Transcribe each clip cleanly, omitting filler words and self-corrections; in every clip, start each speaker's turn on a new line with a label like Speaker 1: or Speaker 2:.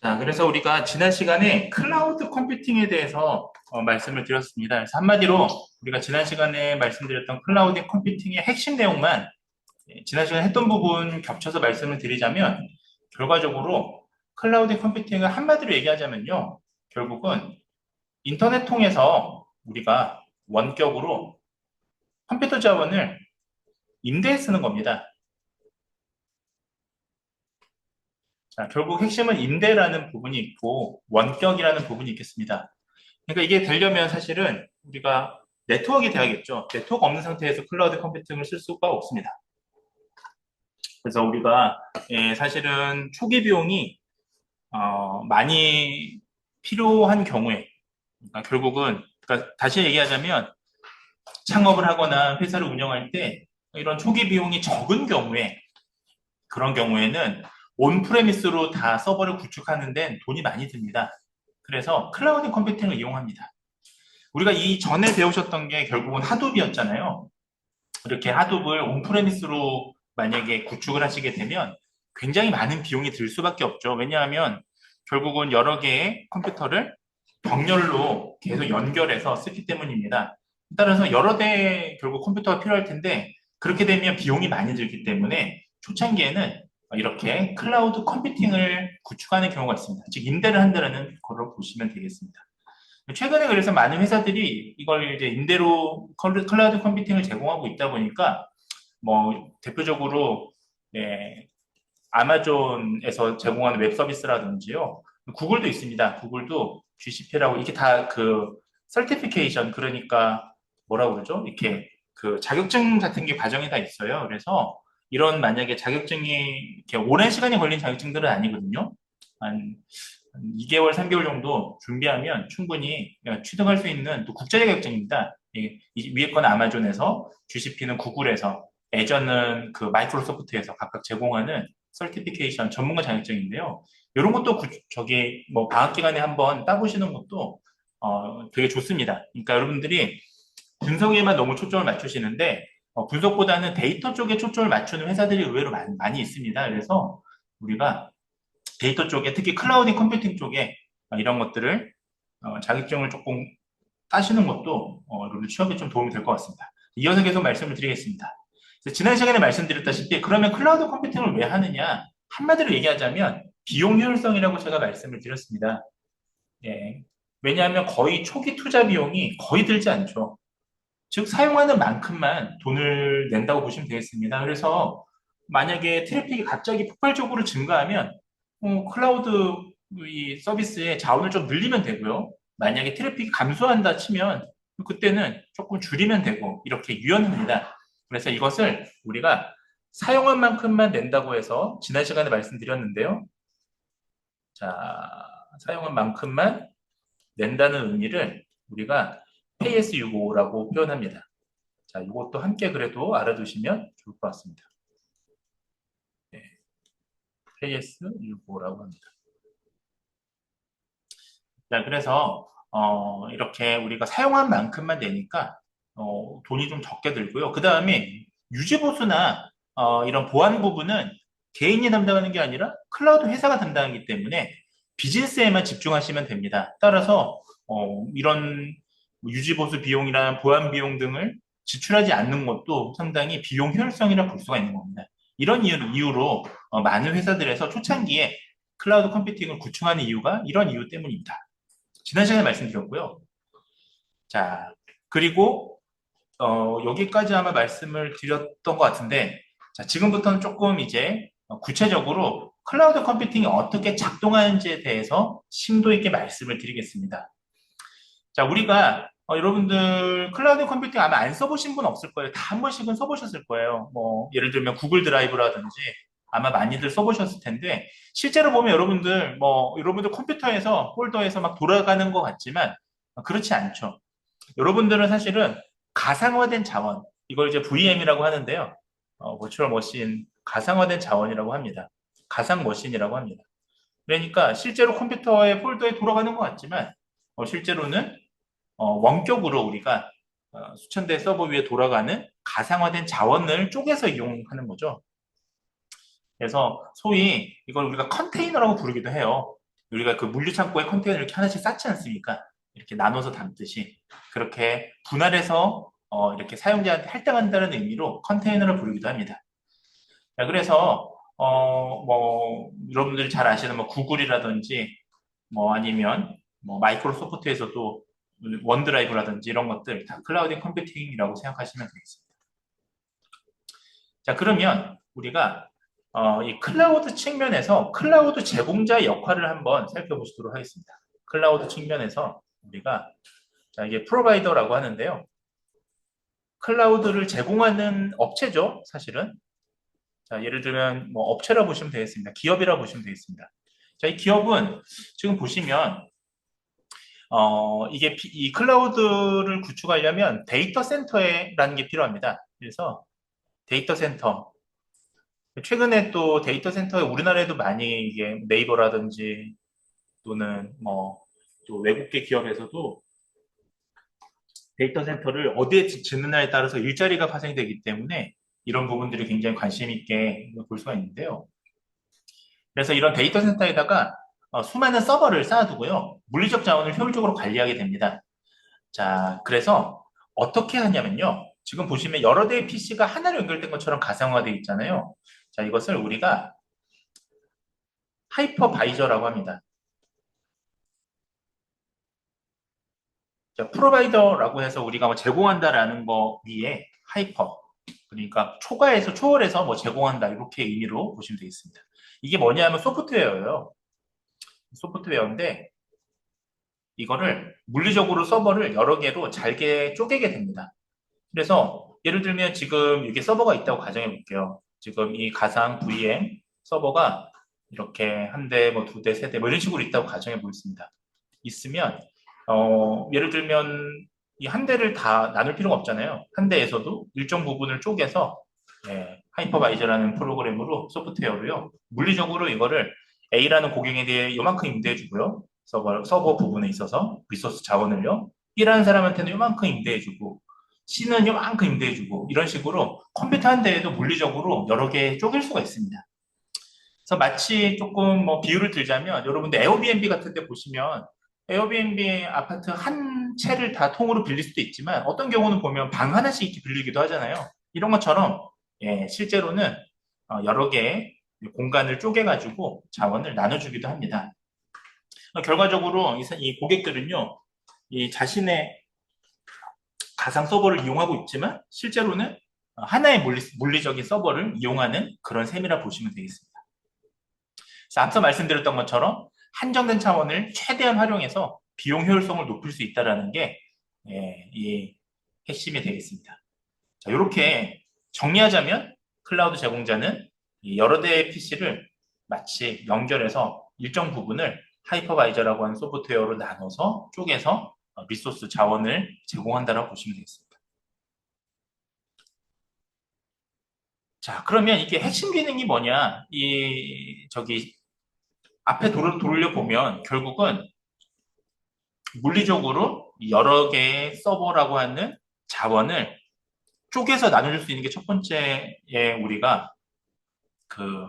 Speaker 1: 자, 그래서 우리가 지난 시간에 클라우드 컴퓨팅에 대해서 말씀을 드렸습니다. 그래서 한마디로 우리가 지난 시간에 말씀드렸던 클라우드 컴퓨팅의 핵심 내용만 지난 시간에 했던 부분 겹쳐서 말씀을 드리자면 결과적으로 클라우드 컴퓨팅을 한마디로 얘기하자면요. 결국은 인터넷 통해서 우리가 원격으로 컴퓨터 자원을 임대해 쓰는 겁니다. 자, 결국 핵심은 임대라는 부분이 있고 원격이라는 부분이 있겠습니다. 그러니까 이게 되려면 사실은 우리가 네트워크가 돼야겠죠. 네트워크 없는 상태에서 클라우드 컴퓨팅을 쓸 수가 없습니다. 그래서 우리가 사실은 초기 비용이 많이 필요한 경우에 그러니까 결국은 그러니까 다시 얘기하자면 창업을 하거나 회사를 운영할 때 이런 초기 비용이 적은 경우에 그런 경우에는 온프레미스로 다 서버를 구축하는 데는 돈이 많이 듭니다. 그래서 클라우드 컴퓨팅을 이용합니다. 우리가 이 전에 배우셨던 게 결국은 하둡이었잖아요. 이렇게 하둡을 온프레미스로 만약에 구축을 하시게 되면 굉장히 많은 비용이 들 수밖에 없죠. 왜냐하면 결국은 여러 개의 컴퓨터를 병렬로 계속 연결해서 쓰기 때문입니다. 따라서 여러 대 결국 컴퓨터가 필요할 텐데 그렇게 되면 비용이 많이 들기 때문에 초창기에는 이렇게 클라우드 컴퓨팅을 구축하는 경우가 있습니다. 즉 임대를 한다는 걸로 보시면 되겠습니다. 최근에 그래서 많은 회사들이 이걸 이제 임대로 클라우드 컴퓨팅을 제공하고 있다 보니까 뭐 대표적으로 아마존에서 제공하는 웹 서비스라든지요. 구글도 있습니다. 구글도 GCP라고 이게 다 그 설티피케이션 그러니까 뭐라고 그러죠? 이렇게 그 자격증 같은 게 과정이 다 있어요. 그래서 이런 만약에 자격증이 이렇게 오랜 시간이 걸린 자격증들은 아니거든요. 한 2개월, 3개월 정도 준비하면 충분히 취득할 수 있는 또 국제 자격증입니다. 이 위에 건 아마존에서, GCP는 구글에서, 애저는 그 마이크로소프트에서 각각 제공하는 설티피케이션 전문가 자격증인데요. 이런 것도 저기 뭐 방학 기간에 한번 따보시는 것도 되게 좋습니다. 그러니까 여러분들이 분석에만 너무 초점을 맞추시는데 분석보다는 데이터 쪽에 초점을 맞추는 회사들이 의외로 많이 있습니다. 그래서 우리가 데이터 쪽에 특히 클라우드 컴퓨팅 쪽에 이런 것들을 자격증을 조금 따시는 것도 여러분 취업에 좀 도움이 될 것 같습니다. 이어서 계속 말씀을 드리겠습니다. 지난 시간에 말씀드렸다시피 그러면 클라우드 컴퓨팅을 왜 하느냐? 한마디로 얘기하자면 비용 효율성이라고 제가 말씀을 드렸습니다. 예. 왜냐하면 거의 초기 투자 비용이 거의 들지 않죠. 즉 사용하는 만큼만 돈을 낸다고 보시면 되겠습니다. 그래서 만약에 트래픽이 갑자기 폭발적으로 증가하면 클라우드 이 서비스의 자원을 좀 늘리면 되고요. 만약에 트래픽이 감소한다 치면 그때는 조금 줄이면 되고 이렇게 유연합니다. 그래서 이것을 우리가 사용한 만큼만 낸다고 해서 지난 시간에 말씀드렸는데요. 자, 사용한 만큼만 낸다는 의미를 우리가 pay as you go라고 표현합니다. 자, 이것도 함께 그래도 알아두시면 좋을 것 같습니다. 네, pay as you go라고 합니다. 자, 그래서 이렇게 우리가 사용한 만큼만 내니까 돈이 좀 적게 들고요. 그 다음에 유지보수나 이런 보안 부분은 개인이 담당하는 게 아니라 클라우드 회사가 담당하기 때문에 비즈니스에만 집중하시면 됩니다. 따라서 이런 유지보수 비용이나 보안 비용 등을 지출하지 않는 것도 상당히 비용 효율성이라 볼 수가 있는 겁니다. 이런 이유로 많은 회사들에서 초창기에 클라우드 컴퓨팅을 구축하는 이유가 이런 이유 때문입니다. 지난 시간에 말씀드렸고요. 자, 그리고 여기까지 아마 말씀을 드렸던 것 같은데, 자, 지금부터는 조금 이제 구체적으로 클라우드 컴퓨팅이 어떻게 작동하는지에 대해서 심도 있게 말씀을 드리겠습니다. 자, 우리가 여러분들 클라우드 컴퓨팅 아마 안 써보신 분 없을 거예요. 다 한 번씩은 써보셨을 거예요. 뭐 예를 들면 구글 드라이브라든지 아마 많이들 써보셨을 텐데 실제로 보면 여러분들 컴퓨터에서 폴더에서 막 돌아가는 것 같지만 그렇지 않죠. 여러분들은 사실은 가상화된 자원 이걸 이제 VM이라고 하는데요. 버추얼 머신 가상화된 자원이라고 합니다. 가상 머신이라고 합니다. 그러니까 실제로 컴퓨터의 폴더에 돌아가는 것 같지만 실제로는 원격으로 우리가 수천 대 서버 위에 돌아가는 가상화된 자원을 쪼개서 이용하는 거죠. 그래서 소위 이걸 우리가 컨테이너라고 부르기도 해요. 우리가 그 물류 창고에 컨테이너를 이렇게 하나씩 쌓지 않습니까? 이렇게 나눠서 담듯이 그렇게 분할해서 이렇게 사용자한테 할당한다는 의미로 컨테이너를 부르기도 합니다. 자, 그래서 뭐 여러분들이 잘 아시는 뭐 구글이라든지 뭐 아니면 뭐 마이크로소프트에서도 원드라이브라든지 이런 것들 다 클라우드 컴퓨팅이라고 생각하시면 되겠습니다. 자, 그러면 우리가 이 클라우드 측면에서 클라우드 제공자의 역할을 한번 살펴보시도록 하겠습니다. 클라우드 측면에서 우리가 자, 이게 프로바이더라고 하는데요. 클라우드를 제공하는 업체죠, 사실은. 자, 예를 들면 뭐 업체라 보시면 되겠습니다. 기업이라 보시면 되겠습니다. 자, 이 기업은 지금 보시면 이게 이 클라우드를 구축하려면 데이터 센터라는 게 필요합니다. 그래서 데이터 센터. 최근에 또 데이터 센터에 우리나라에도 많이 이게 네이버라든지 또는 뭐 또 외국계 기업에서도 데이터 센터를 어디에 짓느냐에 따라서 일자리가 파생이 되기 때문에 이런 부분들이 굉장히 관심 있게 볼 수가 있는데요. 그래서 이런 데이터 센터에다가 수많은 서버를 쌓아두고요. 물리적 자원을 효율적으로 관리하게 됩니다. 자, 그래서 어떻게 하냐면요. 지금 보시면 여러 대의 PC가 하나로 연결된 것처럼 가상화되어 있잖아요. 자, 이것을 우리가 하이퍼바이저라고 합니다. 자, 프로바이더라고 해서 우리가 뭐 제공한다라는 거 위에 하이퍼, 그러니까 초과해서 초월해서 뭐 제공한다 이렇게 의미로 보시면 되겠습니다. 이게 뭐냐면 소프트웨어예요. 소프트웨어인데 이거를 물리적으로 서버를 여러 개로 잘게 쪼개게 됩니다. 그래서 예를 들면 지금 이게 서버가 있다고 가정해 볼게요. 지금 이 가상 VM 서버가 이렇게 한 대, 뭐 두 대, 세 대, 뭐 이런 식으로 있다고 가정해 보겠습니다. 있으면 예를 들면 이 한 대를 다 나눌 필요가 없잖아요. 한 대에서도 일정 부분을 쪼개서 하이퍼바이저라는 프로그램으로 소프트웨어로요. 물리적으로 이거를 A라는 고객에 대해 요만큼 임대해 주고요. 서버 부분에 있어서 리소스 자원을요. B라는 사람한테는 요만큼 임대해 주고 C는 요만큼 임대해 주고 이런 식으로 컴퓨터 한 대에도 물리적으로 여러 개 쪼갤 수가 있습니다. 그래서 마치 조금 뭐 비유를 들자면 여러분들 에어비앤비 같은 데 보시면 에어비앤비 아파트 한 채를 다 통으로 빌릴 수도 있지만 어떤 경우는 보면 방 하나씩 이렇게 빌리기도 하잖아요. 이런 것처럼 실제로는 여러 개의 공간을 쪼개가지고 자원을 나눠주기도 합니다. 결과적으로 이 고객들은요, 이 자신의 가상 서버를 이용하고 있지만 실제로는 하나의 물리적인 서버를 이용하는 그런 셈이라 보시면 되겠습니다. 그래서 앞서 말씀드렸던 것처럼 한정된 차원을 최대한 활용해서 비용 효율성을 높일 수 있다는 게 이 핵심이 되겠습니다. 자, 이렇게 정리하자면 클라우드 제공자는 여러 대의 PC를 마치 연결해서 일정 부분을 하이퍼바이저라고 하는 소프트웨어로 나눠서 쪼개서 리소스 자원을 제공한다고 보시면 되겠습니다. 자, 그러면 이게 핵심 기능이 뭐냐? 저기 앞에 돌려보면 결국은 물리적으로 여러 개의 서버라고 하는 자원을 쪼개서 나눠줄 수 있는 게 첫 번째에 우리가 그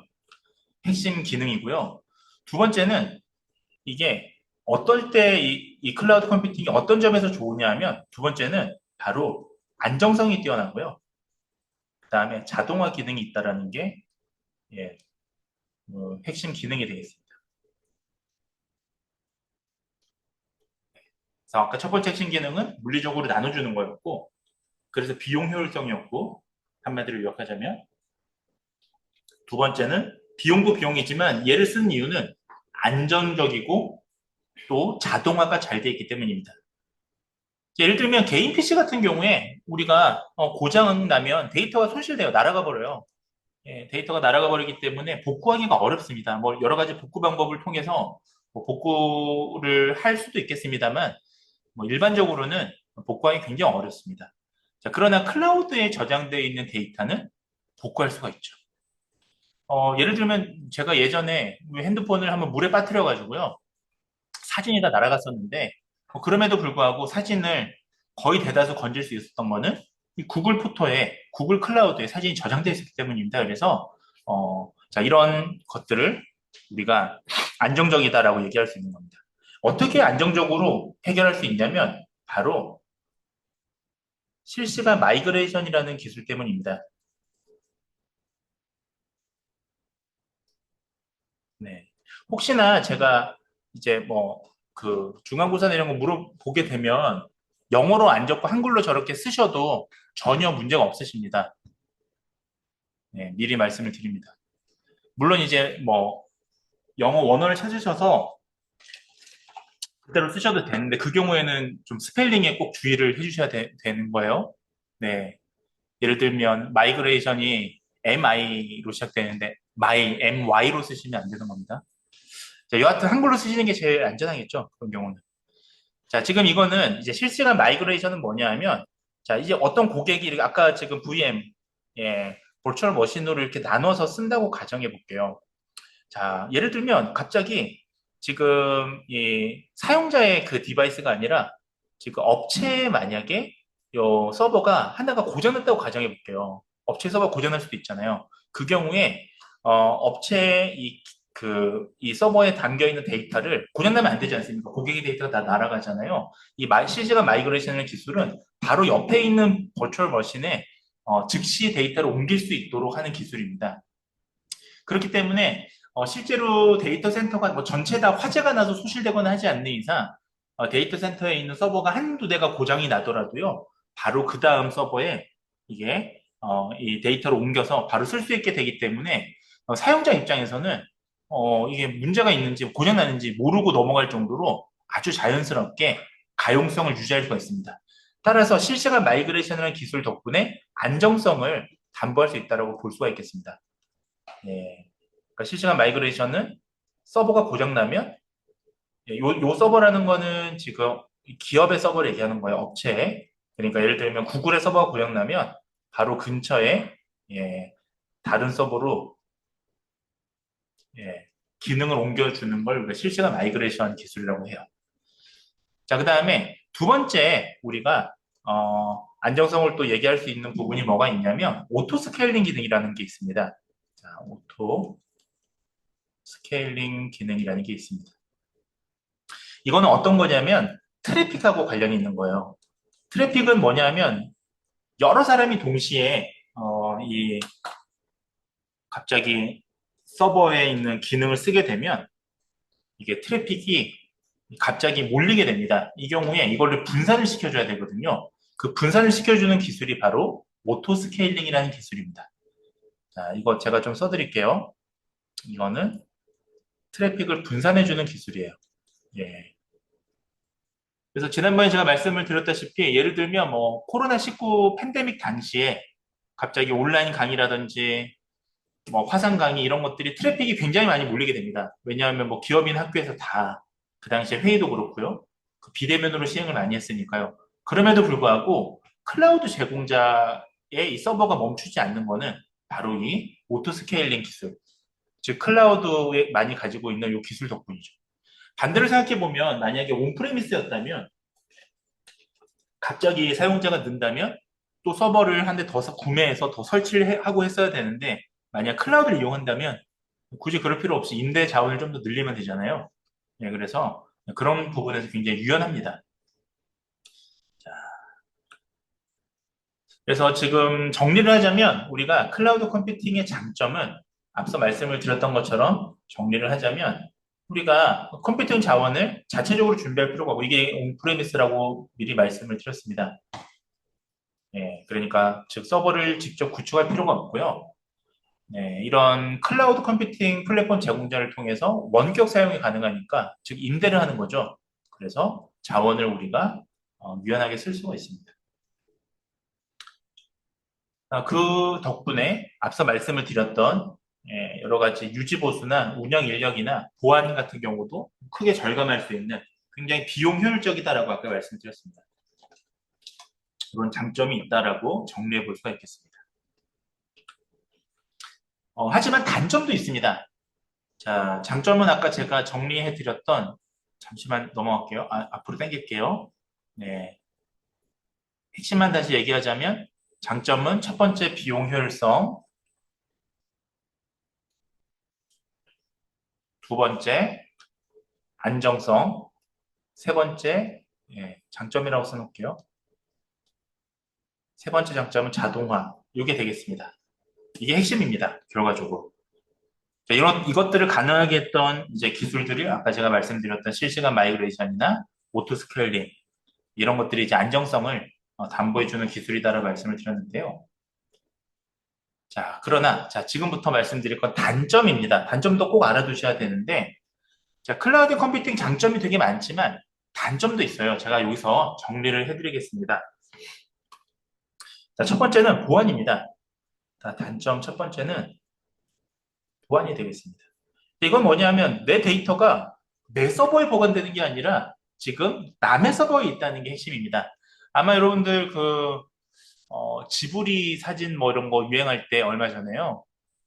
Speaker 1: 핵심 기능이고요. 두 번째는 이게 어떨 때 이 클라우드 컴퓨팅이 어떤 점에서 좋으냐 하면 두 번째는 바로 안정성이 뛰어나고요. 그 다음에 자동화 기능이 있다는 게 핵심 기능이 되겠습니다. 그래서 아까 첫 번째 핵심 기능은 물리적으로 나눠주는 거였고 그래서 비용 효율성이었고 한마디로 요약하자면 두 번째는 비용도 비용이지만 얘를 쓴 이유는 안전적이고 또 자동화가 잘 되어 있기 때문입니다. 예를 들면 개인 PC 같은 경우에 우리가 고장 나면 데이터가 손실돼요. 날아가 버려요. 데이터가 날아가 버리기 때문에 복구하기가 어렵습니다. 뭐 여러 가지 복구 방법을 통해서 뭐 복구를 할 수도 있겠습니다만 뭐 일반적으로는 복구하기 굉장히 어렵습니다. 자, 그러나 클라우드에 저장되어 있는 데이터는 복구할 수가 있죠. 예를 들면 제가 예전에 핸드폰을 한번 물에 빠뜨려 가지고요. 사진이 다 날아갔었는데 그럼에도 불구하고 사진을 거의 대다수 건질 수 있었던 거는 이 구글 포토에 구글 클라우드에 사진이 저장되어 있었기 때문입니다. 그래서 자, 이런 것들을 우리가 안정적이다라고 얘기할 수 있는 겁니다. 어떻게 안정적으로 해결할 수 있냐면 바로 실시간 마이그레이션이라는 기술 때문입니다. 네. 혹시나 제가 이제 뭐 그 중간고사 이런 거 물어보게 되면 영어로 안 적고 한글로 저렇게 쓰셔도 전혀 문제가 없으십니다. 네, 미리 말씀을 드립니다. 물론 이제 뭐 영어 원어를 찾으셔서 그대로 쓰셔도 되는데 그 경우에는 좀 스펠링에 꼭 주의를 해주셔야 되는 거예요. 네. 예를 들면 마이그레이션이 MI로 시작되는데 MY로 쓰시면 안 되는 겁니다. 자, 여하튼 한글로 쓰시는 게 제일 안전하겠죠. 그런 경우는. 자, 지금 이거는 이제 실시간 마이그레이션은 뭐냐 하면 자, 이제 어떤 고객이 아까 지금 VM 볼추얼 머신으로 이렇게 나눠서 쓴다고 가정해 볼게요. 자, 예를 들면 갑자기 지금 이 사용자의 그 디바이스가 아니라 지금 업체에 만약에 요 서버가 하나가 고장났다고 가정해 볼게요. 업체 서버가 고장날 수도 있잖아요. 그 경우에 업체 이 서버에 담겨 있는 데이터를 고장나면 안 되지 않습니까? 고객의 데이터가 다 날아가잖아요. 실시간 마이그레이션 기술은 바로 옆에 있는 버추얼 머신에 즉시 데이터를 옮길 수 있도록 하는 기술입니다. 그렇기 때문에 실제로 데이터 센터가 뭐 전체 다 화재가 나서 소실되거나 하지 않는 이상 데이터 센터에 있는 서버가 한두 대가 고장이 나더라도요. 바로 그 다음 서버에 이게 이 데이터를 옮겨서 바로 쓸 수 있게 되기 때문에 사용자 입장에서는 이게 문제가 있는지 고장 나는지 모르고 넘어갈 정도로 아주 자연스럽게 가용성을 유지할 수가 있습니다. 따라서 실시간 마이그레이션이라는 기술 덕분에 안정성을 담보할 수 있다고 볼 수가 있겠습니다. 예. 그러니까 실시간 마이그레이션은 서버가 고장나면 요 서버라는 거는 지금 기업의 서버를 얘기하는 거예요. 업체. 그러니까 예를 들면 구글의 서버가 고장나면 바로 근처에 다른 서버로 기능을 옮겨주는 걸 우리가 실시간 마이그레이션 기술이라고 해요. 자, 그 다음에 두 번째 우리가 안정성을 또 얘기할 수 있는 부분이 뭐가 있냐면 오토 스케일링 기능이라는 게 있습니다. 자, 오토 스케일링 기능이라는 게 있습니다. 이거는 어떤 거냐면 트래픽하고 관련이 있는 거예요. 트래픽은 뭐냐면 여러 사람이 동시에 갑자기 서버에 있는 기능을 쓰게 되면 이게 트래픽이 갑자기 몰리게 됩니다. 이 경우에 이거를 분산을 시켜줘야 되거든요. 그 분산을 시켜주는 기술이 바로 오토 스케일링이라는 기술입니다. 자, 이거 제가 좀 써드릴게요. 이거는 트래픽을 분산해주는 기술이에요. 예. 그래서 지난번에 제가 말씀을 드렸다시피 예를 들면 뭐 코로나19 팬데믹 당시에 갑자기 온라인 강의라든지 뭐 화상 강의 이런 것들이 트래픽이 굉장히 많이 몰리게 됩니다. 왜냐하면 뭐 기업이나 학교에서 다 그 당시에 회의도 그렇고요. 그 비대면으로 시행을 많이 했으니까요. 그럼에도 불구하고 클라우드 제공자의 이 서버가 멈추지 않는 거는 바로 이 오토 스케일링 기술, 즉 클라우드에 많이 가지고 있는 이 기술 덕분이죠. 반대로 생각해 보면 만약에 온프레미스였다면 갑자기 사용자가 는다면 또 서버를 한 대 더 구매해서 더 설치를 하고 했어야 되는데 만약 클라우드를 이용한다면 굳이 그럴 필요 없이 임대 자원을 좀 더 늘리면 되잖아요. 네, 그래서 그런 부분에서 굉장히 유연합니다. 자, 그래서 지금 정리를 하자면 우리가 클라우드 컴퓨팅의 장점은 앞서 말씀을 드렸던 것처럼 정리를 하자면 우리가 컴퓨팅 자원을 자체적으로 준비할 필요가 없고 이게 온프레미스라고 미리 말씀을 드렸습니다. 그러니까 즉 서버를 직접 구축할 필요가 없고요. 이런 클라우드 컴퓨팅 플랫폼 제공자를 통해서 원격 사용이 가능하니까 즉 임대를 하는 거죠. 그래서 자원을 우리가 유연하게 쓸 수가 있습니다. 그 덕분에 앞서 말씀을 드렸던 여러 가지 유지 보수나 운영 인력이나 보안 같은 경우도 크게 절감할 수 있는 굉장히 비용 효율적이다라고 아까 말씀드렸습니다. 이런 장점이 있다라고 정리해 볼 수가 있겠습니다. 하지만 단점도 있습니다. 자, 장점은 아까 제가 정리해 드렸던 잠시만 넘어갈게요. 앞으로 당길게요. 네. 핵심만 다시 얘기하자면 장점은 첫 번째 비용 효율성, 두 번째 안정성, 세 번째, 장점이라고 써놓을게요. 세 번째 장점은 자동화. 이게 되겠습니다. 이게 핵심입니다. 결과적으로. 자, 이것들을 가능하게 했던 이제 기술들이 아까 제가 말씀드렸던 실시간 마이그레이션이나 오토 스케일링, 이런 것들이 이제 안정성을 담보해주는 기술이다라고 말씀을 드렸는데요. 자, 그러나, 자, 지금부터 말씀드릴 건 단점입니다. 단점도 꼭 알아두셔야 되는데, 자, 클라우드 컴퓨팅 장점이 되게 많지만, 단점도 있어요. 제가 여기서 정리를 해드리겠습니다. 자, 첫 번째는 보안입니다. 자, 단점 첫 번째는 보안이 되겠습니다. 이건 뭐냐면, 내 데이터가 내 서버에 보관되는 게 아니라, 지금 남의 서버에 있다는 게 핵심입니다. 아마 여러분들 지브리 사진 뭐 이런 거 유행할 때 얼마 전에요.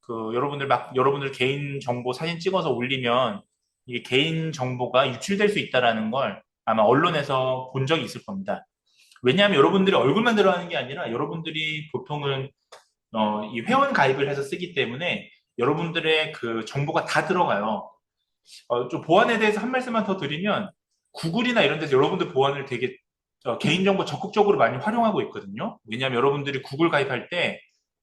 Speaker 1: 여러분들 개인 정보 사진 찍어서 올리면 이게 개인 정보가 유출될 수 있다라는 걸 아마 언론에서 본 적이 있을 겁니다. 왜냐하면 여러분들이 얼굴만 들어가는 게 아니라 여러분들이 보통은 이 회원 가입을 해서 쓰기 때문에 여러분들의 그 정보가 다 들어가요. 좀 보안에 대해서 한 말씀만 더 드리면 구글이나 이런 데서 여러분들 보안을 되게 개인정보 적극적으로 많이 활용하고 있거든요. 왜냐하면 여러분들이 구글 가입할 때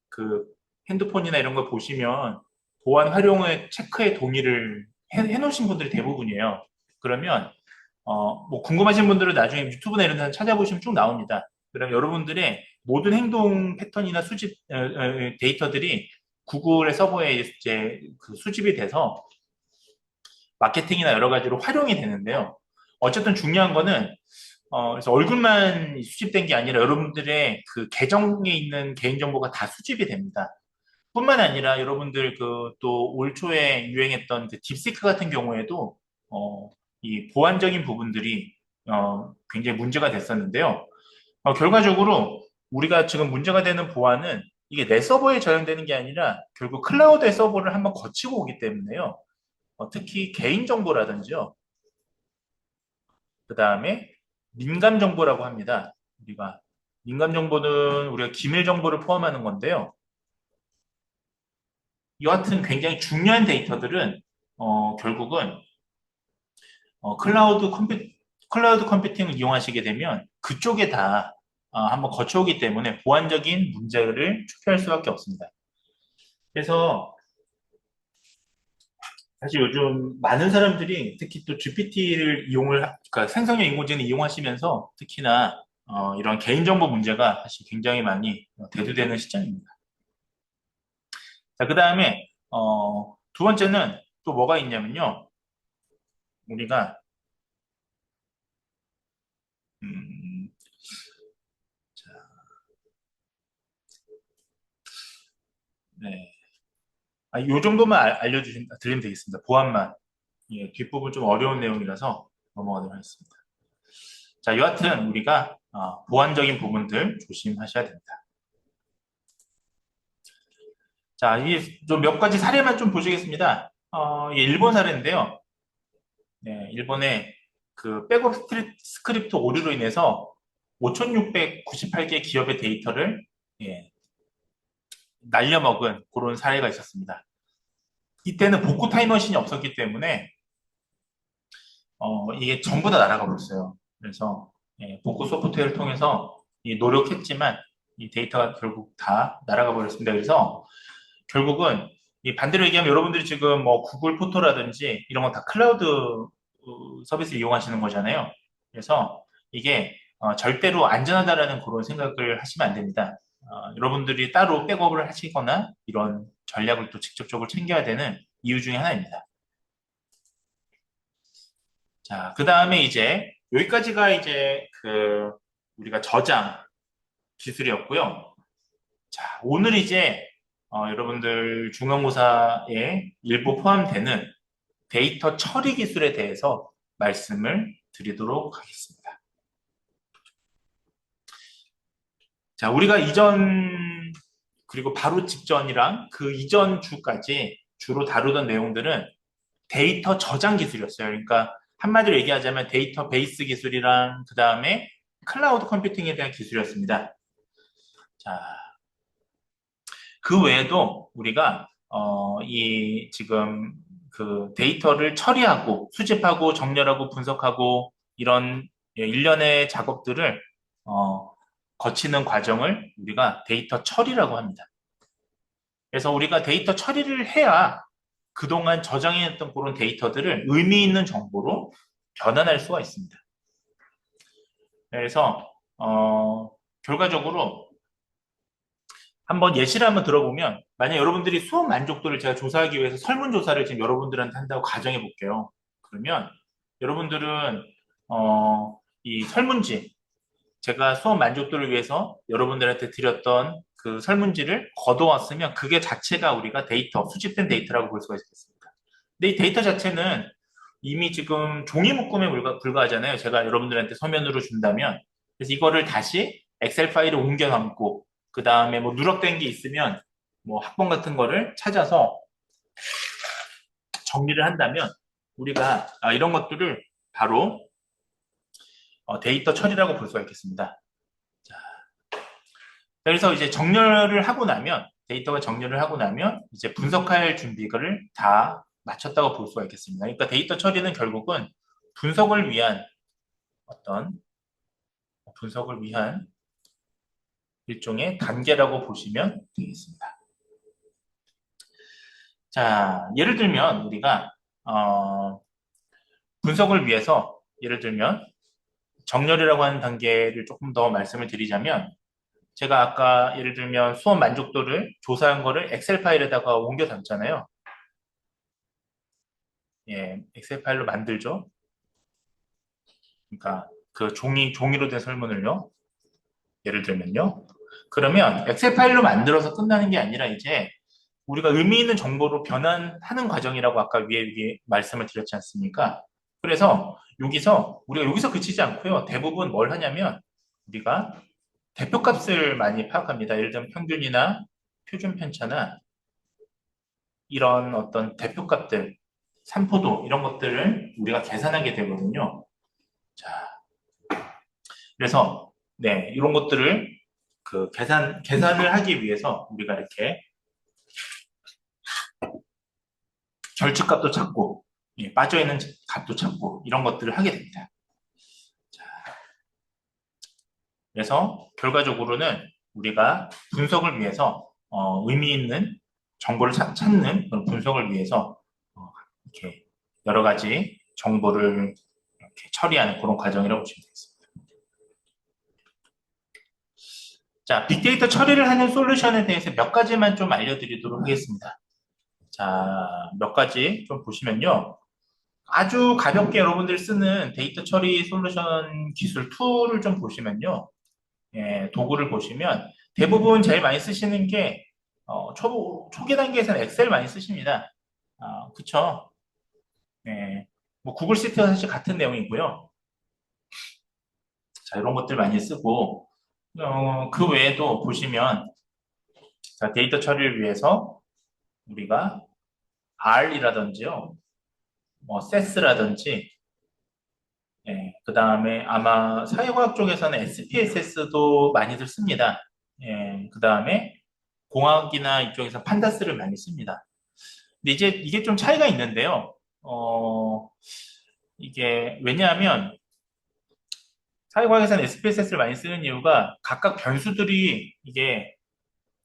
Speaker 1: 그 핸드폰이나 이런 걸 보시면 보안 활용의 체크에 동의를 해놓으신 분들이 대부분이에요. 그러면 뭐 궁금하신 분들은 나중에 유튜브나 이런 데서 찾아보시면 쭉 나옵니다. 그럼 여러분들의 모든 행동 패턴이나 수집 데이터들이 구글의 서버에 이제 그 수집이 돼서 마케팅이나 여러 가지로 활용이 되는데요. 어쨌든 중요한 거는 그래서 얼굴만 수집된 게 아니라 여러분들의 그 계정에 있는 개인정보가 다 수집이 됩니다. 뿐만 아니라 여러분들 또 올 초에 유행했던 그 딥시크 같은 경우에도 이 보안적인 부분들이 굉장히 문제가 됐었는데요. 결과적으로 우리가 지금 문제가 되는 보안은 이게 내 서버에 저장되는 게 아니라 결국 클라우드의 서버를 한번 거치고 오기 때문에요. 특히 개인정보라든지요. 그 다음에 민감 정보라고 합니다. 민감 정보는 우리가 기밀 정보를 포함하는 건데요. 여하튼 굉장히 중요한 데이터들은 결국은 클라우드 컴퓨팅을 이용하시게 되면 그쪽에 다 한번 거쳐오기 때문에 보안적인 문제를 초래할 수밖에 없습니다. 그래서 사실 요즘 많은 사람들이 특히 또 GPT를 그러니까 생성형 인공지능을 이용하시면서 특히나 이런 개인정보 문제가 사실 굉장히 많이 대두되는 시점입니다. 자, 그 다음에 두 번째는 또 뭐가 있냐면요. 우리가 음, 자, 네. 요 정도만 들리면 되겠습니다. 보안만. 예, 뒷부분 좀 어려운 내용이라서 넘어가도록 하겠습니다. 자, 여하튼 우리가 보안적인 부분들 조심하셔야 됩니다. 자, 이 좀 몇 가지 사례만 좀 보시겠습니다. 이게 일본 사례인데요. 네, 일본의 그 백업 스크립트 오류로 인해서 5,698개 기업의 데이터를 예, 날려먹은 그런 사례가 있었습니다. 이때는 복구 타임머신이 없었기 때문에 이게 전부 다 날아가 버렸어요. 그래서 복구 소프트웨어를 통해서 노력했지만 이 데이터가 결국 다 날아가 버렸습니다. 그래서 결국은 이 반대로 얘기하면 여러분들이 지금 뭐 구글 포토라든지 이런 거 다 클라우드 서비스를 이용하시는 거잖아요. 그래서 이게 절대로 안전하다라는 그런 생각을 하시면 안 됩니다. 여러분들이 따로 백업을 하시거나 이런 전략을 또 직접적으로 챙겨야 되는 이유 중에 하나입니다. 자, 그 다음에 이제 여기까지가 이제 우리가 저장 기술이었고요. 자, 오늘 이제 여러분들 중간고사에 일부 포함되는 데이터 처리 기술에 대해서 말씀을 드리도록 하겠습니다. 자, 우리가 그리고 바로 직전이랑 그 이전 주까지 주로 다루던 내용들은 데이터 저장 기술이었어요. 그러니까 한마디로 얘기하자면 데이터베이스 기술이랑 그 다음에 클라우드 컴퓨팅에 대한 기술이었습니다. 자, 그 외에도 우리가 이 지금 그 데이터를 처리하고 수집하고 정렬하고 분석하고 이런 일련의 작업들을 거치는 과정을 우리가 데이터 처리라고 합니다. 그래서 우리가 데이터 처리를 해야 그동안 저장해놨던 그런 데이터들을 의미 있는 정보로 변환할 수가 있습니다. 그래서 결과적으로 한번 예시를 한번 들어보면, 만약 여러분들이 수업 만족도를 제가 조사하기 위해서 설문조사를 지금 여러분들한테 한다고 가정해 볼게요. 그러면 여러분들은 이 설문지, 제가 수업 만족도를 위해서 여러분들한테 드렸던 그 설문지를 거둬왔으면 그게 자체가 우리가 데이터, 수집된 데이터라고 볼 수가 있겠습니다. 근데 이 데이터 자체는 이미 지금 종이 묶음에 불과하잖아요. 제가 여러분들한테 서면으로 준다면. 그래서 이거를 다시 엑셀 파일에 옮겨 담고, 그 다음에 뭐 누락된 게 있으면 뭐 학번 같은 거를 찾아서 정리를 한다면 우리가 이런 것들을 바로 데이터 처리라고 볼 수가 있겠습니다. 자, 그래서 이제 정렬을 하고 나면, 데이터가 정렬을 하고 나면 이제 분석할 준비를 다 마쳤다고 볼 수가 있겠습니다. 그러니까 데이터 처리는 결국은 분석을 위한 어떤 분석을 위한 일종의 단계라고 보시면 되겠습니다. 자, 예를 들면 우리가 분석을 위해서 예를 들면 정렬이라고 하는 단계를 조금 더 말씀을 드리자면, 제가 아까 예를 들면 수업 만족도를 조사한 거를 엑셀 파일에다가 옮겨 담잖아요. 예, 엑셀 파일로 만들죠. 그러니까 그 종이로 된 설문을요. 예를 들면요. 그러면 엑셀 파일로 만들어서 끝나는 게 아니라 이제 우리가 의미 있는 정보로 변환하는 과정이라고 아까 위에 말씀을 드렸지 않습니까? 그래서 우리가 여기서 그치지 않고요. 대부분 뭘 하냐면 우리가 대표값을 많이 파악합니다. 예를 들면 평균이나 표준 편차나 이런 어떤 대표값들, 산포도 이런 것들을 우리가 계산하게 되거든요. 자, 그래서 네, 이런 것들을 그 계산을 하기 위해서 우리가 이렇게 절측값도 찾고, 빠져있는 값도 찾고, 이런 것들을 하게 됩니다. 자, 그래서 결과적으로는 우리가 분석을 위해서 의미 있는 정보를 찾는 그런 분석을 위해서 이렇게 여러 가지 정보를 이렇게 처리하는 그런 과정이라고 보시면 되겠습니다. 자, 빅데이터 처리를 하는 솔루션에 대해서 몇 가지만 좀 알려드리도록 하겠습니다. 자, 몇 가지 좀 보시면요. 아주 가볍게 여러분들이 쓰는 데이터 처리 솔루션 기술 툴을 좀 보시면요. 예, 도구를 보시면 대부분 제일 많이 쓰시는 게 초기 단계에서는 엑셀 많이 쓰십니다. 그쵸? 예, 뭐 구글 시트와 사실 같은 내용이고요. 자, 이런 것들 많이 쓰고 그 외에도 보시면 자, 데이터 처리를 위해서 우리가 R이라든지요, 뭐 SES라든지 그 다음에 아마 사회과학 쪽에서는 SPSS도 많이들 씁니다. 그 다음에 공학이나 이쪽에서 판다스를 많이 씁니다. 근데 이제 이게 좀 차이가 있는데요. 이게 왜냐하면 사회과학에서는 SPSS를 많이 쓰는 이유가 각각 변수들이 이게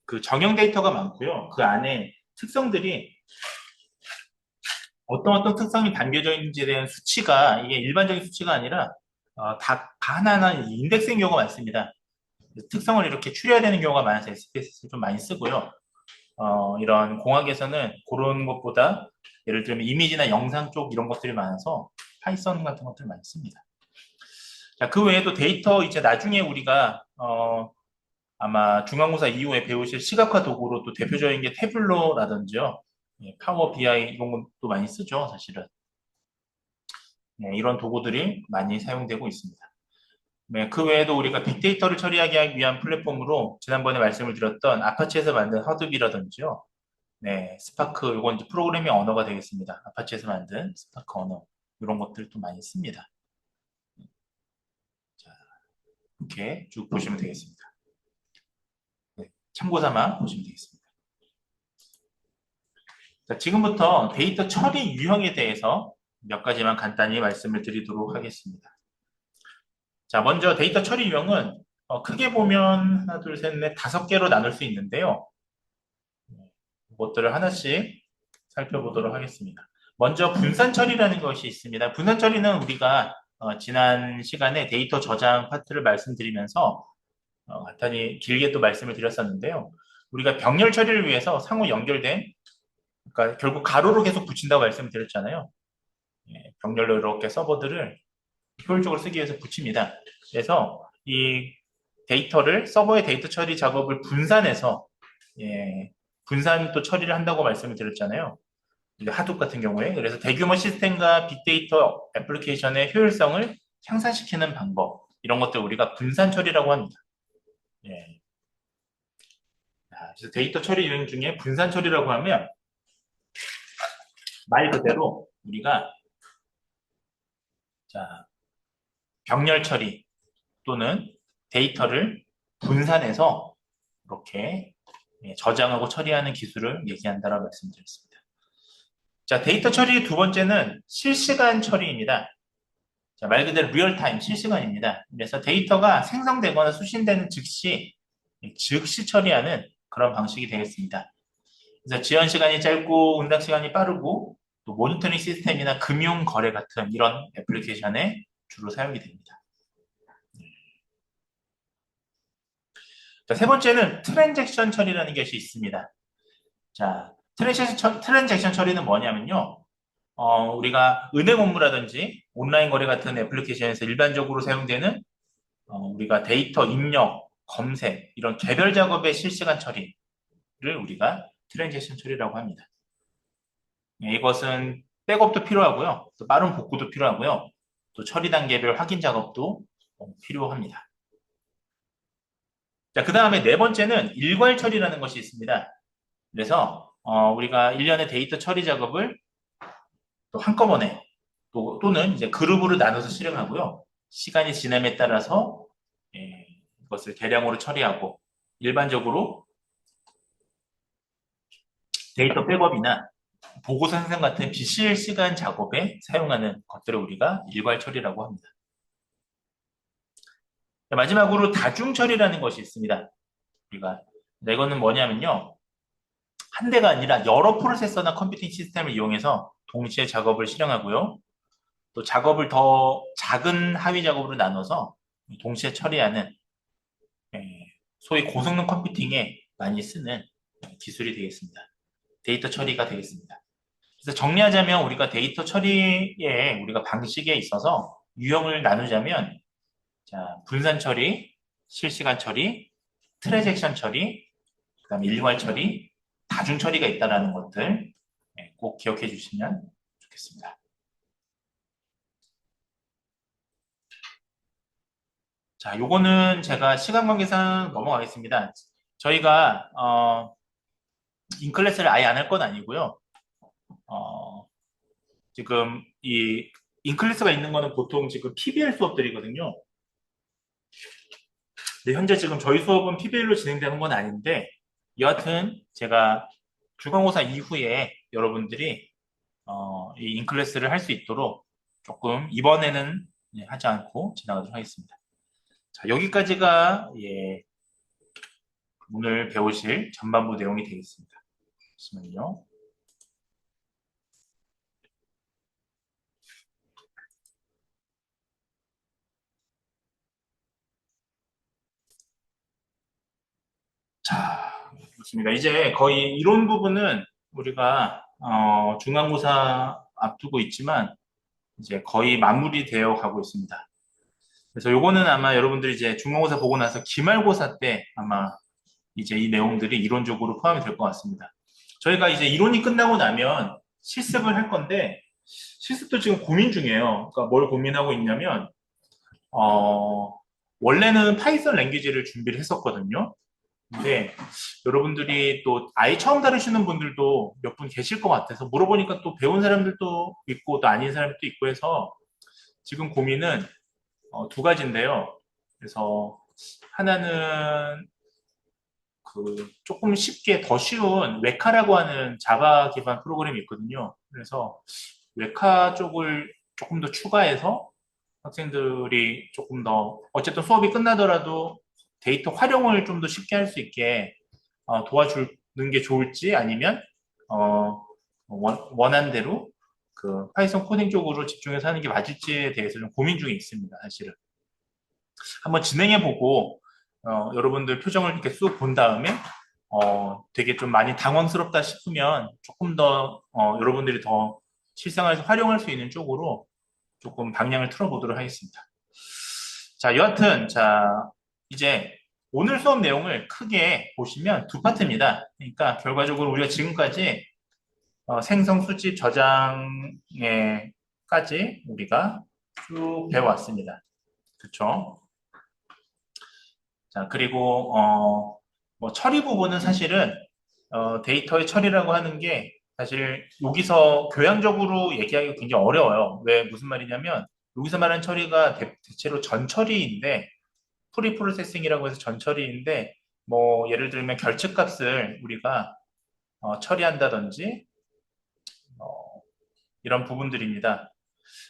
Speaker 1: 그 정형 데이터가 많고요. 그 안에 특성들이 어떤 특성이 담겨져 있는지에 대한 수치가 이게 일반적인 수치가 아니라 다 하나하나 인덱스인 경우가 많습니다. 특성을 이렇게 추려야 되는 경우가 많아서 SPSS를 좀 많이 쓰고요. 이런 공학에서는 그런 것보다 예를 들면 이미지나 영상 쪽 이런 것들이 많아서 파이썬 같은 것들을 많이 씁니다. 자, 그 외에도 데이터 이제 나중에 우리가 아마 중간고사 이후에 배우실 시각화 도구로 또 대표적인 게 태블로라든지요. 파워 BI 이런 것도 많이 쓰죠, 사실은. 네, 이런 도구들이 많이 사용되고 있습니다. 네, 그 외에도 우리가 빅데이터를 처리하기 위한 플랫폼으로 지난번에 말씀을 드렸던 아파치에서 만든 허드비라든지요. 네, 스파크, 이건 이제 프로그래밍 언어가 되겠습니다. 아파치에서 만든 스파크 언어. 이런 것들도 많이 씁니다. 자, 이렇게 쭉 보시면 되겠습니다. 네, 참고 삼아 보시면 되겠습니다. 자, 지금부터 데이터 처리 유형에 대해서 몇 가지만 간단히 말씀을 드리도록 하겠습니다. 자, 먼저 데이터 처리 유형은 크게 보면 하나, 둘, 셋, 넷, 다섯 개로 나눌 수 있는데요. 이것들을 하나씩 살펴보도록 하겠습니다. 먼저 분산 처리라는 것이 있습니다. 분산 처리는 우리가 지난 시간에 데이터 저장 파트를 말씀드리면서 간단히 길게 또 말씀을 드렸었는데요. 우리가 병렬 처리를 위해서 상호 연결된, 그러니까 결국 가로로 계속 붙인다고 말씀을 드렸잖아요. 예, 병렬로 이렇게 서버들을 효율적으로 쓰기 위해서 붙입니다. 그래서 이 데이터를 서버의 데이터 처리 작업을 분산해서 예, 분산 또 처리를 한다고 말씀을 드렸잖아요. 하둡 같은 경우에. 그래서 대규모 시스템과 빅데이터 애플리케이션의 효율성을 향상시키는 방법, 이런 것들 우리가 분산 처리라고 합니다. 예. 그래서 데이터 처리 유형 중에 분산 처리라고 하면 말 그대로 우리가 자, 병렬 처리 또는 데이터를 분산해서 이렇게 저장하고 처리하는 기술을 얘기한다라고 말씀드렸습니다. 자, 데이터 처리 두 번째는 실시간 처리입니다. 자, 말 그대로 리얼타임, 실시간입니다. 그래서 데이터가 생성되거나 수신되는 즉시 처리하는 그런 방식이 되겠습니다. 그래서 지연 시간이 짧고 응답 시간이 빠르고 또 모니터링 시스템이나 금융 거래 같은 이런 애플리케이션에 주로 사용이 됩니다. 자, 세 번째는 트랜잭션 처리라는 것이 있습니다. 자, 트랜잭션 처리는 뭐냐면요. 우리가 은행 업무라든지 온라인 거래 같은 애플리케이션에서 일반적으로 사용되는 우리가 데이터 입력, 검색 이런 개별 작업의 실시간 처리를 우리가 트랜잭션 처리라고 합니다. 이것은 백업도 필요하고요. 또 빠른 복구도 필요하고요. 또 처리 단계별 확인 작업도 필요합니다. 자, 그 다음에 네 번째는 일괄 처리라는 것이 있습니다. 그래서 우리가 일련의 데이터 처리 작업을 또 한꺼번에 또는 이제 그룹으로 나눠서 실행하고요. 시간이 지남에 따라서 이것을 대량으로 처리하고 일반적으로 데이터 백업이나 보고 생성 같은 비실시간 작업에 사용하는 것들을 우리가 일괄 처리라고 합니다. 마지막으로 다중 처리라는 것이 있습니다. 우리가 이거는 뭐냐면요. 한 대가 아니라 여러 프로세서나 컴퓨팅 시스템을 이용해서 동시에 작업을 실행하고요. 또 작업을 더 작은 하위 작업으로 나눠서 동시에 처리하는 소위 고성능 컴퓨팅에 많이 쓰는 기술이 되겠습니다. 데이터 처리가 되겠습니다. 그래서 정리하자면 우리가 데이터 처리에 우리가 방식에 있어서 유형을 나누자면 자, 분산 처리, 실시간 처리, 트랜잭션 처리, 그다음에 일괄 처리, 다중 처리가 있다는 것들 꼭 기억해 주시면 좋겠습니다. 자, 요거는 제가 시간 관계상 넘어가겠습니다. 저희가 인클래스를 아예 안 할 건 아니고요. 지금 이 인클래스가 있는 거는 보통 지금 PBL 수업들이거든요. 근데 현재 지금 저희 수업은 PBL로 진행되는 건 아닌데 여하튼 제가 중간고사 이후에 여러분들이 이 인클래스를 할 수 있도록 조금 이번에는 하지 않고 지나가도록 하겠습니다. 자, 여기까지가 오늘 배우실 전반부 내용이 되겠습니다. 잠시만요. 자, 좋습니다. 이제 거의 이론 부분은 우리가 중간고사 앞두고 있지만 이제 거의 마무리되어 가고 있습니다. 그래서 요거는 아마 여러분들이 이제 중간고사 보고 나서 기말고사 때 아마 이제 이 내용들이 이론적으로 포함이 될 것 같습니다. 저희가 이제 이론이 끝나고 나면 실습을 할 건데 실습도 지금 고민 중이에요. 그러니까 뭘 고민하고 있냐면 원래는 파이썬 랭귀지를 준비를 했었거든요. 근데 여러분들이 또 아예 처음 다루시는 분들도 몇 분 계실 것 같아서 물어보니까 또 배운 사람들도 있고 또 아닌 사람들도 있고 해서 지금 고민은 두 가지인데요. 그래서 하나는 조금 쉽게 더 쉬운 웨카라고 하는 자바 기반 프로그램이 있거든요. 그래서 웨카 쪽을 조금 더 추가해서 학생들이 조금 더 어쨌든 수업이 끝나더라도 데이터 활용을 좀 더 쉽게 할 수 있게 도와주는 게 좋을지 아니면 원한 대로 그 파이썬 코딩 쪽으로 집중해서 하는 게 맞을지에 대해서 좀 고민 중에 있습니다, 사실은. 한번 진행해 보고 여러분들 표정을 이렇게 쑥 본 다음에 되게 좀 많이 당황스럽다 싶으면 조금 더 여러분들이 더 실생활에서 활용할 수 있는 쪽으로 조금 방향을 틀어보도록 하겠습니다. 자, 여하튼 자 이제 오늘 수업 내용을 크게 보시면 두 파트입니다. 그러니까 결과적으로 우리가 지금까지 생성, 수집, 저장에까지 우리가 쭉 배워왔습니다. 그렇죠? 자, 그리고 뭐 처리 부분은 사실은 데이터의 처리라고 하는 게 사실 여기서 교양적으로 얘기하기가 굉장히 어려워요. 왜 무슨 말이냐면 여기서 말하는 처리가 대체로 전처리인데 프리 프로세싱이라고 해서 전처리인데 뭐 예를 들면 결측값을 우리가 처리한다든지 이런 부분들입니다.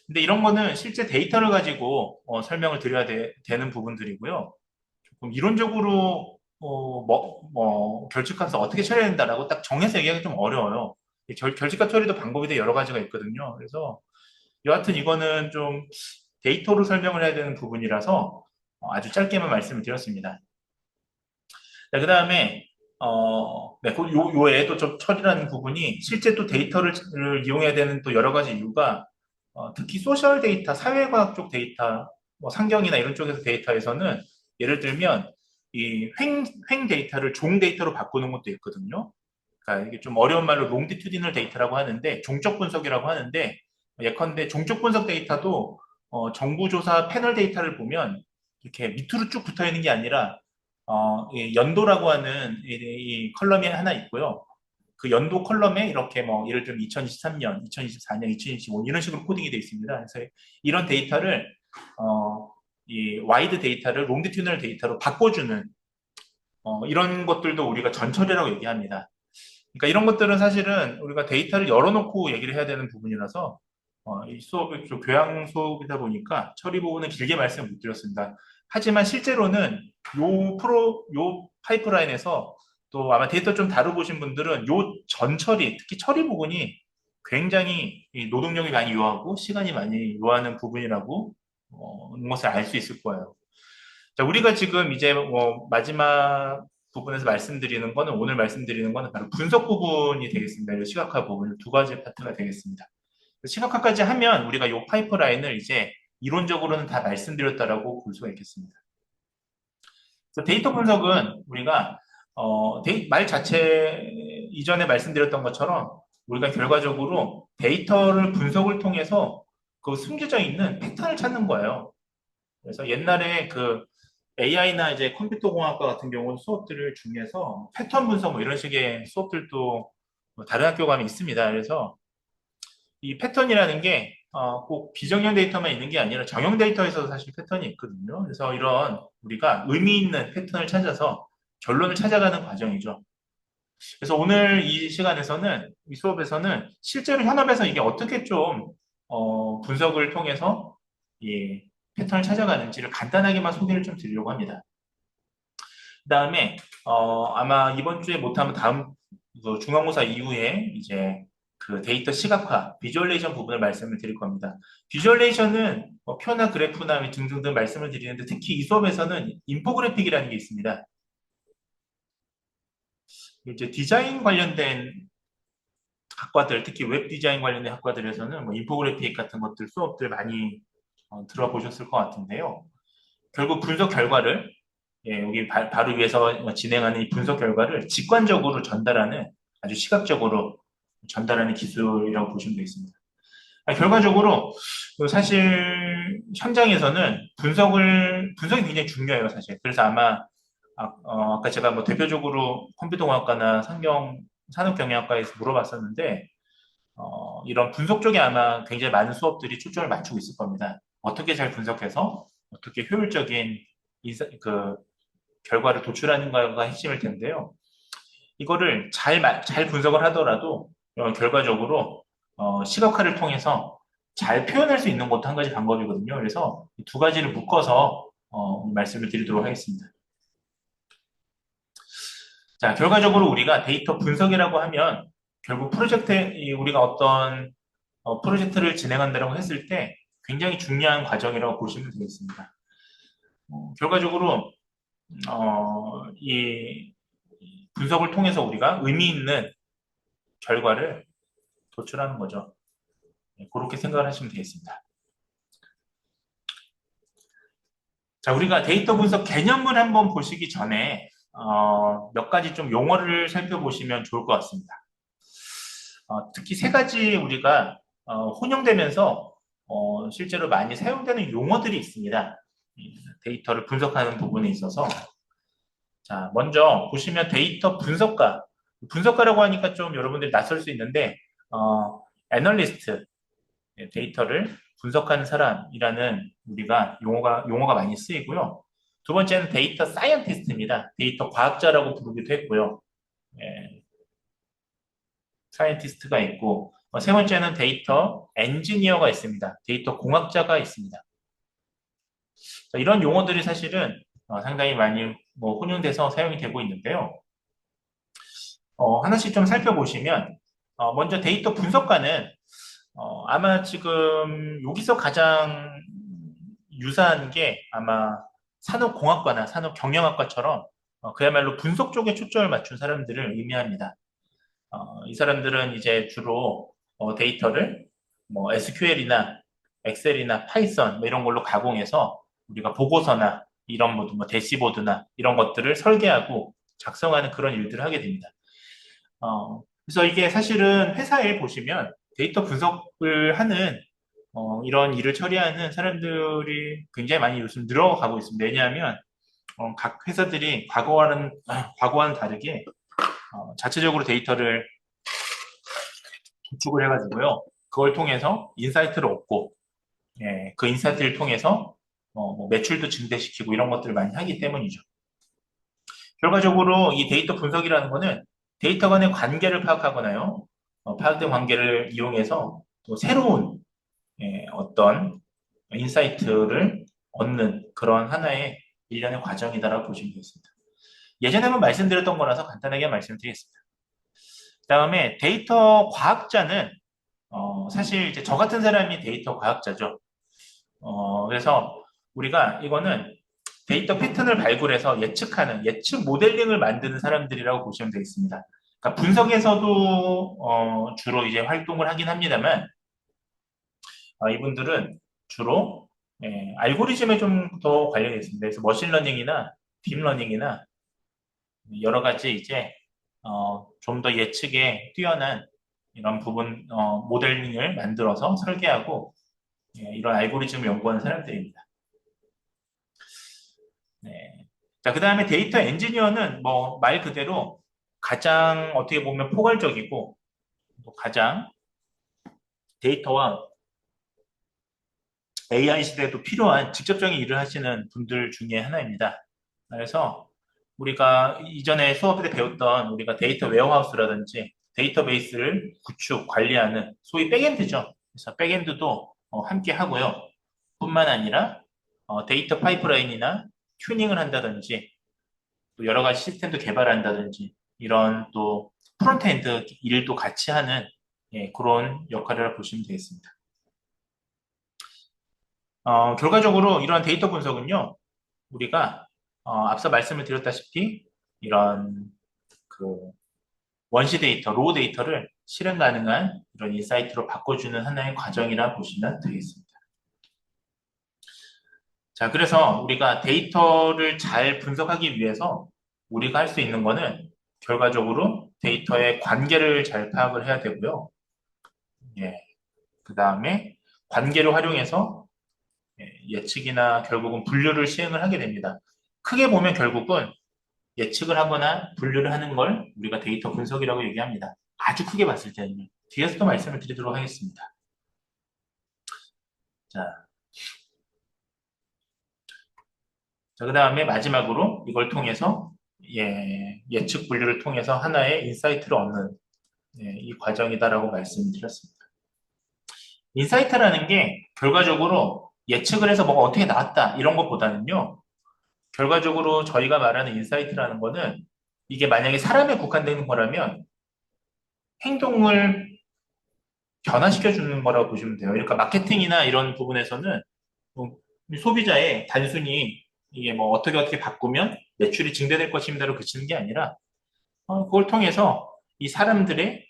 Speaker 1: 근데 이런 거는 실제 데이터를 가지고 설명을 드려야 되는 부분들이고요. 조금 이론적으로 결집값을 어떻게 처리해야 된다라고 딱 정해서 얘기하기 좀 어려워요. 결집값 처리도 방법이 되게 여러 가지가 있거든요. 그래서 여하튼 이거는 좀 데이터로 설명을 해야 되는 부분이라서 아주 짧게만 말씀을 드렸습니다. 자, 그 다음에 네, 요 외에도 좀 처리라는 부분이 실제 또 데이터를 이용해야 되는 또 여러 가지 이유가 특히 소셜 데이터, 사회과학 쪽 데이터, 뭐 상경이나 이런 쪽에서 데이터에서는 예를 들면 이 횡 데이터를 종 데이터로 바꾸는 것도 있거든요. 그러니까 이게 좀 어려운 말로 롱디튜디널 데이터라고 하는데 종적 분석이라고 하는데 예컨대 종적 분석 데이터도 정부조사 패널 데이터를 보면 이렇게 밑으로 쭉 붙어 있는 게 아니라 이 연도라고 하는 이 컬럼이 하나 있고요. 그 연도 컬럼에 이렇게 뭐 예를 들면 2023년, 2024년, 2025년 이런 식으로 코딩이 되어 있습니다. 그래서 이런 데이터를 이 와이드 데이터를 롱디튜디널 데이터로 바꿔주는 이런 것들도 우리가 전처리라고 얘기합니다. 그러니까 이런 것들은 사실은 우리가 데이터를 열어놓고 얘기를 해야 되는 부분이라서 이 수업이 좀 교양 수업이다 보니까 처리 부분은 길게 말씀을 못 드렸습니다. 하지만 실제로는 요 파이프라인에서 또 아마 데이터 좀 다뤄보신 분들은 요 전처리, 특히 처리 부분이 굉장히 이 노동력이 많이 요하고 시간이 많이 요하는 부분이라고 것을 알 수 있을 거예요. 자, 우리가 지금 이제 뭐 마지막 부분에서 말씀드리는 거는 오늘 말씀드리는 거는 바로 분석 부분이 되겠습니다. 시각화 부분 두 가지 파트가 되겠습니다. 시각화까지 하면 우리가 이 파이프라인을 이제 이론적으로는 다 말씀드렸다라고 볼 수가 있겠습니다. 그래서 데이터 분석은 우리가 말 자체 이전에 말씀드렸던 것처럼 우리가 결과적으로 데이터를 분석을 통해서 그 숨겨져 있는 패턴을 찾는 거예요. 그래서 옛날에 그 AI나 이제 컴퓨터 공학과 같은 경우는 수업들 중에서 패턴 분석 뭐 이런 식의 수업들도 뭐 다른 학교 가면 있습니다. 그래서 이 패턴이라는 게 꼭 비정형 데이터만 있는 게 아니라 정형 데이터에서도 사실 패턴이 있거든요. 그래서 이런 우리가 의미 있는 패턴을 찾아서 결론을 찾아가는 과정이죠. 그래서 오늘 이 시간에서는 이 수업에서는 실제로 현업에서 이게 어떻게 좀 분석을 통해서 이 패턴을 찾아가는지를 간단하게만 소개를 좀 드리려고 합니다. 그 다음에 아마 이번 주에 못하면 다음 그 중간고사 이후에 이제 그 데이터 시각화, 비주얼레이션 부분을 말씀을 드릴 겁니다. 비주얼레이션은 뭐 표나 그래프나 등등등 말씀을 드리는데 특히 이 수업에서는 인포그래픽이라는 게 있습니다. 이제 디자인 관련된 학과들, 특히 웹 디자인 관련된 학과들에서는 뭐 인포그래픽 같은 것들 수업들 많이 들어보셨을 것 같은데요. 결국 분석 결과를 여기 바로 위에서 진행하는 이 분석 결과를 직관적으로 전달하는 아주 시각적으로 전달하는 기술이라고 보시면 되겠습니다. 결과적으로 사실 현장에서는 분석이 굉장히 중요해요, 사실. 그래서 아마 아까 제가 뭐 대표적으로 컴퓨터공학과나 산업경영학과에서 물어봤었는데 이런 분석 쪽에 아마 굉장히 많은 수업들이 초점을 맞추고 있을 겁니다. 어떻게 잘 분석해서 어떻게 효율적인 그 결과를 도출하는가가 핵심일 텐데요. 이거를 잘 분석을 하더라도 결과적으로 시각화를 통해서 잘 표현할 수 있는 것도 한 가지 방법이거든요. 그래서 이 두 가지를 묶어서 말씀을 드리도록 하겠습니다. 자, 결과적으로 우리가 데이터 분석이라고 하면 결국 우리가 어떤 프로젝트를 진행한다고 했을 때 굉장히 중요한 과정이라고 보시면 되겠습니다. 결과적으로 이 분석을 통해서 우리가 의미 있는 결과를 도출하는 거죠. 그렇게 생각을 하시면 되겠습니다. 자, 우리가 데이터 분석 개념을 한번 보시기 전에 몇 가지 좀 용어를 살펴보시면 좋을 것 같습니다. 특히 세 가지 우리가 혼용되면서 실제로 많이 사용되는 용어들이 있습니다. 데이터를 분석하는 부분에 있어서. 자, 먼저 보시면 데이터 분석가. 분석가라고 하니까 좀 여러분들이 낯설 수 있는데, 애널리스트, 데이터를 분석하는 사람이라는 우리가 용어가 많이 쓰이고요. 두 번째는 데이터 사이언티스트입니다. 데이터 과학자라고 부르기도 했고요. 예, 사이언티스트가 있고, 세 번째는 데이터 엔지니어가 있습니다. 데이터 공학자가 있습니다. 자, 이런 용어들이 사실은 상당히 많이 혼용돼서 사용이 되고 있는데요. 하나씩 좀 살펴보시면, 먼저 데이터 분석가는 아마 지금 여기서 가장 유사한 게 아마 산업공학과나 산업경영학과처럼 그야말로 분석 쪽에 초점을 맞춘 사람들을 의미합니다. 이 사람들은 이제 주로 데이터를 뭐 SQL이나 엑셀이나 파이썬 뭐 이런 걸로 가공해서 우리가 보고서나 이런 뭐 대시보드나 이런 것들을 설계하고 작성하는 그런 일들을 하게 됩니다. 그래서 이게 사실은 회사에 보시면 데이터 분석을 하는 이런 일을 처리하는 사람들이 굉장히 많이 요즘 늘어가고 있습니다. 왜냐하면 각 회사들이 과거와는 다르게 자체적으로 데이터를 구축을 해가지고요. 그걸 통해서 인사이트를 얻고, 예, 그 인사이트를 통해서 뭐 매출도 증대시키고 이런 것들을 많이 하기 때문이죠. 결과적으로 이 데이터 분석이라는 거는 데이터 간의 관계를 파악하거나요. 파악된 관계를 이용해서 또 새로운 어떤 인사이트를 얻는 그런 하나의 일련의 과정이다라고 보시면 되겠습니다. 예전에 한번 말씀드렸던 거라서 간단하게 말씀드리겠습니다. 그 다음에 데이터 과학자는 사실 이제 저 같은 사람이 데이터 과학자죠. 그래서 우리가 이거는 데이터 패턴을 발굴해서 예측 모델링을 만드는 사람들이라고 보시면 되겠습니다. 그러니까 분석에서도 주로 이제 활동을 하긴 합니다만 이분들은 주로 알고리즘에 좀 더 관련이 있습니다. 그래서 머신러닝이나 딥러닝이나 여러 가지 이제 좀 더 예측에 뛰어난 이런 부분 모델링을 만들어서 설계하고 이런 알고리즘을 연구하는 사람들입니다. 네. 자, 그 다음에 데이터 엔지니어는 뭐 말 그대로 가장 어떻게 보면 포괄적이고 또 가장 데이터와 AI 시대에도 필요한 직접적인 일을 하시는 분들 중에 하나입니다. 그래서 우리가 이전에 수업 때 배웠던 우리가 데이터 웨어하우스라든지 데이터베이스를 구축, 관리하는 소위 백엔드죠. 그래서 백엔드도 함께 하고요. 뿐만 아니라 데이터 파이프라인이나 튜닝을 한다든지 또 여러 가지 시스템도 개발한다든지 이런 또 프론트엔드 일도 같이 하는 그런 역할이라고 보시면 되겠습니다. 결과적으로 이런 데이터 분석은요, 우리가 앞서 말씀을 드렸다시피 이런 그 원시 데이터, 로우 데이터를 실행 가능한 이런 인사이트로 바꿔주는 하나의 과정이라 보시면 되겠습니다. 자, 그래서 우리가 데이터를 잘 분석하기 위해서 우리가 할 수 있는 거는 결과적으로 데이터의 관계를 잘 파악을 해야 되고요. 예, 그 다음에 관계를 활용해서 예측이나 결국은 분류를 시행을 하게 됩니다. 크게 보면 결국은 예측을 하거나 분류를 하는 걸 우리가 데이터 분석이라고 얘기합니다. 아주 크게 봤을 때는요. 뒤에서 또 말씀을 드리도록 하겠습니다. 자, 그 다음에 마지막으로 이걸 통해서 예측 분류를 통해서 하나의 인사이트를 얻는 이 과정이다라고 말씀드렸습니다. 인사이트라는 게 결과적으로 예측을 해서 뭐가 어떻게 나왔다 이런 것보다는요. 결과적으로 저희가 말하는 인사이트라는 거는 이게 만약에 사람에 국한되는 거라면 행동을 변화시켜 주는 거라고 보시면 돼요. 그러니까 마케팅이나 이런 부분에서는 뭐 소비자의 단순히 이게 뭐 어떻게 바꾸면 매출이 증대될 것입니다로 그치는 게 아니라 그걸 통해서 이 사람들의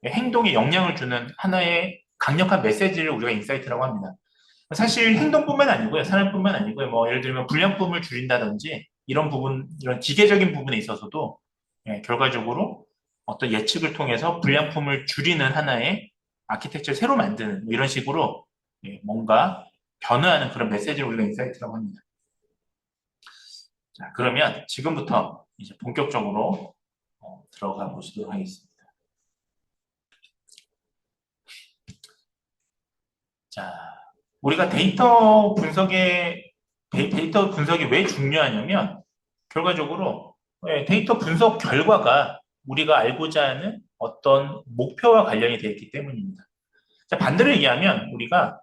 Speaker 1: 행동에 영향을 주는 하나의 강력한 메시지를 우리가 인사이트라고 합니다. 사실 행동뿐만 아니고요, 사람뿐만 아니고요, 뭐 예를 들면 불량품을 줄인다든지 이런 부분, 이런 기계적인 부분에 있어서도 결과적으로 어떤 예측을 통해서 불량품을 줄이는 하나의 아키텍처를 새로 만드는 뭐 이런 식으로 뭔가 변화하는 그런 메시지를 우리가 인사이트라고 합니다. 자, 그러면 지금부터 이제 본격적으로 들어가 보시도록 하겠습니다. 자, 우리가 데이터 분석이 왜 중요하냐면 결과적으로 데이터 분석 결과가 우리가 알고자 하는 어떤 목표와 관련이 되어 있기 때문입니다. 자, 반대로 얘기하면 우리가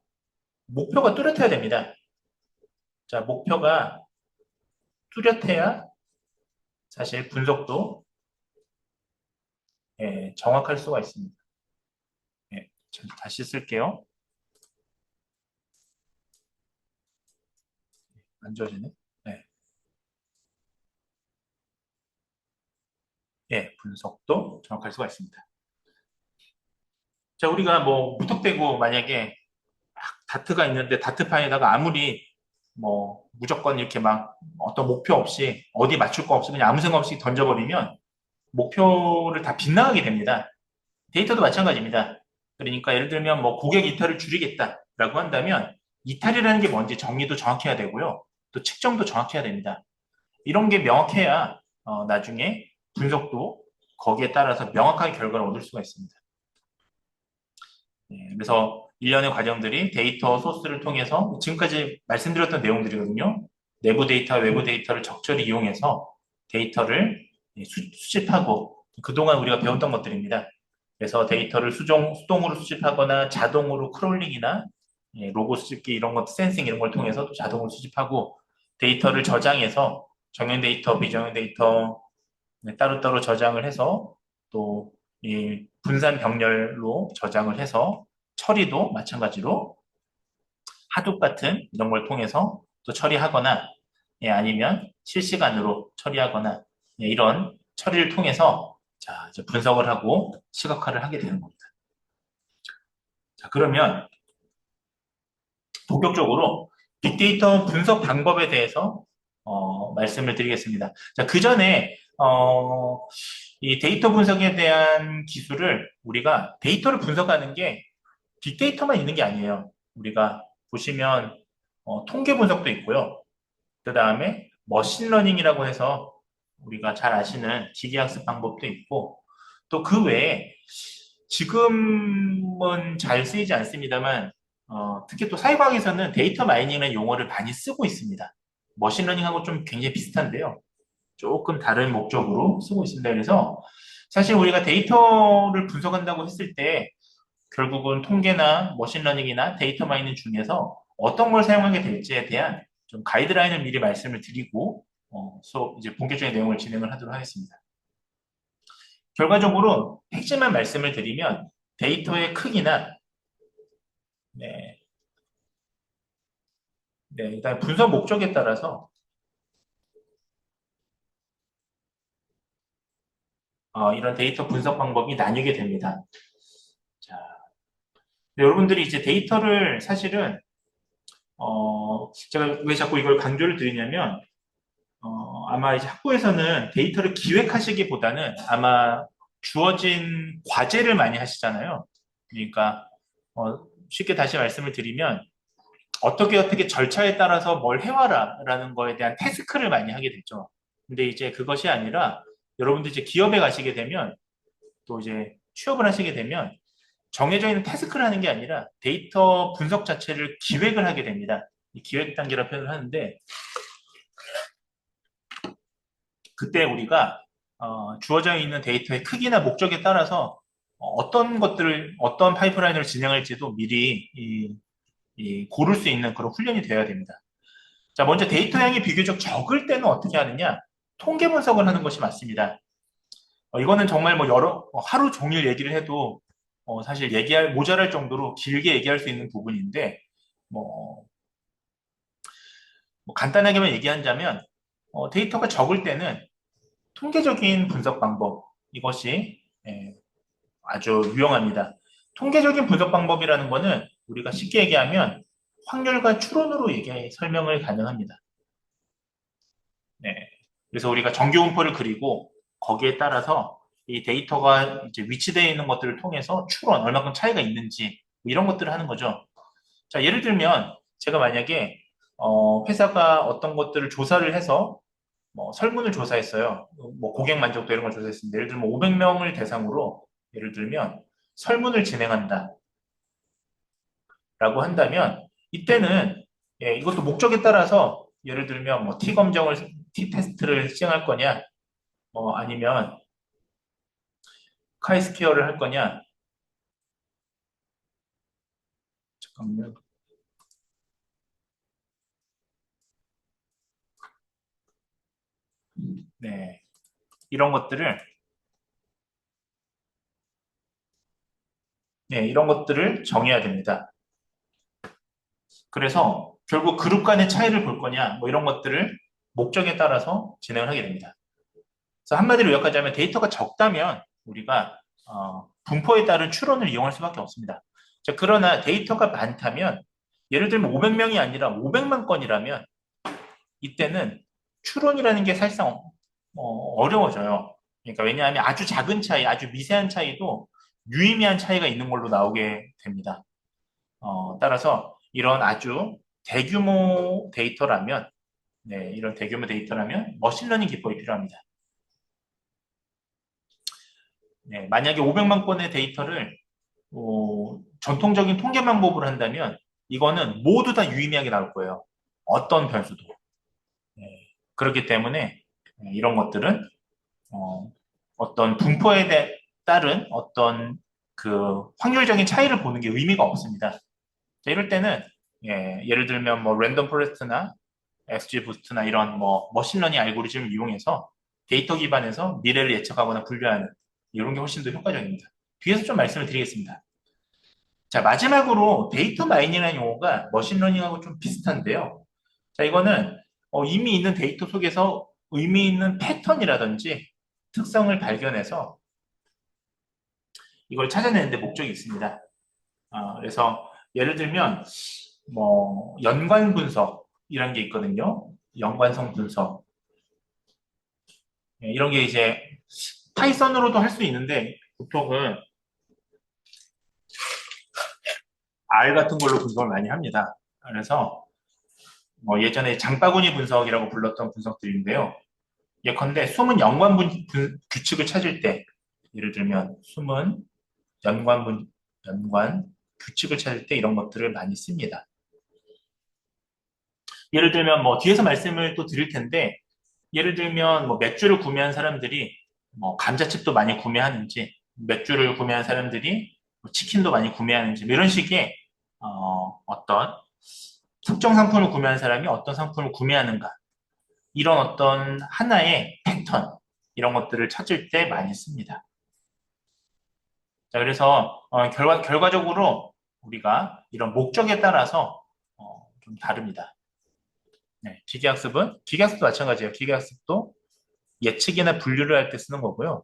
Speaker 1: 목표가 뚜렷해야 됩니다. 자, 목표가 뚜렷해야 사실 분석도 정확할 수가 있습니다. 다시 쓸게요. 안 지워지네. 네. 분석도 정확할 수가 있습니다. 자, 우리가 뭐 무턱대고 만약에 다트가 있는데 다트판에다가 아무리 뭐 무조건 이렇게 막 어떤 목표 없이 어디 맞출 거 없이 그냥 아무 생각 없이 던져버리면 목표를 다 빗나가게 됩니다. 데이터도 마찬가지입니다. 그러니까 예를 들면 뭐 고객 이탈을 줄이겠다라고 한다면 이탈이라는 게 뭔지 정리도 정확히 해야 되고요. 또 측정도 정확히 해야 됩니다. 이런 게 명확해야 나중에 분석도 거기에 따라서 명확하게 결과를 얻을 수가 있습니다. 그래서 일련의 과정들이 데이터 소스를 통해서 지금까지 말씀드렸던 내용들이거든요. 내부 데이터, 외부 데이터를 적절히 이용해서 데이터를 수집하고 그동안 우리가 배웠던 것들입니다. 그래서 데이터를 수동으로 수집하거나 자동으로 크롤링이나 로고 수집기 이런 것, 센싱 이런 걸 통해서 또 자동으로 수집하고 데이터를 저장해서 정형 데이터, 비정형 데이터 따로따로 저장을 해서 또 이 분산 병렬로 저장을 해서 처리도 마찬가지로 하둡 같은 이런 걸 통해서 또 처리하거나 아니면 실시간으로 처리하거나 이런 처리를 통해서 자, 이제 분석을 하고 시각화를 하게 되는 겁니다. 자, 그러면 본격적으로 빅데이터 분석 방법에 대해서 말씀을 드리겠습니다. 자, 그 전에 이 데이터 분석에 대한 기술을 우리가 데이터를 분석하는 게 빅데이터만 있는 게 아니에요. 우리가 보시면 통계 분석도 있고요. 그 다음에 머신러닝이라고 해서 우리가 잘 아시는 기계학습 방법도 있고 또 그 외에 지금은 잘 쓰이지 않습니다만 특히 또 사회과학에서는 데이터 마이닝이라는 용어를 많이 쓰고 있습니다. 머신러닝하고 좀 굉장히 비슷한데요. 조금 다른 목적으로 쓰고 있습니다. 그래서 사실 우리가 데이터를 분석한다고 했을 때 결국은 통계나 머신러닝이나 데이터 마이닝 중에서 어떤 걸 사용하게 될지에 대한 좀 가이드라인을 미리 말씀을 드리고 수업 이제 본격적인 내용을 진행을 하도록 하겠습니다. 결과적으로 핵심만 말씀을 드리면 데이터의 크기나 네, 일단 분석 목적에 따라서 이런 데이터 분석 방법이 나뉘게 됩니다. 자, 여러분들이 이제 데이터를 사실은 제가 왜 자꾸 이걸 강조를 드리냐면 아마 이제 학부에서는 데이터를 기획하시기보다는 아마 주어진 과제를 많이 하시잖아요. 그러니까 쉽게 다시 말씀을 드리면 어떻게 절차에 따라서 뭘 해와라라는 거에 대한 태스크를 많이 하게 되죠. 근데 이제 그것이 아니라 여러분들 이제 기업에 가시게 되면 또 이제 취업을 하시게 되면 정해져 있는 태스크를 하는 게 아니라 데이터 분석 자체를 기획을 하게 됩니다. 이 기획 단계라 표현을 하는데 그때 우리가 주어져 있는 데이터의 크기나 목적에 따라서 어떤 것들을 어떤 파이프라인을 진행할지도 미리 이 고를 수 있는 그런 훈련이 되어야 됩니다. 자, 먼저 데이터 양이 비교적 적을 때는 어떻게 하느냐? 통계 분석을 하는 것이 맞습니다. 이거는 정말 뭐 하루 종일 얘기를 해도 사실 모자랄 정도로 길게 얘기할 수 있는 부분인데, 뭐, 뭐 간단하게만 얘기하자면, 데이터가 적을 때는 통계적인 분석 방법, 이것이 아주 유용합니다. 통계적인 분석 방법이라는 것은 우리가 쉽게 얘기하면 확률과 추론으로 설명을 가능합니다. 네. 그래서 우리가 정규분포를 그리고 거기에 따라서 이 데이터가 이제 위치되어 있는 것들을 통해서 추론, 얼마큼 차이가 있는지 뭐 이런 것들을 하는 거죠. 자, 예를 들면 제가 만약에 회사가 어떤 것들을 조사를 해서 뭐 설문을 조사했어요. 뭐 고객 만족도 이런 걸 조사했습니다. 예를 들면 500명을 대상으로 예를 들면 설문을 진행한다라고 한다면 이때는 이것도 목적에 따라서 예를 들면 뭐 T 테스트를 시행할 거냐, 아니면 카이스퀘어를 할 거냐. 잠깐만요. 네, 이런 것들을 이런 것들을 정해야 됩니다. 그래서 결국 그룹 간의 차이를 볼 거냐, 뭐 이런 것들을 목적에 따라서 진행을 하게 됩니다. 그래서 한마디로 요약하자면 데이터가 적다면 우리가 분포에 따른 추론을 이용할 수밖에 없습니다. 자, 그러나 데이터가 많다면 예를 들면 500명이 아니라 500만 건이라면 이때는 추론이라는 게 사실상 어려워져요. 그러니까 왜냐하면 아주 작은 차이, 아주 미세한 차이도 유의미한 차이가 있는 걸로 나오게 됩니다. 따라서 이런 아주 대규모 데이터라면, 이런 대규모 데이터라면 머신러닝 기법이 필요합니다. 만약에 500만 건의 데이터를 전통적인 통계 방법으로 한다면 이거는 모두 다 유의미하게 나올 거예요. 어떤 변수도. 그렇기 때문에 이런 것들은 어떤 분포에 따른 어떤 그 확률적인 차이를 보는 게 의미가 없습니다. 자, 이럴 때는 예를 들면 뭐 랜덤 포레스트나 XG 부스트나 이런 뭐 머신러닝 알고리즘을 이용해서 데이터 기반에서 미래를 예측하거나 분류하는 이런 게 훨씬 더 효과적입니다. 뒤에서 좀 말씀을 드리겠습니다. 자, 마지막으로 데이터 마이닝이라는 용어가 머신러닝하고 좀 비슷한데요. 자, 이거는 이미 있는 데이터 속에서 의미 있는 패턴이라든지 특성을 발견해서 이걸 찾아내는데 목적이 있습니다. 그래서 예를 들면 뭐 연관 분석 이런 게 있거든요. 연관성 분석 이런 게 이제 파이썬으로도 할 수 있는데 보통은 R 같은 걸로 분석을 많이 합니다. 그래서 뭐 예전에 장바구니 분석이라고 불렀던 분석들인데요. 예컨대 숨은 규칙을 찾을 때 예를 들면 숨은 연관 규칙을 찾을 때 이런 것들을 많이 씁니다. 예를 들면 뭐 뒤에서 말씀을 또 드릴 텐데 예를 들면 뭐 맥주를 구매한 사람들이 뭐 감자칩도 많이 구매하는지 맥주를 구매한 사람들이 뭐 치킨도 많이 구매하는지 뭐 이런 식의 어떤 특정 상품을 구매한 사람이 어떤 상품을 구매하는가 이런 어떤 하나의 패턴 이런 것들을 찾을 때 많이 씁니다. 자, 그래서 결과적으로 우리가 이런 목적에 따라서 좀 다릅니다. 기계학습도 마찬가지예요. 기계학습도 예측이나 분류를 할 때 쓰는 거고요.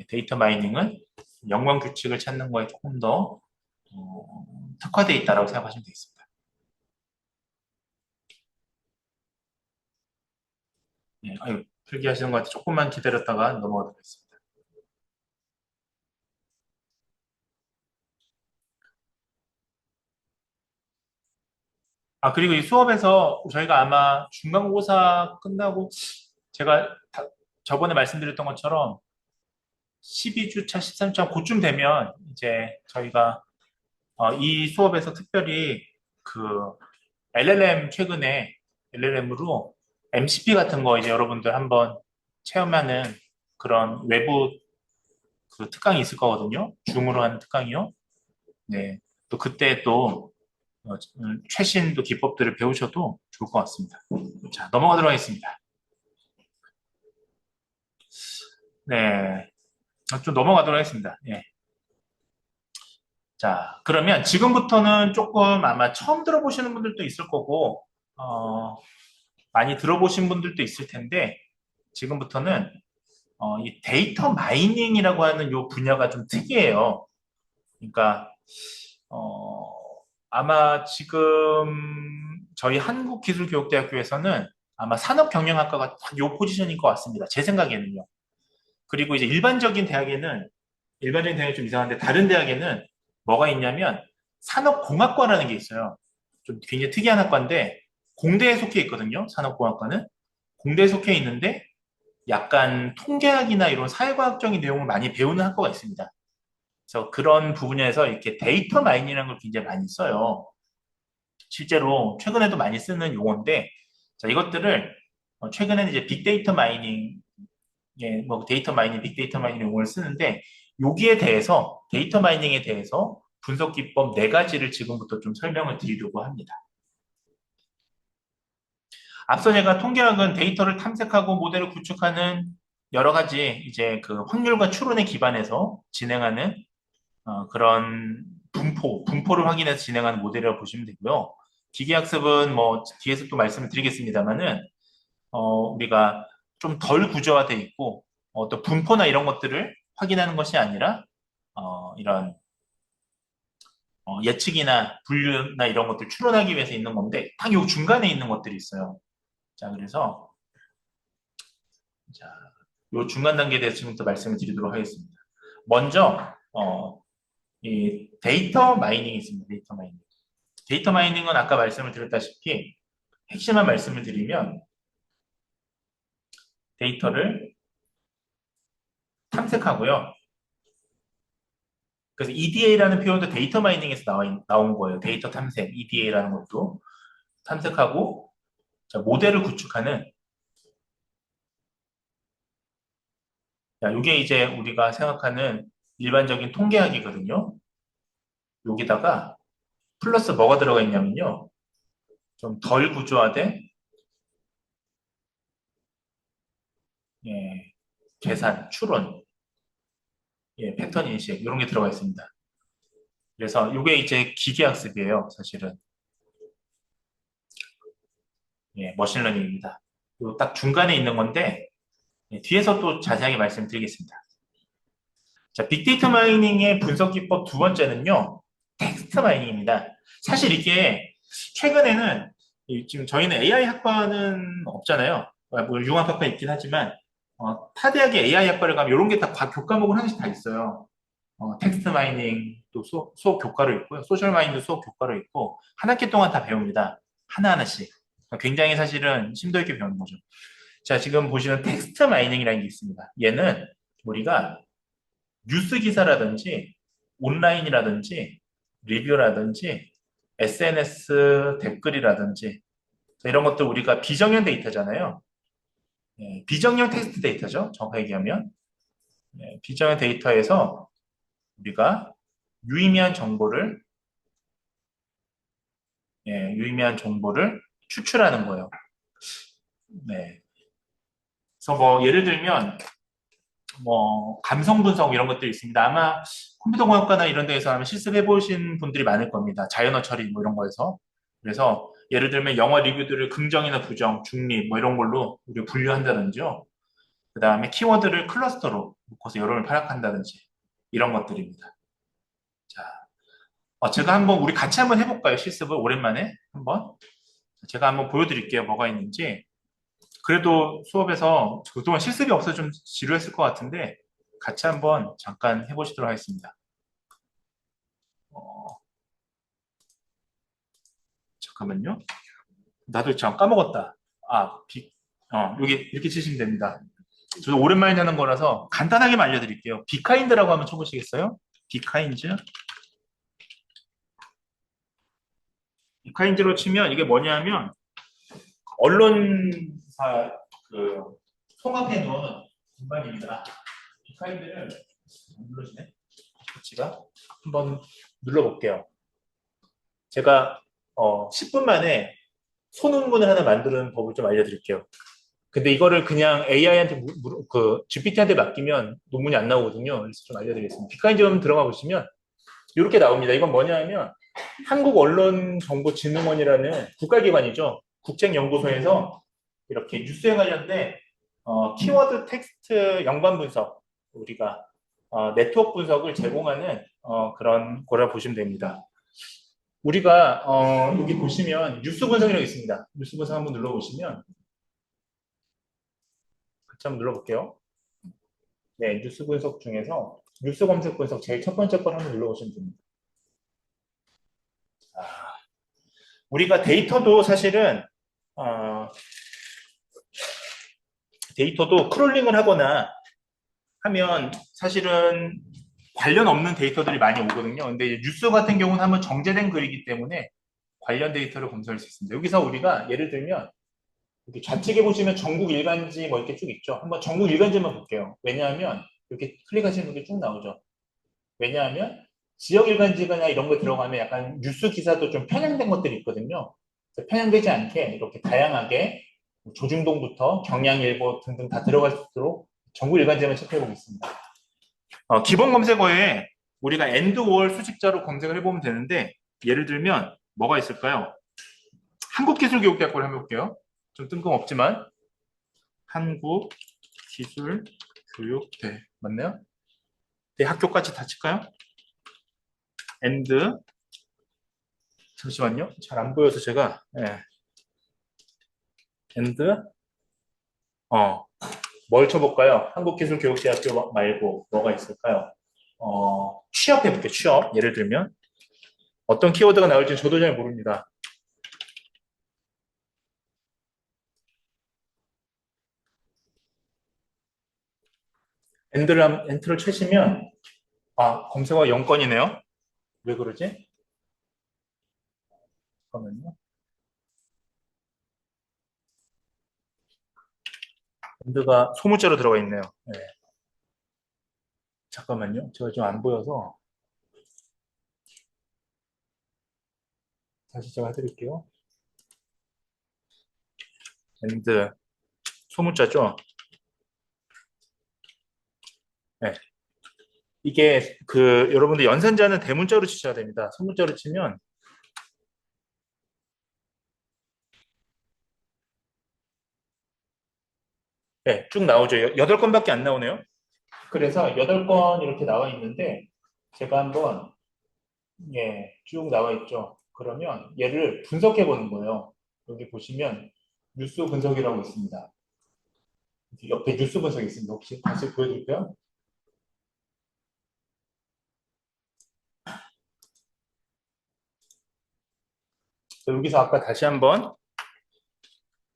Speaker 1: 데이터 마이닝은 연관 규칙을 찾는 거에 조금 더 특화되어 있다고 생각하시면 되겠습니다. 필기하시는 것 같아 조금만 기다렸다가 넘어가도록 하겠습니다. 그리고 이 수업에서 저희가 아마 중간고사 끝나고 제가 저번에 말씀드렸던 것처럼 12주차, 13주차 그쯤 되면 이제 저희가 이 수업에서 특별히 그 LLM 최근에 LLM으로 MCP 같은 거 이제 여러분들 한번 체험하는 그런 외부 그 특강이 있을 거거든요. 줌으로 하는 특강이요. 네. 또 그때 또 최신 또 기법들을 배우셔도 좋을 것 같습니다. 자, 넘어가도록 하겠습니다. 네. 좀 넘어가도록 하겠습니다. 예. 자, 그러면 지금부터는 조금 아마 처음 들어보시는 분들도 있을 거고, 많이 들어보신 분들도 있을 텐데, 지금부터는 이 데이터 마이닝이라고 하는 요 분야가 좀 특이해요. 그러니까 어, 아마 지금 저희 한국기술교육대학교에서는 아마 산업경영학과가 딱 요 포지션인 것 같습니다. 제 생각에는요. 그리고 이제 일반적인 대학이 좀 이상한데 다른 대학에는 뭐가 있냐면 산업공학과라는 게 있어요. 좀 굉장히 특이한 학과인데 공대에 속해 있거든요. 산업공학과는 공대에 속해 있는데 약간 통계학이나 이런 사회과학적인 내용을 많이 배우는 학과가 있습니다. 그래서 그런 부분에서 이렇게 데이터 마이닝이라는 걸 굉장히 많이 써요. 실제로 최근에도 많이 쓰는 용어인데, 자, 이것들을 최근에는 이제 빅데이터 마이닝, 뭐 데이터 마이닝, 빅데이터 마이닝 용어를 쓰는데, 여기에 대해서 데이터 마이닝에 대해서 분석 기법 네 가지를 지금부터 좀 설명을 드리려고 합니다. 앞서 제가 통계학은 데이터를 탐색하고 모델을 구축하는 여러 가지 이제 그 확률과 추론에 기반해서 진행하는 그런 분포를 확인해서 진행하는 모델이라고 보시면 되고요. 기계학습은 뭐 뒤에서 또 말씀을 드리겠습니다만은 우리가 좀 덜 구조화돼 있고 또 분포나 이런 것들을 확인하는 것이 아니라 이런 예측이나 분류나 이런 것들 추론하기 위해서 있는 건데 딱 요 중간에 있는 것들이 있어요. 자, 그래서 자, 요 중간 단계에 대해서 지금부터 말씀을 드리도록 하겠습니다. 먼저 이 데이터 마이닝이 있습니다. 데이터 마이닝. 데이터 마이닝은 아까 말씀을 드렸다시피 핵심만 말씀을 드리면 데이터를 탐색하고요. 그래서 EDA라는 표현도 데이터 마이닝에서 나온 거예요. 데이터 탐색, EDA라는 것도 탐색하고 자, 모델을 구축하는 자, 이게 이제 우리가 생각하는 일반적인 통계학이거든요. 여기다가 플러스 뭐가 들어가 있냐면요. 좀 덜 구조화된 예, 계산, 추론, 패턴 인식 이런 게 들어가 있습니다. 그래서 이게 이제 기계학습이에요, 사실은. 머신러닝입니다. 그리고 딱 중간에 있는 건데 뒤에서 또 자세하게 말씀드리겠습니다. 자, 빅데이터 마이닝의 분석 기법 두 번째는요, 텍스트 마이닝입니다. 사실 이게 최근에는 지금 저희는 AI 학과는 없잖아요. 뭐 융합학과 있긴 하지만 타 대학의 AI 학과를 가면 이런 게 다 교과목은 하나씩 다 있어요. 텍스트 마이닝 또 수업 교과로 있고요. 소셜 마이닝도 수업 교과로 있고 한 학기 동안 다 배웁니다. 하나하나씩. 굉장히 사실은 심도 있게 배우는 거죠. 자, 지금 보시는 텍스트 마이닝이라는 게 있습니다. 얘는 우리가 뉴스 기사라든지 온라인이라든지 리뷰라든지 SNS 댓글이라든지 이런 것도 우리가 비정형 데이터잖아요. 비정형 텍스트 데이터죠. 정확하게 얘기하면. 비정형 데이터에서 우리가 유의미한 정보를 유의미한 정보를 추출하는 거예요. 네. 그래서 뭐 예를 들면 뭐 감성 분석 이런 것들이 있습니다. 아마 컴퓨터 공학과나 이런 데에서 아마 실습해 보신 분들이 많을 겁니다. 자연어 처리 뭐 이런 거에서. 그래서 예를 들면 영화 리뷰들을 긍정이나 부정, 중립 뭐 이런 걸로 우리 분류한다든지요. 그 다음에 키워드를 클러스터로 묶어서 여론을 파악한다든지 이런 것들입니다. 자, 제가 한번 우리 같이 한번 해볼까요? 실습을 오랜만에 한번. 제가 한번 보여드릴게요. 뭐가 있는지. 그래도 수업에서 그동안 실습이 없어서 좀 지루했을 것 같은데 같이 한번 잠깐 해보시도록 하겠습니다. 어, 잠깐만요. 나도 잠깐 까먹었다. 여기 이렇게 치시면 됩니다. 저도 오랜만에 하는 거라서 간단하게만 알려드릴게요. 비카인드라고 한번 쳐보시겠어요? 비카인드. 비카인드로 치면 이게 뭐냐면 언론사 그 통합해 놓은 공간입니다. 이 파일들을 안 눌러지네. 터치가 한번 눌러볼게요. 제가 10분 만에 소논문을 하나 만드는 법을 좀 알려드릴게요. 근데 이거를 그냥 AI한테 그 GPT한테 맡기면 논문이 안 나오거든요. 그래서 좀 알려드리겠습니다. 비카인즈 좀 들어가 보시면 이렇게 나옵니다. 이건 뭐냐 하면 한국언론정보진흥원이라는 국가기관이죠. 국책연구소에서 이렇게 뉴스에 관련된 키워드 텍스트 연관 분석, 우리가 네트워크 분석을 제공하는 그런 거라 보시면 됩니다. 우리가 여기 보시면 뉴스 분석이라고 있습니다. 뉴스 분석 한번 눌러보시면 같이 한번 눌러볼게요. 네, 뉴스 분석 중에서 뉴스 검색 분석 제일 첫 번째 걸 한번 눌러보시면 됩니다. 우리가 데이터도 사실은 데이터도 크롤링을 하거나 하면 사실은 관련 없는 데이터들이 많이 오거든요. 근데 뉴스 같은 경우는 한번 정제된 글이기 때문에 관련 데이터를 검색할 수 있습니다. 여기서 우리가 예를 들면 이렇게 좌측에 보시면 전국 일간지 뭐 이렇게 쭉 있죠. 한번 전국 일간지만 볼게요. 왜냐하면 이렇게 클릭하시는 게 쭉 나오죠. 왜냐하면 지역 일간지나 이런 거 들어가면 약간 뉴스 기사도 좀 편향된 것들이 있거든요. 편향되지 않게 이렇게 다양하게 조중동부터 경향일보 등등 다 들어갈 수 있도록 전국 일간지만 체크해 보겠습니다. 기본 검색어에 우리가 엔드월 수직자로 검색을 해보면 되는데 예를 들면 뭐가 있을까요? 한국기술교육대학교를 한번 해볼게요. 좀 뜬금없지만 한국기술교육대 맞나요? 대학교까지 다 칠까요? 엔드 잠시만요. 잘 안 보여서 제가 엔드 뭘 쳐볼까요? 한국기술교육대학교 말고 뭐가 있을까요? 취업해볼게요. 취업. 예를 들면 어떤 키워드가 나올지 저도 잘 모릅니다. 엔트를 치시면 검색어가 0건이네요. 왜 그러지? 잠깐만요. 엔드가 소문자로 들어가 있네요. 네. 잠깐만요. 제가 좀 안 보여서 다시 제가 해드릴게요. 엔드 소문자죠. 네. 이게 여러분들 연산자는 대문자로 치셔야 됩니다. 소문자로 치면 네, 쭉 나오죠. 8건밖에 안 나오네요. 그래서 8건 이렇게 나와 있는데 제가 한번 쭉 나와 있죠. 그러면 얘를 분석해 보는 거예요. 여기 보시면 뉴스 분석이라고 있습니다. 옆에 뉴스 분석이 있습니다. 혹시 다시 보여드릴까요? 여기서 아까 다시 한번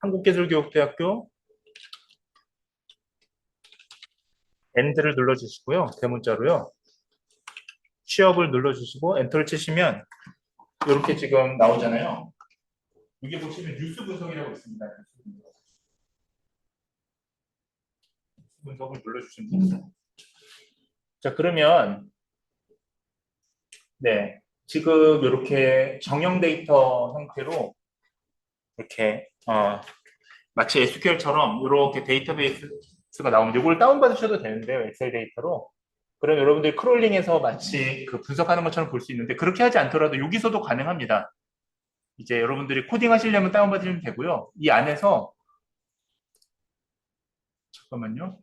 Speaker 1: 한국기술교육대학교 엔드를 눌러주시고요. 대문자로요. 취업을 눌러주시고 엔터를 치시면 이렇게 지금 나오잖아요. 여기 보시면 뉴스 분석이라고 있습니다. 뉴스 분석을 눌러주시면 됩니다. 자, 그러면 네, 지금 이렇게 정형 데이터 형태로 이렇게 마치 SQL처럼 이렇게 데이터베이스가 나오면 이걸 다운받으셔도 되는데요. 엑셀 데이터로. 그럼 여러분들이 크롤링해서 마치 그 분석하는 것처럼 볼 수 있는데 그렇게 하지 않더라도 여기서도 가능합니다. 이제 여러분들이 코딩 하시려면 다운받으시면 되고요. 이 안에서 잠깐만요.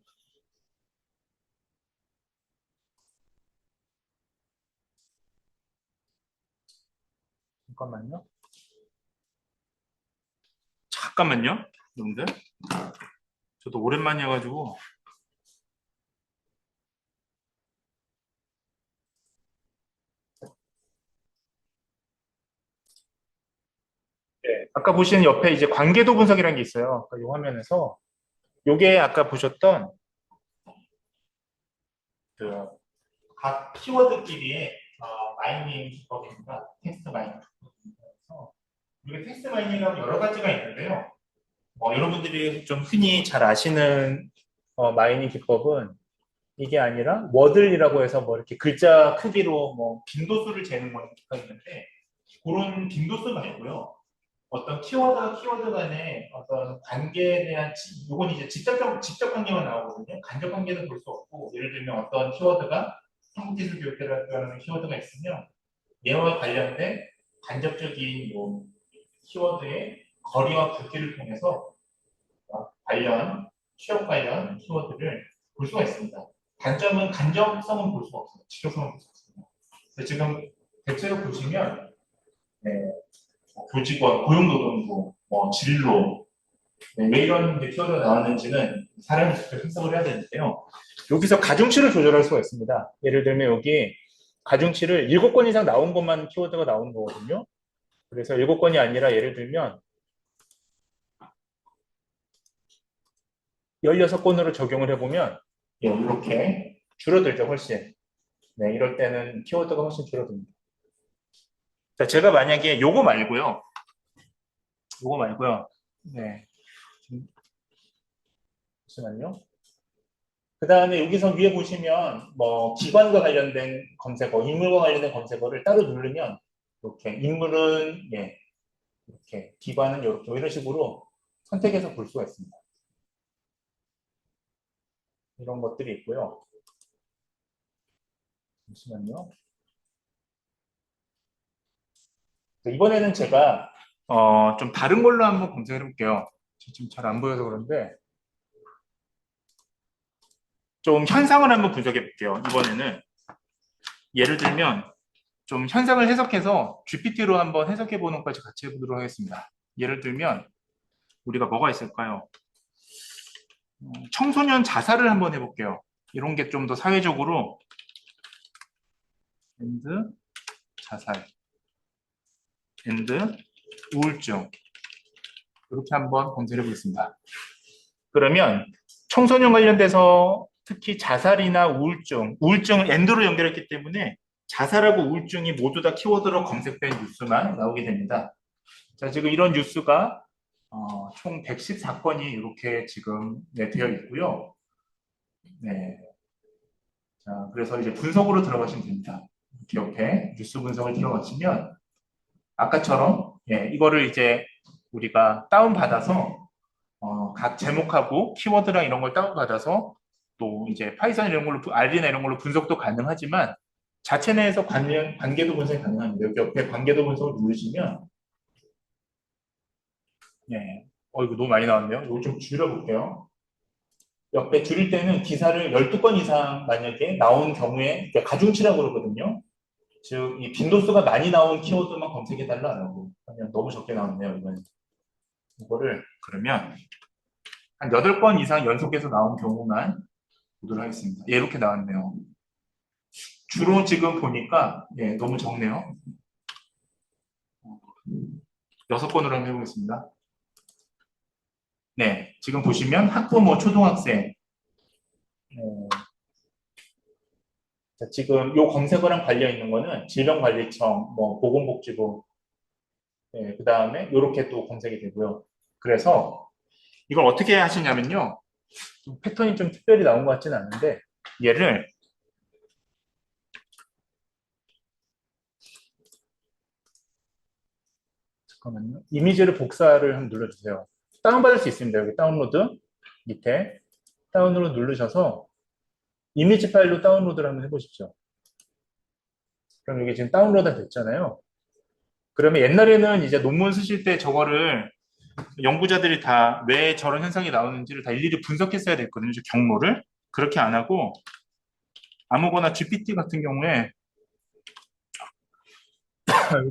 Speaker 1: 잠깐만요. 여러분들. 저도 오랜만이어가지고 아까 보시는 옆에 이제 관계도 분석이라는 게 있어요. 이 화면에서 요게 아까 보셨던 그 각 키워드끼리의 마이닝 기법입니다. 텍스트 마이닝 기법입니다. 이게 텍스트 마이닝하고 여러 가지가 있는데요. 여러분들이 좀 흔히 잘 아시는 마이닝 기법은 이게 아니라 워들이라고 해서 뭐 이렇게 글자 크기로 뭐 빈도수를 재는 거가 있는데 그런 빈도수 말고요. 어떤 키워드와 키워드 간의 어떤 관계에 대한 요건 이제 직접 관계만 나오거든요. 간접 관계는 볼 수 없고 예를 들면 어떤 키워드가 한국기술 교육대라는 키워드가 있으면 얘와 관련된 간접적인 뭐 키워드의 거리와 굵기를 통해서 관련 취업 관련 키워드를 볼 수가 있습니다. 단점은 간접성은 볼 수가 없어요. 직접성은 볼 수 없습니다. 지금 대체로 보시면 네, 교직원, 고용노동부, 진로 왜 이런 키워드가 나왔는지는 사람이 직접 해석을 해야 되는데요. 여기서 가중치를 조절할 수가 있습니다. 예를 들면 여기 가중치를 7건 이상 나온 것만 키워드가 나오는 거거든요. 그래서 7건이 아니라 예를 들면 16건으로 적용을 해보면 이렇게 줄어들죠, 훨씬. 네, 이럴 때는 키워드가 훨씬 줄어듭니다. 자, 제가 만약에 요거 말고요. 네, 잠시만요. 그 다음에 여기서 위에 보시면 뭐 기관과 관련된 검색어, 인물과 관련된 검색어를 따로 누르면 이렇게 인물은 이렇게 기관은 이렇게 이런 식으로 선택해서 볼 수가 있습니다. 이런 것들이 있고요. 잠시만요. 이번에는 제가 좀 다른 걸로 한번 검색해 볼게요. 지금 잘 안 보여서 그런데 좀 현상을 한번 분석해 볼게요. 이번에는 예를 들면 좀 현상을 해석해서 GPT로 한번 해석해 보는 것까지 같이 해보도록 하겠습니다. 예를 들면 우리가 뭐가 있을까요? 청소년 자살을 한번 해볼게요. 이런 게 좀 더 사회적으로 앤드 자살 앤드 우울증 이렇게 한번 검색해 보겠습니다. 그러면 청소년 관련돼서 특히 자살이나 우울증을 앤드로 연결했기 때문에 자살하고 우울증이 모두 다 키워드로 검색된 뉴스만 나오게 됩니다. 자, 지금 이런 뉴스가 총 114건이 이렇게 지금 되어 있고요. 네. 자, 그래서 이제 분석으로 들어가시면 됩니다. 이렇게 뉴스 분석을 들어가시면 아까처럼 이거를 이제 우리가 다운받아서 각 제목하고 키워드랑 이런 걸 다운받아서 또 이제 파이썬 이런 걸로 R이나 이런 걸로 분석도 가능하지만 자체 내에서 관계도 분석이 가능합니다. 여기 옆에 관계도 분석을 누르시면 이거 너무 많이 나왔네요. 이거 좀 줄여볼게요. 옆에 줄일 때는 기사를 12건 이상 만약에 나온 경우에 가중치라고 그러거든요. 즉, 이 빈도수가 많이 나온 키워드만 검색해달라고 하면 너무 적게 나왔네요, 이건. 이거를 그러면 한 8건 이상 연속해서 나온 경우만 보도록 하겠습니다. 이렇게 나왔네요. 주로 지금 보니까 너무 적네요. 6건으로 한번 해보겠습니다. 네, 지금 보시면 학부모 초등학생 자, 지금 요 검색어랑 관련 있는 거는 질병관리청, 뭐 보건복지부 그 다음에 이렇게 또 검색이 되고요. 그래서 이걸 어떻게 하시냐면요. 패턴이 좀 특별히 나온 것 같지는 않은데 얘를 잠깐만요. 이미지를 복사를 한번 눌러주세요. 다운받을 수 있습니다. 여기 다운로드 밑에 다운로드 누르셔서 이미지 파일로 다운로드를 한번 해보십시오. 그럼 여기 지금 다운로드 됐잖아요. 그러면 옛날에는 이제 논문 쓰실 때 저거를 연구자들이 다 왜 저런 현상이 나오는지를 다 일일이 분석했어야 됐거든요. 경로를. 그렇게 안 하고 아무거나 GPT 같은 경우에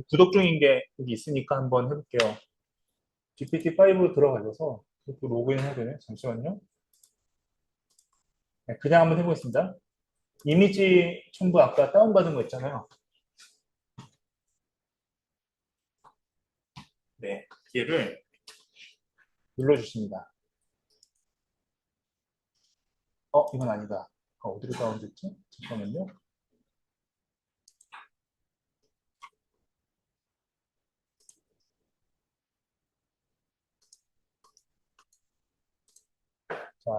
Speaker 1: 구독 중인 게 여기 있으니까 한번 해볼게요. GPT-5로 들어가셔서 또 로그인 해야 되네. 잠시만요. 그냥 한번 해보겠습니다. 이미지 첨부 아까 다운받은 거 있잖아요. 네, 얘를 눌러주십니다. 이건 아니다. 어디로 다운됐지? 잠깐만요.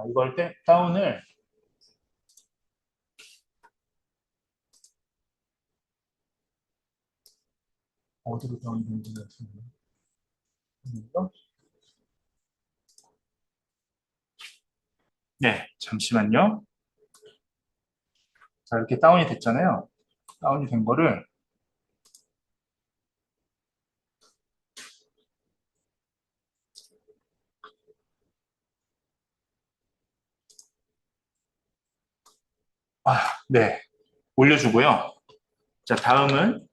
Speaker 1: 이걸 다운을 어디로 다운이 되는지 모르겠습니다. 네, 잠시만요. 자, 이렇게 다운이 됐잖아요. 다운이 된 거를 네, 올려주고요. 자, 다음은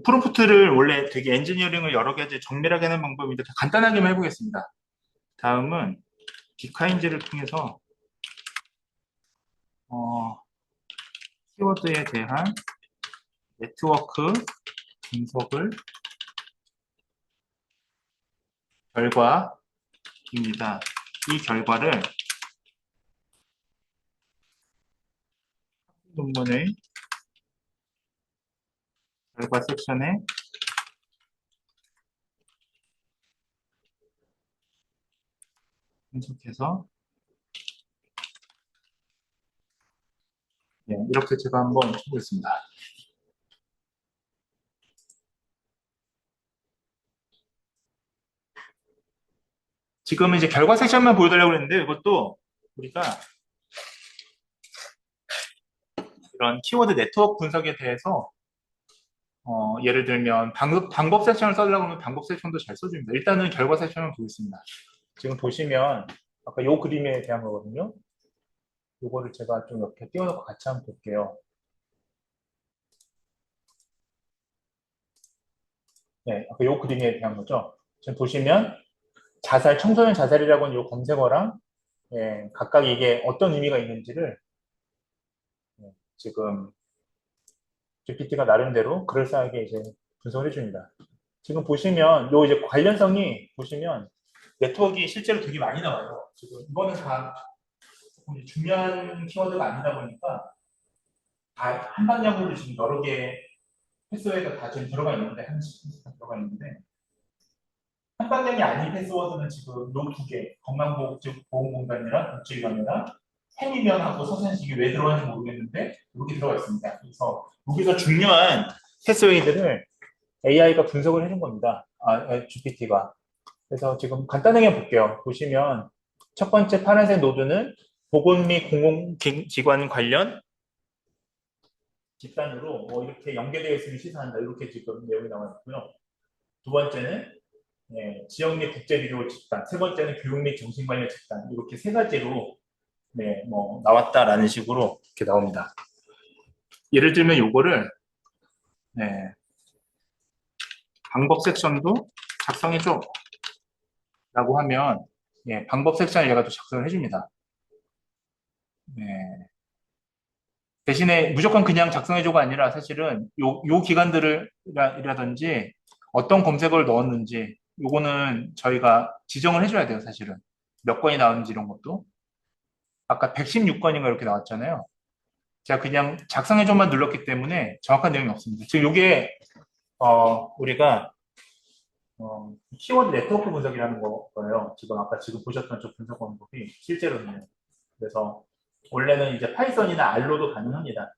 Speaker 1: 프롬프트를 원래 되게 엔지니어링을 여러 가지 정밀하게 하는 방법인데 간단하게만 해보겠습니다. 다음은 디카인즈를 통해서 키워드에 대한 네트워크 분석을 결과입니다. 이 결과를 논문의 결과 섹션에 분석해서 네, 이렇게 제가 한번 해보겠습니다. 지금은 이제 결과 섹션만 보여드리려고 했는데 이것도 우리가 이런 키워드 네트워크 분석에 대해서 예를 들면 방법 섹션을 써달라고 하면 방법 섹션도 잘 써줍니다. 일단은 결과 섹션을 보겠습니다. 지금 보시면 아까 이 그림에 대한 거거든요. 이거를 제가 좀 이렇게 띄워놓고 같이 한번 볼게요. 네, 아까 이 그림에 대한 거죠. 지금 보시면 청소년 자살이라고 하는 이 검색어랑 각각 이게 어떤 의미가 있는지를 지금 GPT가 나름대로 그럴싸하게 이제 분석을 해줍니다. 지금 보시면 요 이제 관련성이 보시면 네트워크가 실제로 되게 많이 나와요. 지금 이거는 다 중요한 키워드가 아니다 보니까 다 한 방향으로 지금 여러 개 패스워드가 다 지금 들어가 있는데 하나씩 다 들어가 있는데 한 방향이 아닌 패스워드는 지금 요 두 개, 건강보험공단이랑 복지관이랑 햄이면하고 서산식이 왜 들어가는지 모르겠는데 이렇게 들어가 있습니다. 그래서 여기서 중요한 패스워드를 AI가 분석을 해준 겁니다. GPT가. 그래서 지금 간단하게 볼게요. 보시면 첫 번째 파란색 노드는 보건 및 공공기관 관련 집단으로 이렇게 연계되어 있으면 시사한다. 이렇게 지금 내용이 나와 있고요. 두 번째는 지역 및 국제비교 집단, 세 번째는 교육 및 정신관련 집단, 이렇게 세 가지로 나왔다라는 식으로 이렇게 나옵니다. 예를 들면 요거를 방법 섹션도 작성해줘 라고 하면 방법 섹션을 얘가 또 작성을 해줍니다. 대신에 무조건 그냥 작성해줘가 아니라 사실은 요 기관들이라든지 어떤 검색어를 넣었는지 요거는 저희가 지정을 해줘야 돼요. 사실은 몇 건이 나오는지 이런 것도 아까 116건인가 이렇게 나왔잖아요. 제가 그냥 작성해줘만 눌렀기 때문에 정확한 내용이 없습니다. 지금 요게 우리가 키워드 네트워크 분석이라는 거예요. 지금 보셨던 저 분석 방법이 실제로는. 그래서 원래는 이제 파이썬이나 R로도 가능합니다.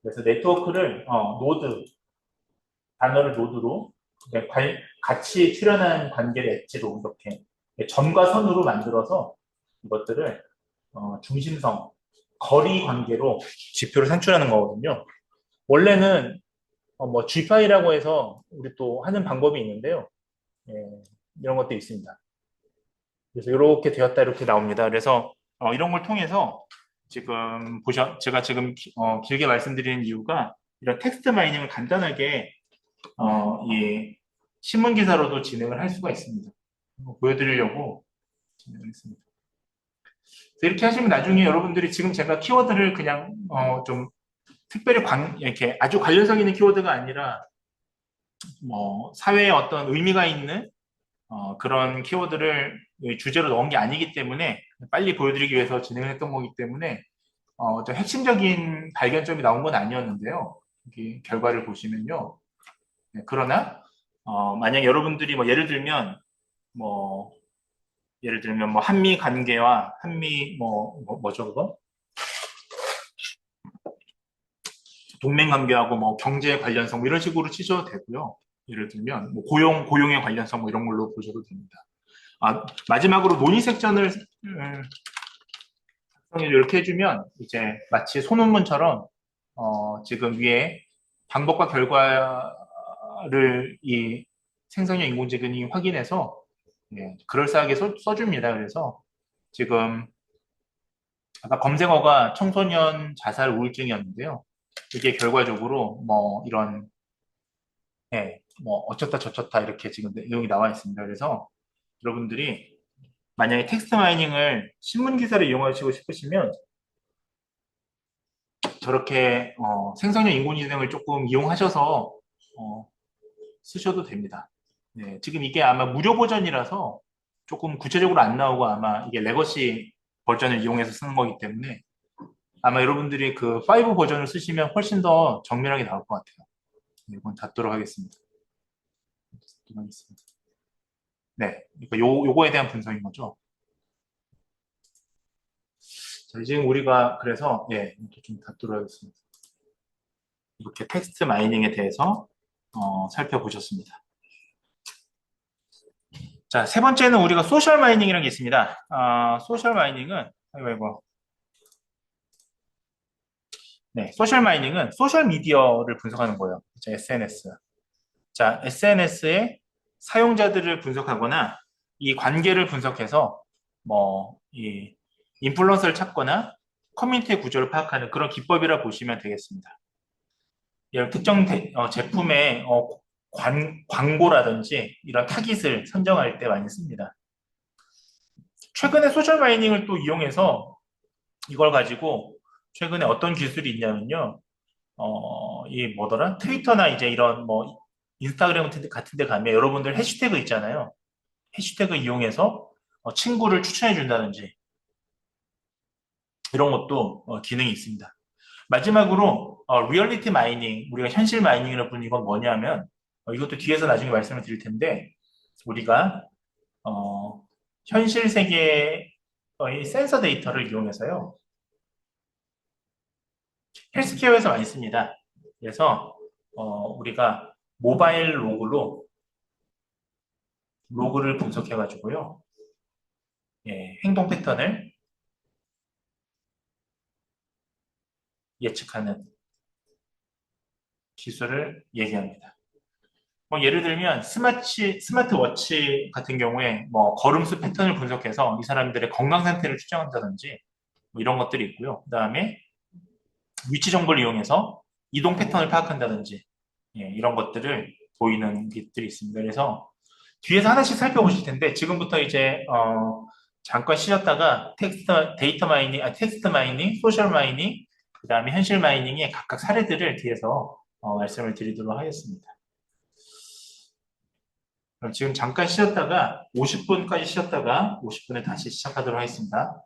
Speaker 1: 그래서 네트워크를 단어를 노드로 같이 출현한 관계를 엣지로 이렇게 점과 선으로 만들어서 이것들을 중심성, 거리 관계로 지표를 산출하는 거거든요. 원래는 GPy라고 해서 우리 또 하는 방법이 있는데요. 이런 것도 있습니다. 그래서 이렇게 되었다 이렇게 나옵니다. 그래서 이런 걸 통해서 지금 제가 지금 길게 말씀드리는 이유가 이런 텍스트 마이닝을 간단하게 이 신문 기사로도 진행을 할 수가 있습니다. 보여드리려고 진행을 했습니다. 이렇게 하시면 나중에 여러분들이 지금 제가 키워드를 그냥 좀 특별히 이렇게 아주 관련성 있는 키워드가 아니라 사회에 어떤 의미가 있는 그런 키워드를 주제로 넣은 게 아니기 때문에 빨리 보여드리기 위해서 진행을 했던 거기 때문에 좀 핵심적인 발견점이 나온 건 아니었는데요. 여기 결과를 보시면요. 그러나 만약 여러분들이 예를 들면 뭐 예를 들면 뭐 한미 관계와 한미 뭐죠 그거? 동맹 관계하고 뭐 경제 관련성 뭐 이런 식으로 치셔도 되고요. 예를 들면 뭐 고용의 관련성 뭐 이런 걸로 보셔도 됩니다. 마지막으로 논의 섹션을 이렇게 해주면 이제 마치 소논문처럼 지금 위에 방법과 결과를 이 생성형 인공지능이 확인해서 그럴싸하게 써줍니다. 그래서 지금 아까 검색어가 청소년 자살 우울증이었는데요. 이게 결과적으로 뭐 이런 뭐 어쩌다 저쩌다 이렇게 지금 내용이 나와 있습니다. 그래서 여러분들이 만약에 텍스트 마이닝을 신문 기사를 이용하시고 싶으시면 저렇게 생성형 인공지능을 조금 이용하셔서 어, 쓰셔도 됩니다. 네, 지금 이게 아마 무료 버전이라서 조금 구체적으로 안 나오고 아마 이게 레거시 버전을 이용해서 쓰는 거기 때문에 아마 여러분들이 그 5 버전을 쓰시면 훨씬 더 정밀하게 나올 것 같아요. 네, 이건 닫도록 하겠습니다. 네, 그러니까 요거에 대한 분석인 거죠. 자, 지금 우리가 그래서 이렇게 좀 닫도록 하겠습니다. 이렇게 텍스트 마이닝에 대해서 살펴보셨습니다. 자, 세 번째는 우리가 소셜 마이닝이라는 게 있습니다. 소셜 마이닝은 아이고 네, 소셜 마이닝은 소셜 미디어를 분석하는 거예요. 자, SNS. 자, SNS의 사용자들을 분석하거나 이 관계를 분석해서 이 인플루언서를 찾거나 커뮤니티의 구조를 파악하는 그런 기법이라 보시면 되겠습니다. 이런 특정 제품의 광고라든지 이런 타깃을 선정할 때 많이 씁니다. 최근에 소셜 마이닝을 또 이용해서 이걸 가지고 최근에 어떤 기술이 있냐면요. 이 뭐더라? 트위터나 이제 이런 뭐 인스타그램 같은 데 가면 여러분들 해시태그 있잖아요. 해시태그 이용해서 친구를 추천해 준다든지 이런 것도 기능이 있습니다. 마지막으로 리얼리티 마이닝, 우리가 현실 마이닝이라고 부르는 이건 뭐냐면 이것도 뒤에서 나중에 말씀을 드릴 텐데 우리가 현실 세계의 센서 데이터를 이용해서요. 헬스케어에서 많이 씁니다. 그래서 우리가 모바일 로그를 분석해 가지고요. 행동 패턴을 예측하는 기술을 얘기합니다. 뭐 예를 들면 스마트워치 같은 경우에 뭐 걸음수 패턴을 분석해서 이 사람들의 건강 상태를 추정한다든지 뭐 이런 것들이 있고요. 그 다음에 위치 정보를 이용해서 이동 패턴을 파악한다든지 이런 것들을 보이는 것들이 있습니다. 그래서 뒤에서 하나씩 살펴보실 텐데 지금부터 이제 잠깐 쉬었다가 텍스트 마이닝, 소셜 마이닝, 그 다음에 현실 마이닝의 각각 사례들을 뒤에서 말씀을 드리도록 하겠습니다. 그럼 지금 잠깐 쉬었다가 50분까지 쉬었다가 50분에 다시 시작하도록 하겠습니다.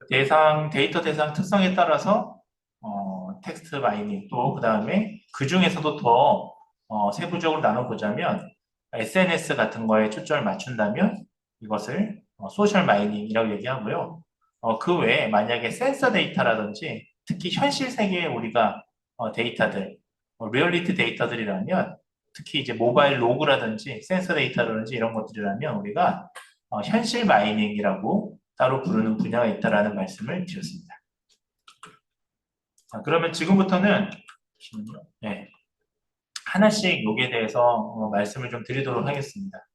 Speaker 1: 데이터 대상 특성에 따라서 텍스트 마이닝 또 그 다음에 그 중에서도 더 세부적으로 나눠보자면 SNS 같은 거에 초점을 맞춘다면 이것을 소셜 마이닝이라고 얘기하고요. 그 외에 만약에 센서 데이터라든지 특히 현실 세계에 우리가 데이터들, 리얼리티 데이터들이라면 특히 이제 모바일 로그라든지 센서 데이터라든지 이런 것들이라면 우리가 현실 마이닝이라고 따로 부르는 분야가 있다라는 말씀을 드렸습니다. 자, 그러면 지금부터는 하나씩 여기에 대해서 말씀을 좀 드리도록 하겠습니다.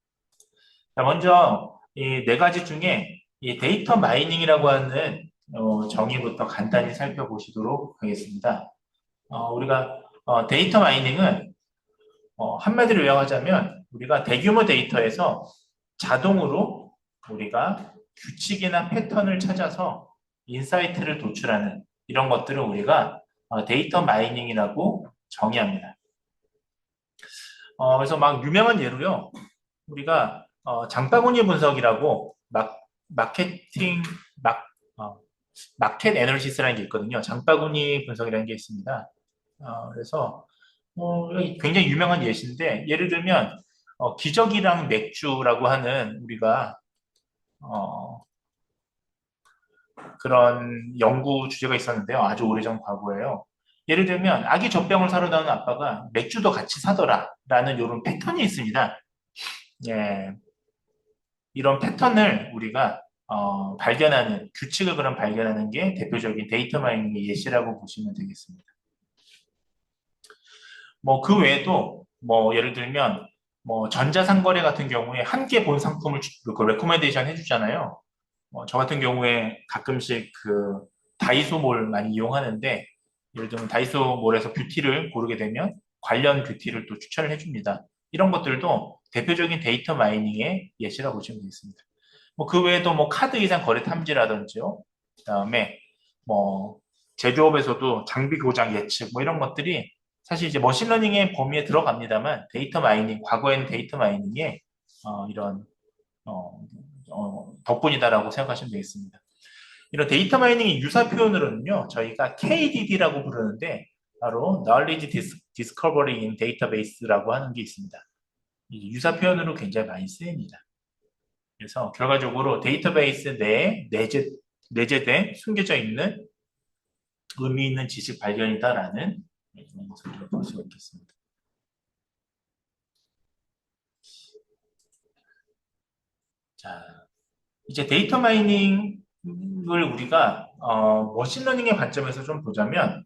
Speaker 1: 자, 먼저 이 네 가지 중에 이 데이터 마이닝이라고 하는 정의부터 간단히 살펴보시도록 하겠습니다. 우리가 데이터 마이닝은 한마디로 요약하자면 우리가 대규모 데이터에서 자동으로 우리가 규칙이나 패턴을 찾아서 인사이트를 도출하는 이런 것들을 우리가 데이터 마이닝이라고 정의합니다. 그래서 막 유명한 예로요. 우리가 장바구니 분석이라고 마케팅 막 마켓 애널리시스라는 게 있거든요. 장바구니 분석이라는 게 있습니다. 그래서 굉장히 유명한 예시인데 예를 들면 기저귀랑 맥주라고 하는 우리가 어, 그런 연구 주제가 있었는데요. 아주 오래전 과거에요. 예를 들면 아기 젖병을 사러 나오는 아빠가 맥주도 같이 사더라라는 이런 패턴이 있습니다. 예, 이런 패턴을 우리가 발견하는 규칙을 그럼 발견하는 게 대표적인 데이터 마이닝의 예시라고 보시면 되겠습니다. 뭐 그 외에도 뭐 예를 들면 뭐 전자상거래 같은 경우에 함께 본 상품을 그 레코멘데이션 해주잖아요. 저 같은 경우에 가끔씩 그 다이소몰 많이 이용하는데 예를 들면 다이소몰에서 뷰티를 고르게 되면 관련 뷰티를 또 추천을 해줍니다. 이런 것들도 대표적인 데이터 마이닝의 예시라고 보시면 되겠습니다. 뭐 그 외에도 뭐 카드 이상 거래 탐지라든지요. 그다음에 뭐 제조업에서도 장비 고장 예측 뭐 이런 것들이 사실 이제 머신러닝의 범위에 들어갑니다만 데이터 마이닝 과거에는 데이터 마이닝의 이런 덕분이다라고 생각하시면 되겠습니다. 이런 데이터 마이닝의 유사 표현으로는요, 저희가 KDD라고 부르는데, 바로 Knowledge Discovery in Database라고 하는 게 있습니다. 이 유사 표현으로 굉장히 많이 쓰입니다. 그래서 결과적으로 데이터베이스 내에 내재된, 숨겨져 있는 의미 있는 지식 발견이다라는 그런 것을 볼 수가 있겠습니다. 자, 이제 데이터 마이닝을 우리가 머신러닝의 관점에서 좀 보자면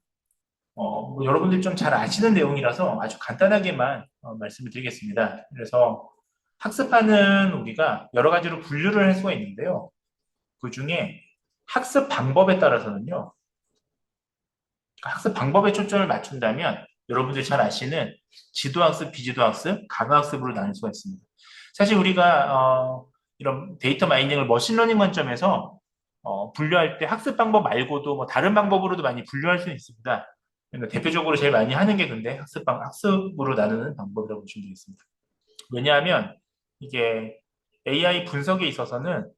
Speaker 1: 뭐 여러분들이 좀 잘 아시는 내용이라서 아주 간단하게만 말씀을 드리겠습니다. 그래서 학습하는 우리가 여러 가지로 분류를 할 수가 있는데요. 그 중에 학습 방법에 따라서는요. 학습 방법에 초점을 맞춘다면 여러분들이 잘 아시는 지도학습, 비지도학습, 강화학습으로 나눌 수가 있습니다. 사실 우리가 이런 데이터 마이닝을 머신러닝 관점에서 분류할 때 학습 방법 말고도 뭐 다른 방법으로도 많이 분류할 수는 있습니다. 그러니까 대표적으로 제일 많이 하는 게 근데 학습으로 나누는 방법이라고 보시면 되겠습니다. 왜냐하면 이게 AI 분석에 있어서는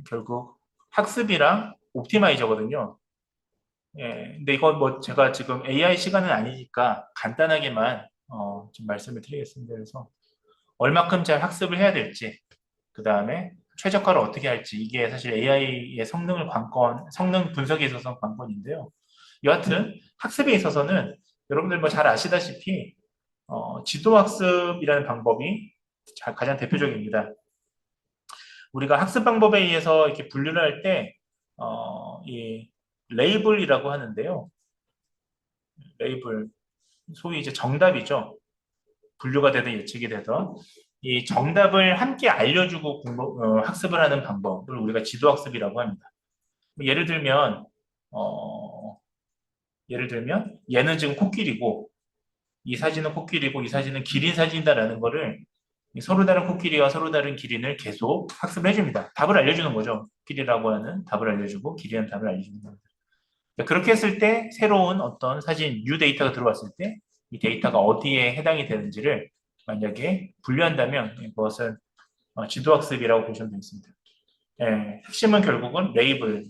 Speaker 1: 결국 학습이랑 옵티마이저거든요. 예, 근데 이건 뭐 제가 지금 AI 시간은 아니니까 간단하게만 좀 말씀을 드리겠습니다. 그래서 얼마큼 잘 학습을 해야 될지, 그 다음에 최적화를 어떻게 할지, 이게 사실 AI의 성능 분석에 있어서 관건인데요. 여하튼 학습에 있어서는 여러분들 뭐 잘 아시다시피 지도학습이라는 방법이 가장 대표적입니다. 우리가 학습 방법에 의해서 이렇게 분류를 할 때, 이 레이블이라고 하는데요. 레이블, 소위 이제 정답이죠. 분류가 되든 예측이 되든 이 정답을 함께 알려주고 학습을 하는 방법을 우리가 지도학습이라고 합니다. 예를 들면 어, 예를 들면 얘는 지금 코끼리고 이 사진은 코끼리고 이 사진은 기린 사진이다라는 거를 서로 다른 코끼리와 서로 다른 기린을 계속 학습을 해줍니다. 답을 알려주는 거죠. 코끼리라고 하는 답을 알려주고 기린은 답을 알려주는 겁니다. 그렇게 했을 때 새로운 어떤 사진 뉴 데이터가 들어왔을 때 이 데이터가 어디에 해당이 되는지를 만약에 분류한다면 이것은 지도학습이라고 보시면 되겠습니다. 예, 핵심은 결국은 레이블,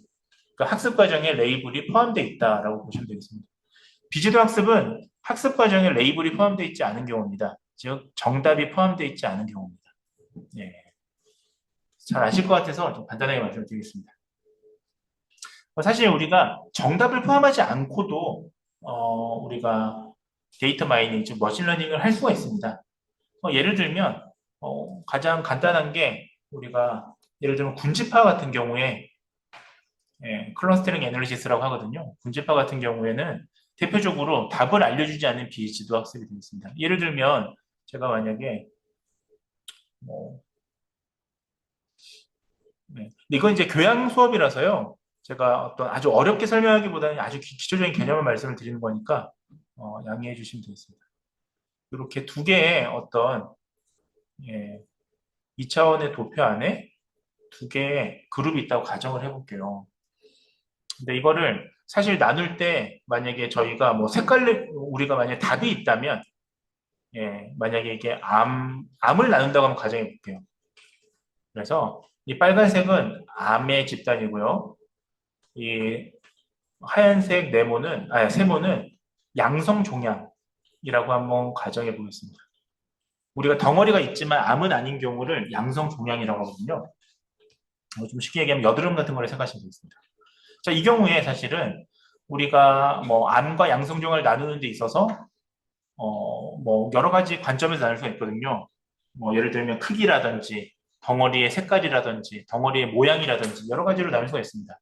Speaker 1: 그 학습 과정에 레이블이 포함되어 있다라고 보시면 되겠습니다. 비지도 학습은 학습 과정에 레이블이 포함되어 있지 않은 경우입니다. 즉 정답이 포함되어 있지 않은 경우입니다. 예, 잘 아실 것 같아서 좀 간단하게 말씀드리겠습니다. 사실 우리가 정답을 포함하지 않고도 우리가 데이터 마이닝, 즉 머신러닝을 할 수가 있습니다. 예를 들면 가장 간단한 게 우리가 예를 들면 군지파 같은 경우에 클러스터링 애널리시스라고 하거든요. 군지파 같은 경우에는 대표적으로 답을 알려주지 않는 비지도 학습이 되겠습니다. 예를 들면 제가 만약에 뭐 이건 이제 교양 수업이라서요. 제가 어떤 아주 어렵게 설명하기보다는 아주 기초적인 개념을 말씀을 드리는 거니까 양해해 주시면 되겠습니다. 이렇게 두 개의 어떤 예, 2차원의 도표 안에 두 개의 그룹이 있다고 가정을 해볼게요. 근데 이거를 사실 나눌 때 만약에 저희가 뭐 우리가 만약에 답이 있다면 만약에 이게 암을 나눈다고 한번 가정해 볼게요. 그래서 이 빨간색은 암의 집단이고요. 이 하얀색 세모는 양성 종양이라고 한번 가정해 보겠습니다. 우리가 덩어리가 있지만 암은 아닌 경우를 양성 종양이라고 하거든요. 좀 쉽게 얘기하면 여드름 같은 거를 생각하시면 되겠습니다. 자, 이 경우에 사실은 우리가 뭐 암과 양성 종양을 나누는 데 있어서 뭐 여러 가지 관점에서 나눌 수가 있거든요. 뭐 예를 들면 크기라든지 덩어리의 색깔이라든지 덩어리의 모양이라든지 여러 가지로 나눌 수가 있습니다.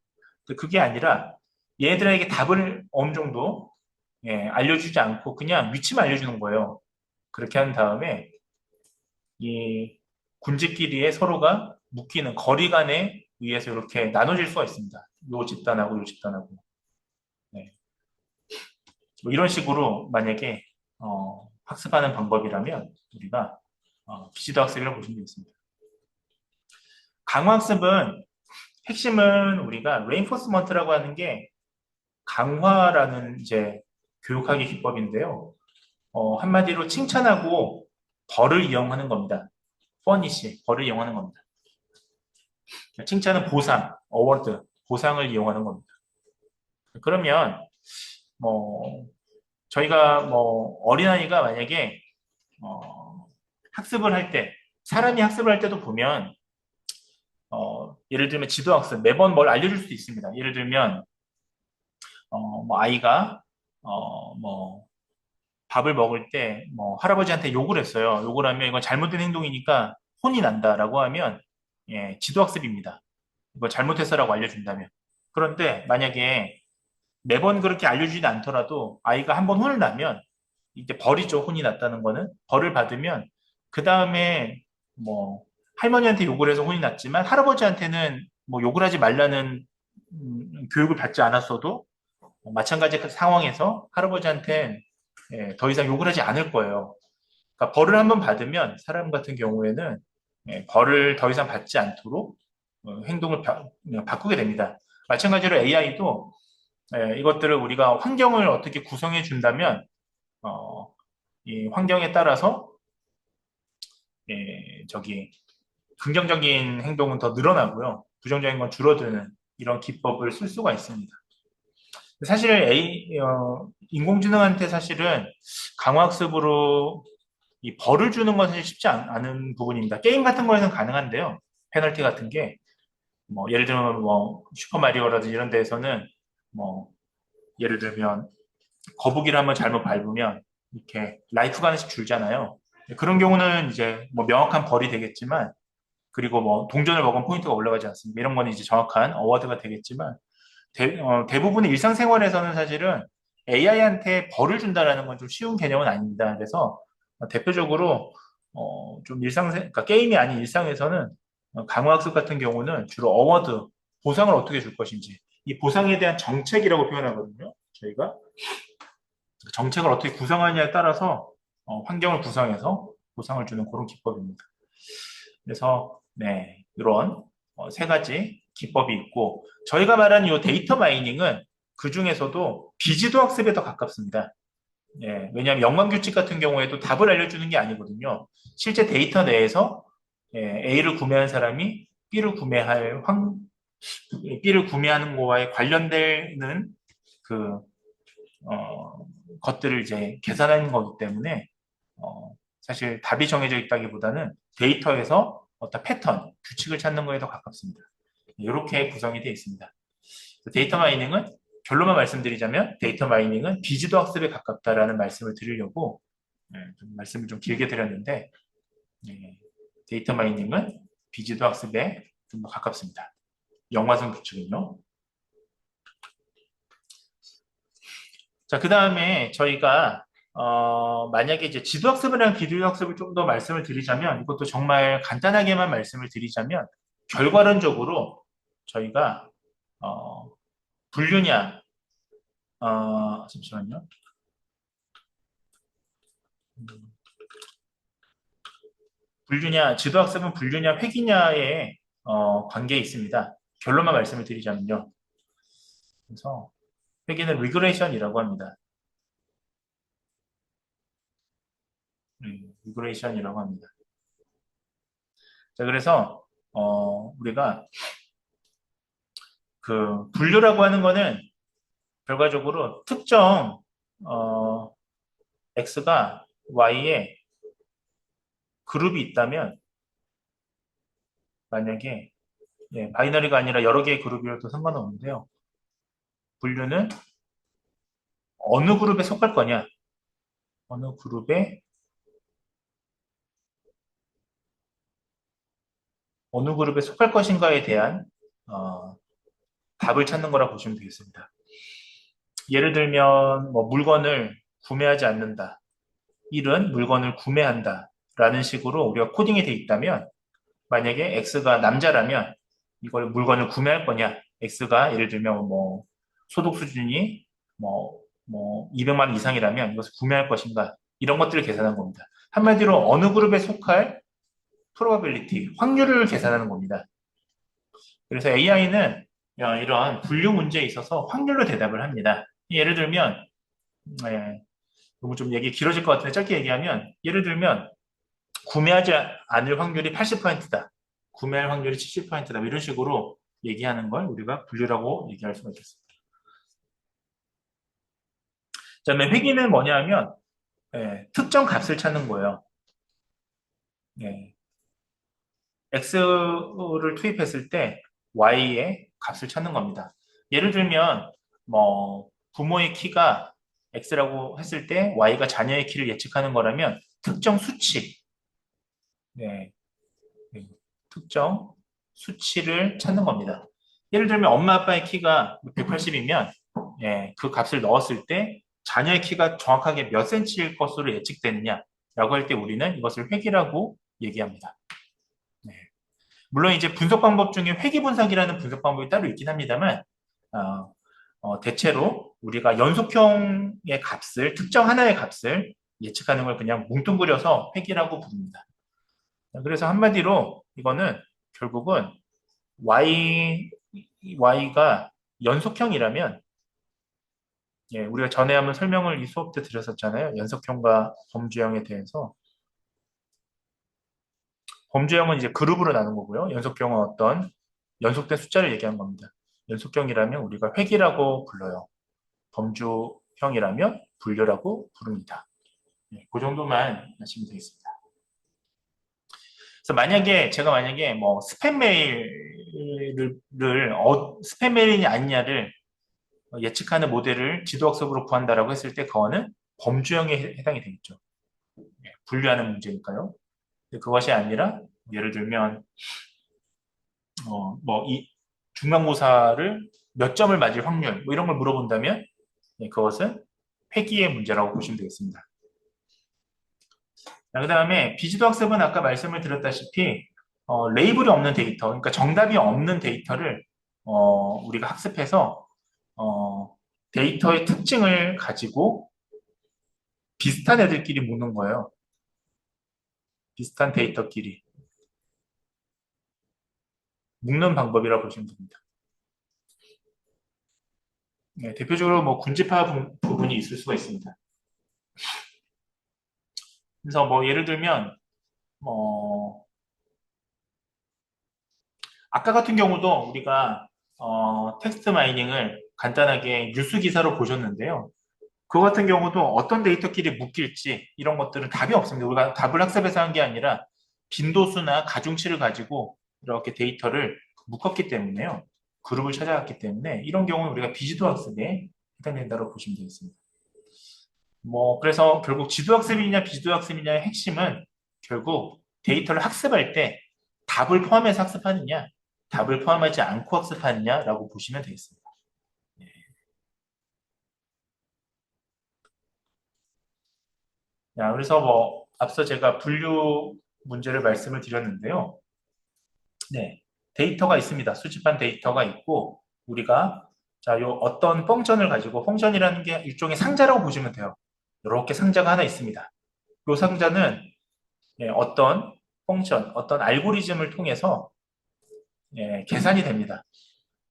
Speaker 1: 그게 아니라 얘들에게 답을 어느 정도 알려주지 않고 그냥 위치만 알려주는 거예요. 그렇게 한 다음에 이 군집끼리의 서로가 묶이는 거리간에 의해서 이렇게 나눠질 수가 있습니다. 요 집단하고 요 집단하고. 네. 뭐 이런 식으로 만약에 학습하는 방법이라면 우리가 기지도 학습이라고 보시면 되겠습니다. 강화학습은 핵심은 우리가 레인포스먼트라고 하는 게 강화라는 이제 교육학의 기법인데요. 한마디로 칭찬하고 벌을 이용하는 겁니다. 퍼니시, 벌을 이용하는 겁니다. 칭찬은 보상, 어워드, 보상을 이용하는 겁니다. 그러면 뭐 저희가 뭐 어린아이가 만약에 학습을 할 때, 사람이 학습을 할 때도 보면 예를 들면 지도학습 매번 뭘 알려줄 수도 있습니다. 예를 들면 뭐 아이가 뭐 밥을 먹을 때 뭐 할아버지한테 욕을 했어요. 욕을 하면 이건 잘못된 행동이니까 혼이 난다라고 하면 지도학습입니다. 이거 잘못했어라고 알려준다면. 그런데 만약에 매번 그렇게 알려주지 않더라도 아이가 한번 혼을 나면 이제 벌이죠. 혼이 났다는 거는 벌을 받으면 그 다음에 뭐 할머니한테 욕을 해서 혼이 났지만 할아버지한테는 뭐 욕을 하지 말라는 교육을 받지 않았어도 마찬가지 그 상황에서 할아버지한테 더 이상 욕을 하지 않을 거예요. 그러니까 벌을 한번 받으면 사람 같은 경우에는 벌을 더 이상 받지 않도록 행동을 바꾸게 됩니다. 마찬가지로 AI도 이것들을 우리가 환경을 어떻게 구성해 준다면 이 환경에 따라서 저기 긍정적인 행동은 더 늘어나고요. 부정적인 건 줄어드는 이런 기법을 쓸 수가 있습니다. 사실 인공지능한테 사실은 강화학습으로 이 벌을 주는 건 사실 쉽지 않은 부분입니다. 게임 같은 거에서는 가능한데요. 페널티 같은 게 뭐 예를 들면 뭐 슈퍼마리오라든지 이런 데에서는 뭐 예를 들면 거북이를 한번 잘못 밟으면 이렇게 라이프가 하나씩 줄잖아요. 그런 경우는 이제 뭐 명확한 벌이 되겠지만 그리고 뭐 동전을 먹으면 포인트가 올라가지 않습니다. 이런 거는 이제 정확한 어워드가 되겠지만 대부분의 일상생활에서는 사실은 AI한테 벌을 준다라는 건 좀 쉬운 개념은 아닙니다. 그래서 대표적으로 좀 그러니까 게임이 아닌 일상에서는 강화학습 같은 경우는 주로 어워드, 보상을 어떻게 줄 것인지 이 보상에 대한 정책이라고 표현하거든요. 저희가 정책을 어떻게 구성하느냐에 따라서 환경을 구성해서 보상을 주는 그런 기법입니다. 그래서 네, 이런 세 가지 기법이 있고 저희가 말하는 이 데이터 마이닝은 그 중에서도 비지도 학습에 더 가깝습니다. 왜냐하면 연관규칙 같은 경우에도 답을 알려주는 게 아니거든요. 실제 데이터 내에서 A를 구매한 사람이 B를 구매하는 거와에 관련되는 그 것들을 이제 계산하는 거기 때문에 사실 답이 정해져 있다기보다는 데이터에서 어떤 패턴, 규칙을 찾는 거에 더 가깝습니다. 이렇게 구성이 되어 있습니다. 데이터 마이닝은 결론만 말씀드리자면 데이터 마이닝은 비지도 학습에 가깝다라는 말씀을 드리려고 말씀을 좀 길게 드렸는데 데이터 마이닝은 비지도 학습에 좀 더 가깝습니다. 영화성 규칙은요. 자, 그 다음에 저희가 만약에 이제 지도학습이랑 비교학습을 좀 더 말씀을 드리자면 이것도 정말 간단하게만 말씀을 드리자면 결과론적으로 저희가 분류냐, 잠시만요. 분류냐, 지도학습은 분류냐, 획이냐의 관계에 있습니다. 결론만 말씀을 드리자면요. 그래서 획기는 리그레이션이라고 합니다. 리그레이션이라고 합니다. 자, 그래서 우리가 그 분류라고 하는 거는 결과적으로 특정 x가 y에 그룹이 있다면 만약에 바이너리가 아니라 여러 개의 그룹이어도 상관없는데요. 분류는 어느 그룹에 속할 거냐, 어느 그룹에 속할 것인가에 대한 답을 찾는 거라 보시면 되겠습니다. 예를 들면 뭐 물건을 구매하지 않는다, 1은 물건을 구매한다 라는 식으로 우리가 코딩이 돼 있다면 만약에 x가 남자라면 이걸 물건을 구매할 거냐, x가 예를 들면 뭐 소득 수준이 뭐 200만 원 이상이라면 이것을 구매할 것인가, 이런 것들을 계산한 겁니다. 한마디로 어느 그룹에 속할 probability, 확률을 계산하는 겁니다. 그래서 AI는 이런 분류 문제에 있어서 확률로 대답을 합니다. 예를 들면 너무 좀 얘기 길어질 것 같은데 짧게 얘기하면, 예를 들면 구매하지 않을 확률이 80%다. 구매할 확률이 70%다. 이런 식으로 얘기하는 걸 우리가 분류라고 얘기할 수가 있겠습니다. 그다음에 회귀는 뭐냐면 특정 값을 찾는 거예요. x를 투입했을 때 y의 값을 찾는 겁니다. 예를 들면 뭐 부모의 키가 x라고 했을 때 y가 자녀의 키를 예측하는 거라면 특정 수치, 네, 특정 수치를 찾는 겁니다. 예를 들면 엄마 아빠의 키가 180이면 그 값을 넣었을 때 자녀의 키가 정확하게 몇 cm일 것으로 예측되느냐라고 할 때 우리는 이것을 회귀라고 얘기합니다. 네. 물론 이제 분석 방법 중에 회귀 분석이라는 분석 방법이 따로 있긴 합니다만 대체로 우리가 연속형의 값을, 특정 하나의 값을 예측하는 걸 그냥 뭉뚱그려서 회귀라고 부릅니다. 그래서 한마디로 이거는 결국은 y가 연속형이라면, 우리가 전에 한번 설명을 이 수업 때 드렸었잖아요. 연속형과 범주형에 대해서. 범주형은 이제 그룹으로 나눈 거고요. 연속형은 어떤 연속된 숫자를 얘기한 겁니다. 연속형이라면 우리가 획이라고 불러요. 범주형이라면 분류라고 부릅니다. 그 정도만 하시면 되겠습니다. 그래서 제가 만약에 뭐 스팸 메일을 스팸 메일이냐 아니냐를 예측하는 모델을 지도학습으로 구한다라고 했을 때 그거는 범주형에 해당이 되겠죠. 분류하는 문제니까요. 그것이 아니라 예를 들면 이 중간고사를 몇 점을 맞을 확률 뭐 이런 걸 물어본다면 그것은 회귀의 문제라고 보시면 되겠습니다. 그 다음에 비지도학습은 아까 말씀을 드렸다시피 레이블이 없는 데이터, 그러니까 정답이 없는 데이터를 우리가 학습해서 데이터의 특징을 가지고 비슷한 애들끼리 묶는 거예요. 비슷한 데이터끼리 묶는 방법이라고 보시면 됩니다. 대표적으로 뭐 군집화 부분이 있을 수가 있습니다. 그래서 뭐 예를 들면 아까 같은 경우도 우리가 텍스트 마이닝을 간단하게 뉴스 기사로 보셨는데요. 그 같은 경우도 어떤 데이터끼리 묶일지 이런 것들은 답이 없습니다. 우리가 답을 학습해서 한 게 아니라 빈도수나 가중치를 가지고 이렇게 데이터를 묶었기 때문에요. 그룹을 찾아갔기 때문에 이런 경우는 우리가 비지도 학습에 해당된다고 보시면 되겠습니다. 그래서 결국 지도 학습이냐 비지도 학습이냐의 핵심은 결국 데이터를 학습할 때 답을 포함해서 학습하느냐, 답을 포함하지 않고 학습하느냐라고 보시면 되겠습니다. 그래서 앞서 제가 분류 문제를 말씀을 드렸는데요. 네, 데이터가 있습니다. 수집한 데이터가 있고 우리가 자, 요 어떤 펑션을 가지고 펑션이라는 게 일종의 상자라고 보시면 돼요. 이렇게 상자가 하나 있습니다. 요 상자는 어떤 펑션, 어떤 알고리즘을 통해서 계산이 됩니다.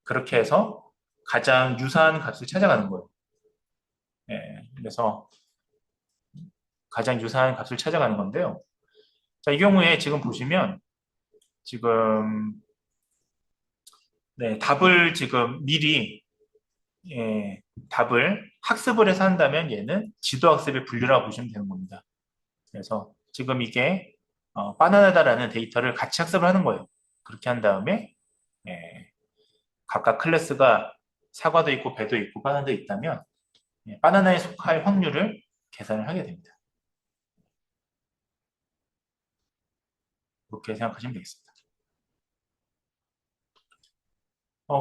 Speaker 1: 그렇게 해서 가장 유사한 값을 찾아가는 거예요. 그래서 가장 유사한 값을 찾아가는 건데요. 자, 이 경우에 지금 보시면 지금 답을 지금 미리 답을 학습을 해서 한다면 얘는 지도학습의 분류라고 보시면 되는 겁니다. 그래서 지금 이게 바나나다라는 데이터를 같이 학습을 하는 거예요. 그렇게 한 다음에 예, 각각 클래스가 사과도 있고 배도 있고 바나나도 있다면 바나나에 속할 확률을 계산을 하게 됩니다. 그렇게 생각하시면 되겠습니다.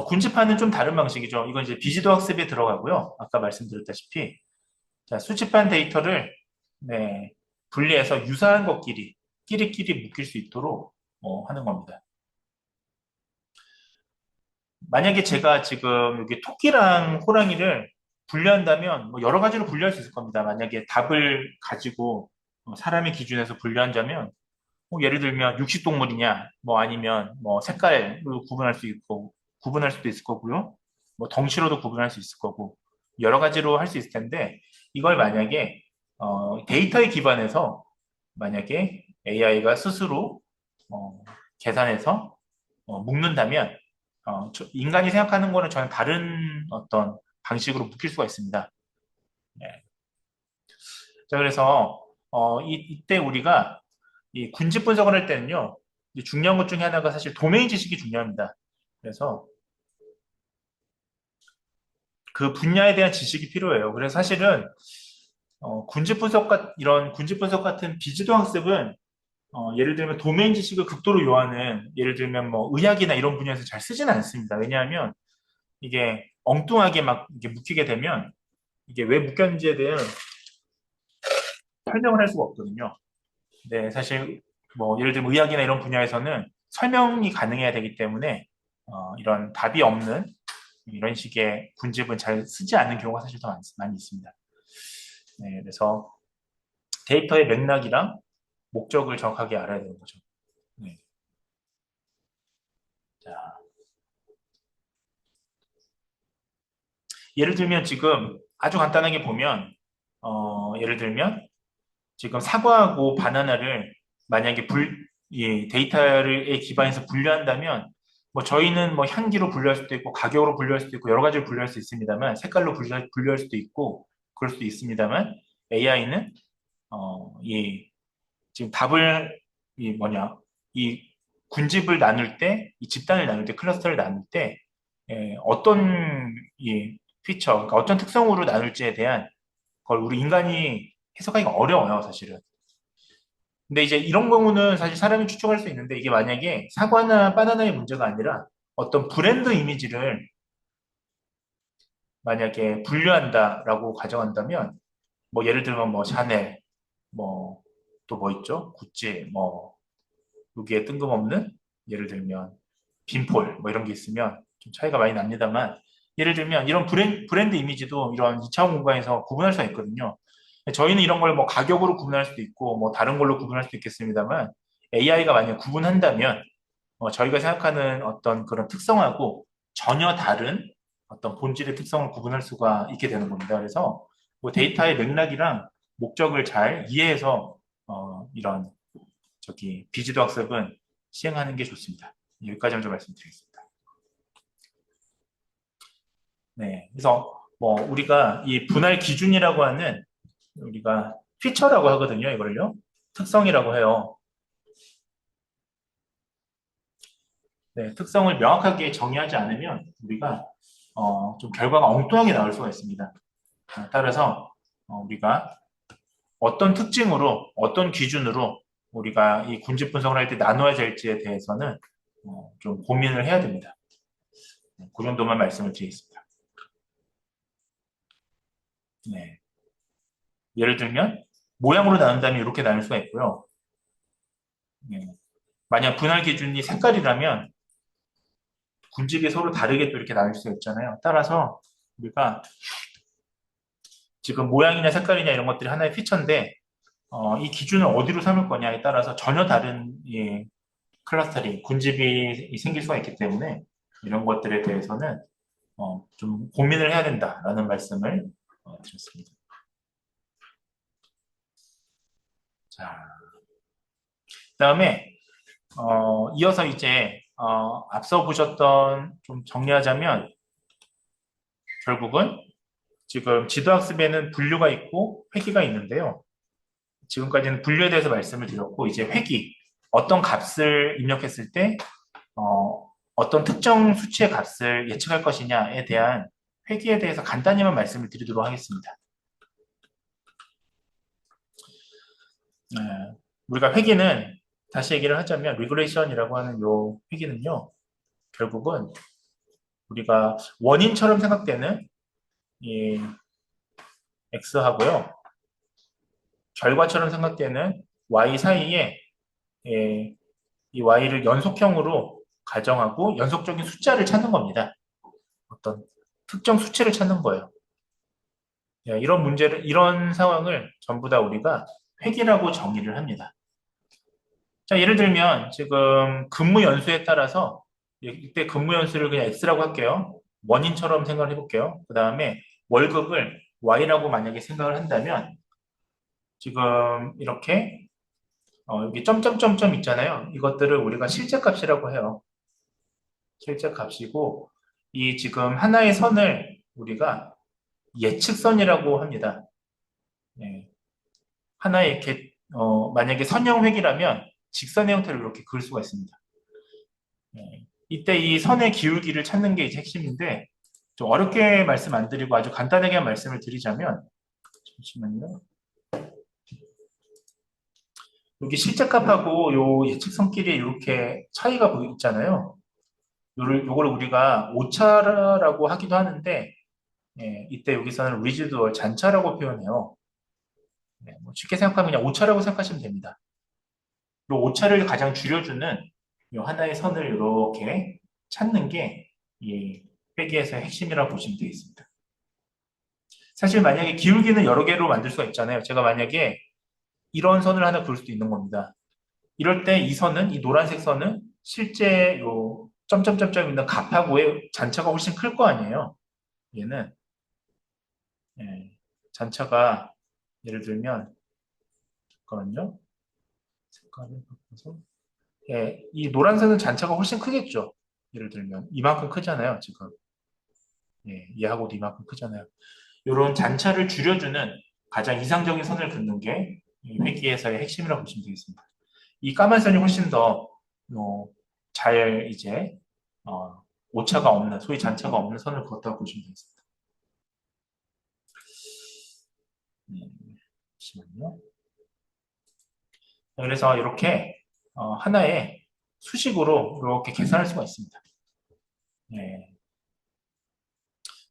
Speaker 1: 군집하는 좀 다른 방식이죠. 이건 이제 비지도 학습에 들어가고요. 아까 말씀드렸다시피 자, 수집한 데이터를 분리해서 유사한 것끼리 끼리끼리 묶일 수 있도록 하는 겁니다. 만약에 제가 지금 여기 토끼랑 호랑이를 분류한다면 뭐 여러 가지로 분류할 수 있을 겁니다. 만약에 답을 가지고 사람의 기준에서 분류한다면 예를 들면 육식동물이냐 뭐 아니면 뭐 색깔로 구분할 수 있고 구분할 수도 있을 거고요. 뭐 덩치로도 구분할 수 있을 거고 여러 가지로 할 수 있을 텐데 이걸 만약에 데이터에 기반해서 만약에 AI가 스스로 계산해서 묶는다면 인간이 생각하는 거는 전혀 다른 어떤 방식으로 묶일 수가 있습니다. 네. 자, 그래서 이때 우리가 이 군집 분석을 할 때는요, 중요한 것 중에 하나가 사실 도메인 지식이 중요합니다. 그래서 그 분야에 대한 지식이 필요해요. 그래서 사실은 이런 군집 분석 같은 비지도 학습은 예를 들면 도메인 지식을 극도로 요하는 예를 들면 뭐 의학이나 이런 분야에서 잘 쓰지는 않습니다. 왜냐하면 이게 엉뚱하게 막 이게 묶이게 되면 이게 왜 묶였는지에 대한 설명을 할 수가 없거든요. 네, 사실 뭐 예를 들면 의학이나 이런 분야에서는 설명이 가능해야 되기 때문에 이런 답이 없는 이런 식의 군집은 잘 쓰지 않는 경우가 사실 더 많이 있습니다. 네, 그래서 데이터의 맥락이랑 목적을 정확하게 알아야 되는 거죠. 네. 자, 예를 들면 지금 아주 간단하게 보면 예를 들면 지금 사과하고 바나나를 만약에 이 데이터를 기반해서 분류한다면 뭐 저희는 뭐 향기로 분류할 수도 있고 가격으로 분류할 수도 있고 여러 가지로 분류할 수 있습니다만 색깔로 분류할 수도 있고 그럴 수도 있습니다만 AI는 이 지금 답을 이 뭐냐 이 군집을 나눌 때 이 집단을 나눌 때 클러스터를 나눌 때 어떤 이 피처 그러니까 어떤 특성으로 나눌지에 대한 걸 우리 인간이 해석하기가 어려워요 사실은. 근데 이제 이런 경우는 사실 사람이 추측할 수 있는데 이게 만약에 사과나 바나나의 문제가 아니라 어떤 브랜드 이미지를 만약에 분류한다라고 가정한다면 뭐 예를 들면 뭐 샤넬 뭐 또 뭐 있죠? 구찌 뭐 여기에 뜬금없는 예를 들면 빈폴 뭐 이런 게 있으면 좀 차이가 많이 납니다만 예를 들면 이런 브랜드 이미지도 이런 2차원 공간에서 구분할 수가 있거든요. 저희는 이런 걸 뭐 가격으로 구분할 수도 있고 뭐 다른 걸로 구분할 수도 있겠습니다만 AI가 만약 구분한다면 저희가 생각하는 어떤 그런 특성하고 전혀 다른 어떤 본질의 특성을 구분할 수가 있게 되는 겁니다. 그래서 뭐 데이터의 맥락이랑 목적을 잘 이해해서 이런 비지도 학습은 시행하는 게 좋습니다. 여기까지 먼저 말씀드리겠습니다. 네, 그래서 뭐 우리가 이 분할 기준이라고 하는 우리가 피처라고 하거든요. 이걸요. 특성이라고 해요. 네, 특성을 명확하게 정의하지 않으면 우리가 좀 결과가 엉뚱하게 나올 수가 있습니다. 따라서 우리가 어떤 특징으로 어떤 기준으로 우리가 이 군집 분석을 할 때 나눠야 될지에 대해서는 좀 고민을 해야 됩니다. 그 정도만 말씀을 드리겠습니다. 네. 예를 들면 모양으로 나눈다면 이렇게 나눌 수가 있고요. 네. 만약 분할 기준이 색깔이라면 군집이 서로 다르게 또 이렇게 나눌 수 있잖아요. 따라서 우리가 지금 모양이냐 색깔이냐 이런 것들이 하나의 피처인데 이 기준을 어디로 삼을 거냐에 따라서 전혀 다른 클러스터링, 군집이 생길 수가 있기 때문에 이런 것들에 대해서는 좀 고민을 해야 된다라는 말씀을 드렸습니다. 자, 그다음에 이어서 이제 앞서 보셨던 좀 정리하자면 결국은 지금 지도학습에는 분류가 있고 회귀가 있는데요. 지금까지는 분류에 대해서 말씀을 드렸고 이제 회귀, 어떤 값을 입력했을 때 어떤 특정 수치의 값을 예측할 것이냐에 대한 회귀에 대해서 간단히만 말씀을 드리도록 하겠습니다. 우리가 회귀는 다시 얘기를 하자면 리그레이션이라고 하는 요 회귀는요. 결국은 우리가 원인처럼 생각되는 이 x하고요. 결과처럼 생각되는 y 사이에 이 y를 연속형으로 가정하고 연속적인 숫자를 찾는 겁니다. 어떤 특정 수치를 찾는 거예요. 이런 문제를, 이런 상황을 전부 다 우리가 회귀라고 정의를 합니다. 자, 예를 들면 지금 근무 연수에 따라서 이때 근무 연수를 그냥 x라고 할게요. 원인처럼 생각을 해볼게요. 그 다음에 월급을 y라고 만약에 생각을 한다면 지금 이렇게 여기 점점점점 있잖아요. 이것들을 우리가 실제값이라고 해요. 실제값이고 이 지금 하나의 선을 우리가 예측선이라고 합니다. 예. 하나의 이렇게 만약에 선형획이라면 직선의 형태를 이렇게 그을 수가 있습니다. 예. 이때 이 선의 기울기를 찾는 게 이제 핵심인데 좀 어렵게 말씀 안 드리고 아주 간단하게 말씀을 드리자면 잠시만요. 여기 실제값하고 요 예측선끼리 이렇게 차이가 있잖아요. 요거를 우리가 오차라고 하기도 하는데 이때 여기서는 리지두얼 잔차라고 표현해요. 뭐 쉽게 생각하면 그냥 오차라고 생각하시면 됩니다. 이 오차를 가장 줄여주는 이 하나의 선을 이렇게 찾는 게 이 회계에서의 핵심이라고 보시면 되겠습니다. 사실 만약에 기울기는 여러 개로 만들 수가 있잖아요. 제가 만약에 이런 선을 하나 그을 수도 있는 겁니다. 이럴 때 이 선은, 이 노란색 선은 실제 요 점점점점 있는 값하고의 잔차가 훨씬 클 거 아니에요. 얘는 잔차가 예를 들면 잠깐만요. 색깔을 바꿔서 이 노란색은 잔차가 훨씬 크겠죠. 예를 들면 이만큼 크잖아요. 지금 얘하고도 이만큼 크잖아요. 이런 잔차를 줄여주는 가장 이상적인 선을 긋는 게 회귀에서의 핵심이라고 보시면 되겠습니다. 이 까만 선이 훨씬 더 잘 이제 오차가 없는 소위 잔차가 없는 선을 그었다고 보시면 되겠습니다. 잠시만요. 그래서 이렇게 하나의 수식으로 이렇게 계산할 수가 있습니다.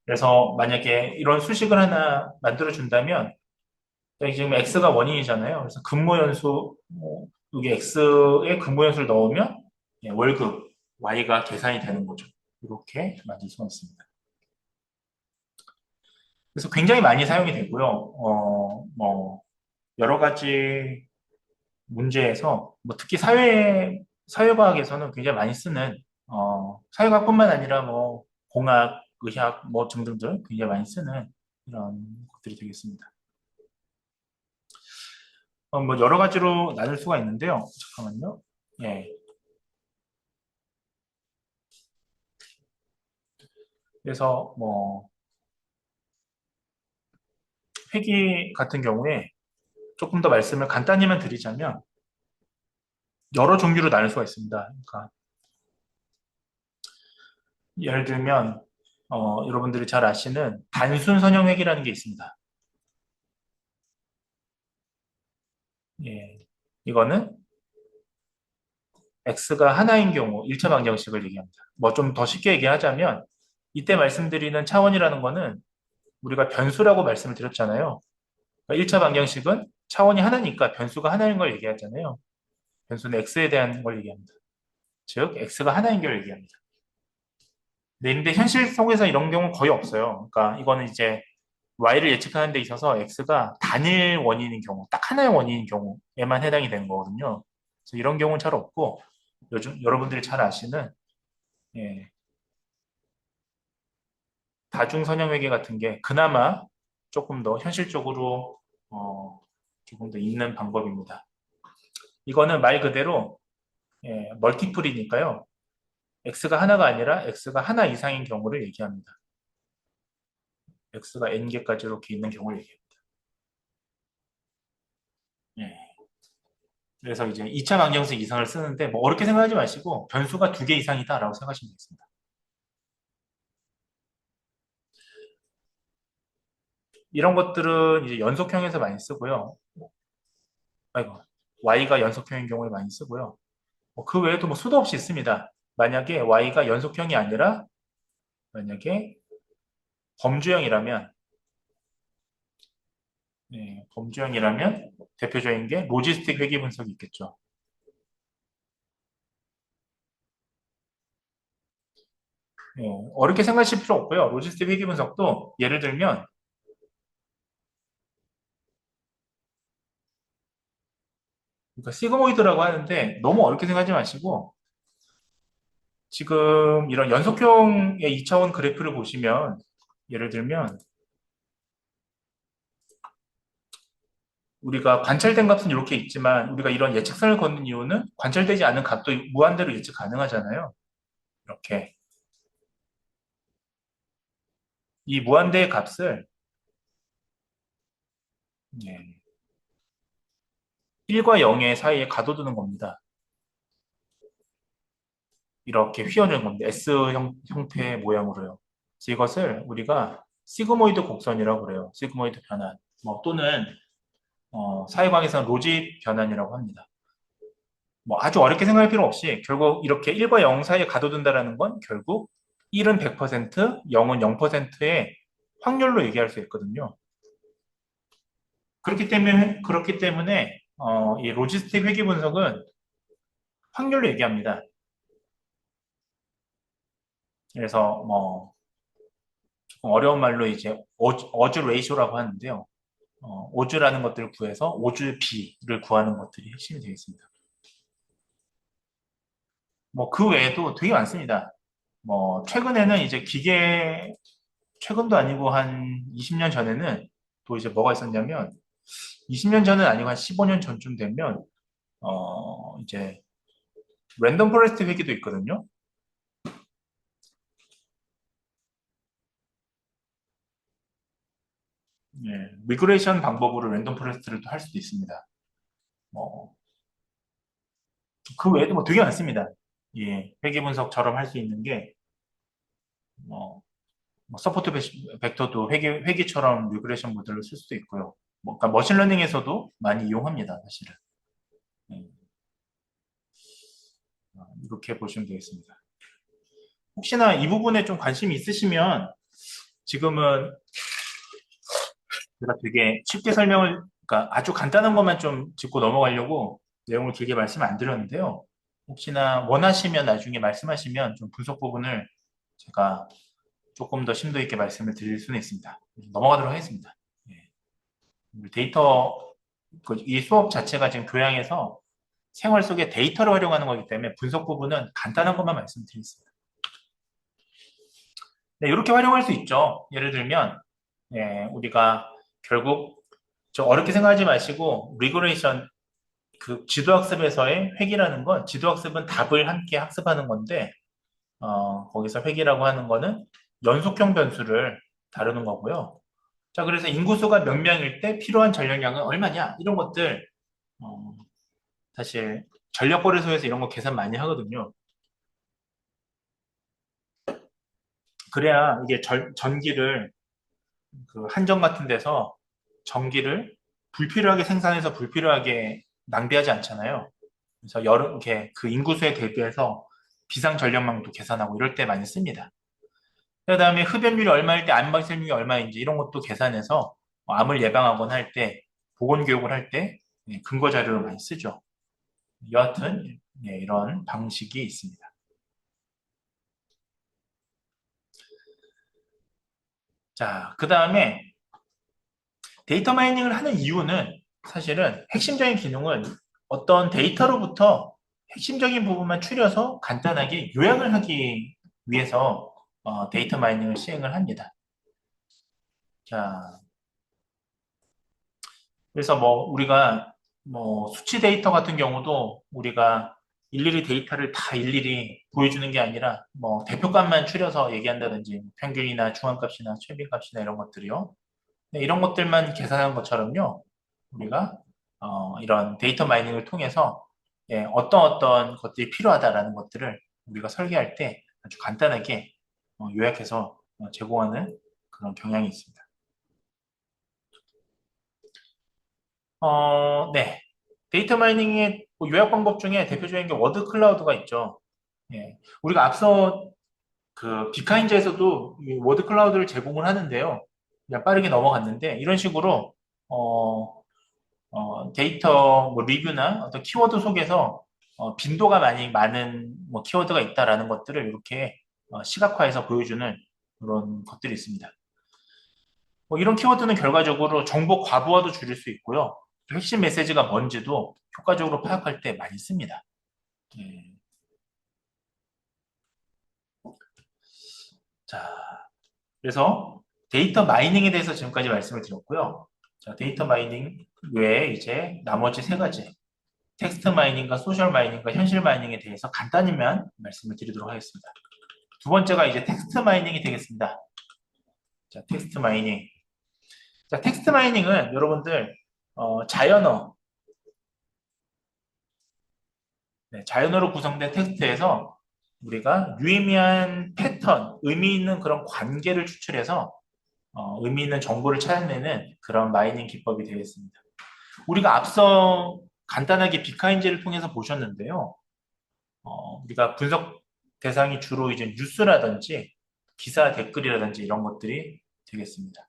Speaker 1: 그래서 만약에 이런 수식을 하나 만들어 준다면 여기 지금 x가 원인이잖아요. 그래서 근무연수 여기 x에 근무연수를 넣으면 월급 y가 계산이 되는 거죠. 이렇게 만들 수가 있습니다. 그래서 굉장히 많이 사용이 되고요. 뭐 여러 가지 문제에서 뭐 특히 사회과학에서는 굉장히 많이 쓰는 사회과학뿐만 아니라 뭐 공학, 의학 뭐 등등들 굉장히 많이 쓰는 이런 것들이 되겠습니다. 뭐 여러 가지로 나눌 수가 있는데요. 잠깐만요. 예. 그래서 뭐 회계 같은 경우에 조금 더 말씀을 간단히만 드리자면 여러 종류로 나눌 수가 있습니다. 그러니까 예를 들면 여러분들이 잘 아시는 단순 선형회계라는 게 있습니다. 예. 이거는 x가 하나인 경우 1차 방정식을 얘기합니다. 뭐 좀 더 쉽게 얘기하자면 이때 말씀드리는 차원이라는 거는 우리가 변수라고 말씀을 드렸잖아요. 그러니까 1차 방정식은 차원이 하나니까 변수가 하나인 걸 얘기하잖아요. 변수는 x에 대한 걸 얘기합니다. 즉 x가 하나인 걸 얘기합니다. 네, 근데 현실 속에서 이런 경우는 거의 없어요. 그러니까 이거는 이제 y를 예측하는 데 있어서 x가 단일 원인인 경우, 딱 하나의 원인인 경우에만 해당이 되는 거거든요. 그래서 이런 경우는 잘 없고, 요즘 여러분들이 잘 아시는 예, 다중 선형회계 같은 게 그나마 조금 더 현실적으로 조금 더 있는 방법입니다. 이거는 말 그대로 멀티플이니까요. x가 하나가 아니라 x가 하나 이상인 경우를 얘기합니다. x가 n개까지 이렇게 있는 경우를 얘기합니다. 예. 그래서 이제 2차 방정식 이상을 쓰는데 뭐 어렵게 생각하지 마시고 변수가 두 개 이상이다라고 생각하시면 되겠습니다. 이런 것들은 이제 연속형에서 많이 쓰고요. 아이고, y가 연속형인 경우에 많이 쓰고요. 그 외에도 뭐 수도 없이 있습니다. 만약에 y가 연속형이 아니라 만약에 범주형이라면 범주형이라면 대표적인 게 로지스틱 회귀 분석이 있겠죠. 어렵게 생각하실 필요 없고요. 로지스틱 회귀 분석도 예를 들면 그러니까 시그모이드라고 하는데 너무 어렵게 생각하지 마시고 지금 이런 연속형의 2차원 그래프를 보시면 예를 들면 우리가 관찰된 값은 이렇게 있지만 우리가 이런 예측선을 걷는 이유는 관찰되지 않은 값도 무한대로 예측 가능하잖아요. 이렇게 이 무한대의 값을 1과 0의 사이에 가둬두는 겁니다. 이렇게 휘어주는 겁니다. S 형태의 모양으로요. 그래서 이것을 우리가 시그모이드 곡선이라고 그래요. 시그모이드 변환. 또는 사회광에서는 로지 변환이라고 합니다. 아주 어렵게 생각할 필요 없이 결국 이렇게 1과 0 사이에 가둬둔다는 건 결국 1은 100%, 0은 0%의 확률로 얘기할 수 있거든요. 그렇기 때문에 이 로지스틱 회귀 분석은 확률로 얘기합니다. 그래서 조금 어려운 말로 이제 어즈 레이쇼라고 하는데요. 오즈라는 것들을 구해서 오즈 B를 구하는 것들이 핵심이 되겠습니다. 그 외에도 되게 많습니다. 최근에는 이제 최근도 아니고 한 20년 전에는 또 이제 뭐가 있었냐면 20년 전은 아니고 한 15년 전쯤 되면 이제 랜덤 포레스트 회계도 있거든요. 미그레이션 방법으로 랜덤 포레스트를 또 할 수도 있습니다. 뭐, 그 외에도 되게 많습니다. 회계 분석처럼 할 수 있는 게 서포트 벡터도 회계처럼 리그레이션 모델로 쓸 수도 있고요. 그러니까 머신러닝에서도 많이 이용합니다, 사실은. 네, 이렇게 보시면 되겠습니다. 혹시나 이 부분에 좀 관심이 있으시면 지금은 제가 되게 쉽게 그러니까 아주 간단한 것만 좀 짚고 넘어가려고 내용을 길게 말씀 안 드렸는데요. 혹시나 원하시면 나중에 말씀하시면 좀 분석 부분을 제가 조금 더 심도 있게 말씀을 드릴 수는 있습니다. 넘어가도록 하겠습니다. 예. 데이터, 이 수업 자체가 지금 교양에서 생활 속에 데이터를 활용하는 거기 때문에 분석 부분은 간단한 것만 말씀드리겠습니다. 네, 이렇게 활용할 수 있죠. 예를 들면, 우리가 결국 어렵게 생각하지 마시고, 리그레이션, 그 지도학습에서의 획이라는 건, 지도학습은 답을 함께 학습하는 건데, 거기서 획이라고 하는 거는 연속형 변수를 다루는 거고요. 자, 그래서 인구수가 몇 명일 때 필요한 전력량은 얼마냐? 이런 것들, 어, 사실 전력거래소에서 이런 거 계산 많이 하거든요. 그래야 이게 전기를 그 한정 같은 데서 전기를 불필요하게 생산해서 불필요하게 낭비하지 않잖아요. 그래서 이렇게 그 인구수에 대비해서 비상 전력망도 계산하고 이럴 때 많이 씁니다. 그다음에 흡연율이 얼마일 때 안방생률이 얼마인지 이런 것도 계산해서 암을 예방하거나 할 때 보건 교육을 할 때 근거 자료를 많이 쓰죠. 여하튼 이런 방식이 있습니다. 자, 그 다음에 데이터 마이닝을 하는 이유는 사실은 핵심적인 기능은 어떤 데이터로부터 핵심적인 부분만 추려서 간단하게 요약을 하기 위해서 데이터 마이닝을 시행을 합니다. 자, 그래서 뭐 우리가 뭐 수치 데이터 같은 경우도 우리가 일일이 데이터를 다 일일이 보여주는 게 아니라 뭐 대표값만 추려서 얘기한다든지 평균이나 중앙값이나 최빈값이나 이런 것들이요. 네, 이런 것들만 계산하는 것처럼요. 우리가 이런 데이터 마이닝을 통해서 예, 어떤 것들이 필요하다라는 것들을 우리가 설계할 때 아주 간단하게 요약해서 제공하는 그런 경향이 있습니다. 네. 데이터 마이닝의 뭐 요약 방법 중에 대표적인 게 워드 클라우드가 있죠. 예. 우리가 앞서 그 비카인즈에서도 이 워드 클라우드를 제공을 하는데요. 그냥 빠르게 넘어갔는데 이런 식으로 어, 데이터 뭐 리뷰나 어떤 키워드 속에서 빈도가 많이 많은 뭐 키워드가 있다라는 것들을 이렇게 시각화해서 보여주는 그런 것들이 있습니다. 뭐 이런 키워드는 결과적으로 정보 과부하도 줄일 수 있고요. 또 핵심 메시지가 뭔지도 효과적으로 파악할 때 많이 씁니다. 예. 자, 그래서 데이터 마이닝에 대해서 지금까지 말씀을 드렸고요. 자, 데이터 마이닝 외에 이제 나머지 세 가지 텍스트 마이닝과 소셜 마이닝과 현실 마이닝에 대해서 간단히만 말씀을 드리도록 하겠습니다. 두 번째가 이제 텍스트 마이닝이 되겠습니다. 자, 텍스트 마이닝. 자, 텍스트 마이닝은 여러분들 자연어, 네, 자연어로 구성된 텍스트에서 우리가 유의미한 패턴, 의미 있는 그런 관계를 추출해서 의미 있는 정보를 찾아내는 그런 마이닝 기법이 되겠습니다. 우리가 앞서 간단하게 비카인즈를 통해서 보셨는데요. 우리가 분석 대상이 주로 이제 뉴스라든지 기사 댓글이라든지 이런 것들이 되겠습니다.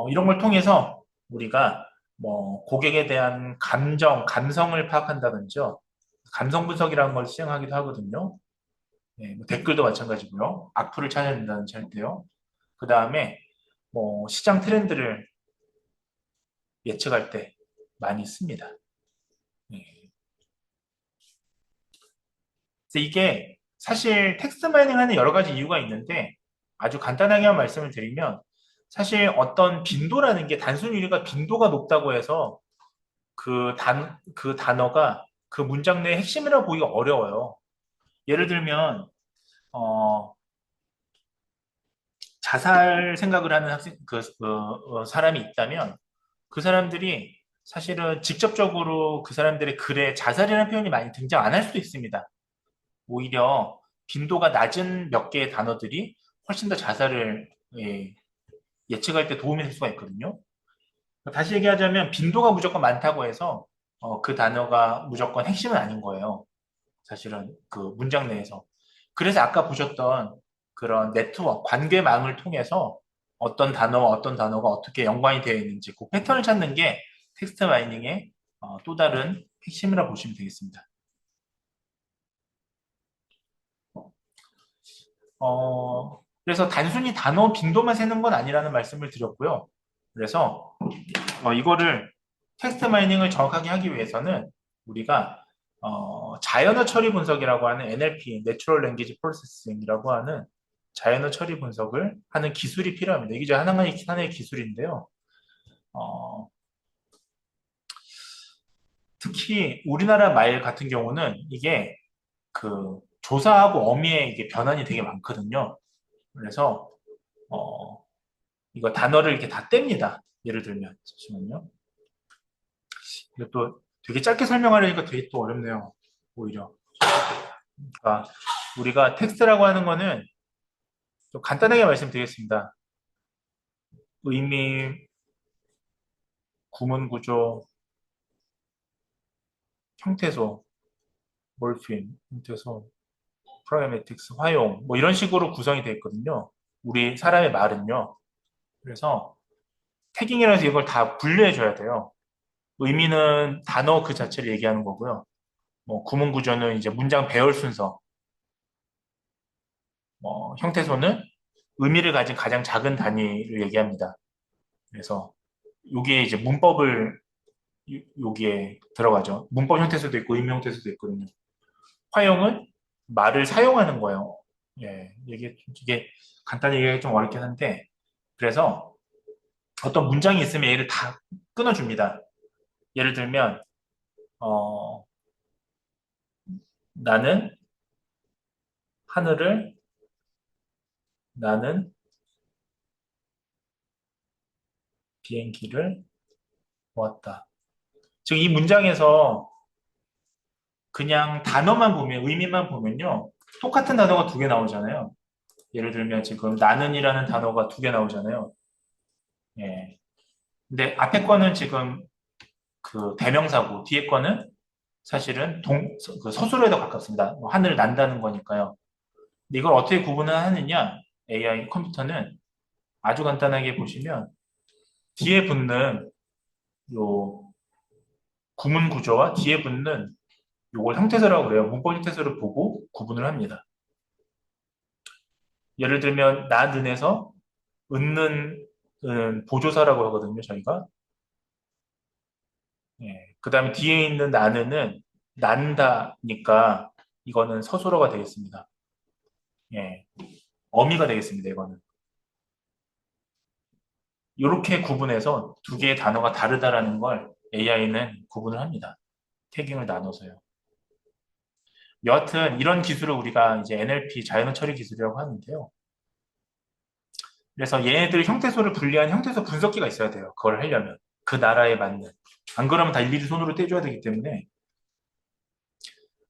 Speaker 1: 이런 걸 통해서 우리가 뭐 고객에 대한 감정, 감성을 파악한다든지요. 감성 분석이라는 걸 시행하기도 하거든요. 네, 뭐 댓글도 마찬가지고요. 악플을 찾아낸다든지 할 때요. 그 다음에 뭐 시장 트렌드를 예측할 때 많이 씁니다. 네. 그래서 이게 사실 텍스트 마이닝 하는 여러 가지 이유가 있는데 아주 간단하게만 말씀을 드리면 사실 어떤 빈도라는 게 단순히 우리가 빈도가 높다고 해서 그 단어가 그 문장 내의 핵심이라고 보기가 어려워요. 예를 들면 어, 자살 생각을 하는 사람이 있다면 그 사람들이 사실은 직접적으로 그 사람들의 글에 자살이라는 표현이 많이 등장 안 할 수도 있습니다. 오히려 빈도가 낮은 몇 개의 단어들이 훨씬 더 자살을 예측할 때 도움이 될 수가 있거든요. 다시 얘기하자면 빈도가 무조건 많다고 해서 그 단어가 무조건 핵심은 아닌 거예요. 사실은 그 문장 내에서. 그래서 아까 보셨던 그런 네트워크, 관계망을 통해서 어떤 단어와 어떤 단어가 어떻게 연관이 되어 있는지 그 패턴을 찾는 게 텍스트 마이닝의 또 다른 핵심이라 고 보시면 되겠습니다. 그래서 단순히 단어 빈도만 세는 건 아니라는 말씀을 드렸고요. 그래서 이거를 텍스트 마이닝을 정확하게 하기 위해서는 우리가 자연어 처리 분석이라고 하는 NLP, Natural Language Processing이라고 하는 자연어 처리 분석을 하는 기술이 필요합니다. 이게 이제 하나의 기술인데요. 어, 특히 우리나라 말 같은 경우는 이게 그 조사하고 어미의 이게 변환이 되게 많거든요. 그래서 어, 이거 단어를 이렇게 다 뗍니다. 예를 들면 잠시만요. 이것도 되게 짧게 설명하려니까 되게 또 어렵네요. 오히려. 그러니까 우리가 텍스트라고 하는 거는 좀 간단하게 말씀드리겠습니다. 의미, 구문 구조, 형태소, 몰핀, 형태소, 프라이매틱스, 화용 뭐 이런 식으로 구성이 되어 있거든요. 우리 사람의 말은요. 그래서 태깅이라서 이걸 다 분류해 줘야 돼요. 의미는 단어 그 자체를 얘기하는 거고요. 뭐 구문 구조는 이제 문장 배열 순서, 형태소는 의미를 가진 가장 작은 단위를 얘기합니다. 그래서 여기에 이제 문법을 여기에 들어가죠. 문법 형태수도 있고 의미 형태수도 있거든요. 화용은 말을 사용하는 거예요. 예, 이게 간단히 얘기하기 좀 어렵긴 한데, 그래서 어떤 문장이 있으면 얘를 다 끊어줍니다. 예를 들면, 어, 나는 하늘을 나는 비행기를 보았다. 즉, 이 문장에서 그냥 단어만 보면, 의미만 보면요. 똑같은 단어가 두 개 나오잖아요. 예를 들면 지금 나는이라는 단어가 두 개 나오잖아요. 예. 근데 앞에 거는 지금 그 대명사고, 뒤에 거는 사실은 그 서술어에 더 가깝습니다. 뭐 하늘 난다는 거니까요. 근데 이걸 어떻게 구분을 하느냐? AI 컴퓨터는 아주 간단하게 보시면 뒤에 붙는 요 구문 구조와 뒤에 붙는 요걸 형태소라고 그래요. 문법 형태소를 보고 구분을 합니다. 예를 들면 나는에서 은는 보조사라고 하거든요. 저희가. 예. 그 다음에 뒤에 있는 나는은 난다니까 이거는 서술어가 되겠습니다. 예. 어미가 되겠습니다. 이거는. 이렇게 구분해서 두 개의 단어가 다르다라는 걸 AI는 구분을 합니다. 태깅을 나눠서요. 여하튼 이런 기술을 우리가 이제 NLP 자연어 처리 기술이라고 하는데요. 그래서 얘네들 형태소를 분리한 형태소 분석기가 있어야 돼요. 그걸 하려면. 그 나라에 맞는. 안 그러면 다 일일이 손으로 떼줘야 되기 때문에.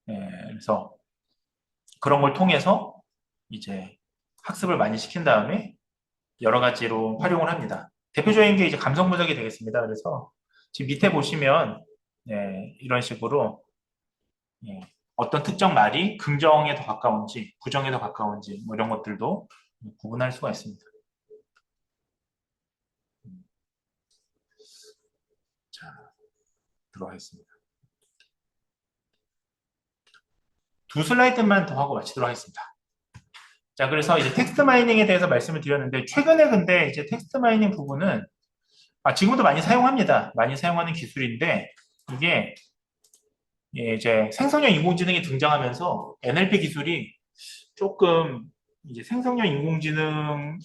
Speaker 1: 그래서 그런 걸 통해서 이제 학습을 많이 시킨 다음에 여러 가지로 활용을 합니다. 대표적인 게 이제 감성 분석이 되겠습니다. 그래서 지금 밑에 보시면 이런 식으로 예, 어떤 특정 말이 긍정에 더 가까운지 부정에 더 가까운지 뭐 이런 것들도 구분할 수가 있습니다. 자, 들어가겠습니다. 두 슬라이드만 더 하고 마치도록 하겠습니다. 자, 그래서 이제 텍스트 마이닝에 대해서 말씀을 드렸는데 최근에 근데 이제 텍스트 마이닝 부분은 지금도 많이 사용합니다. 많이 사용하는 기술인데 이게 이제 생성형 인공지능이 등장하면서 NLP 기술이 조금 이제 생성형 인공지능으로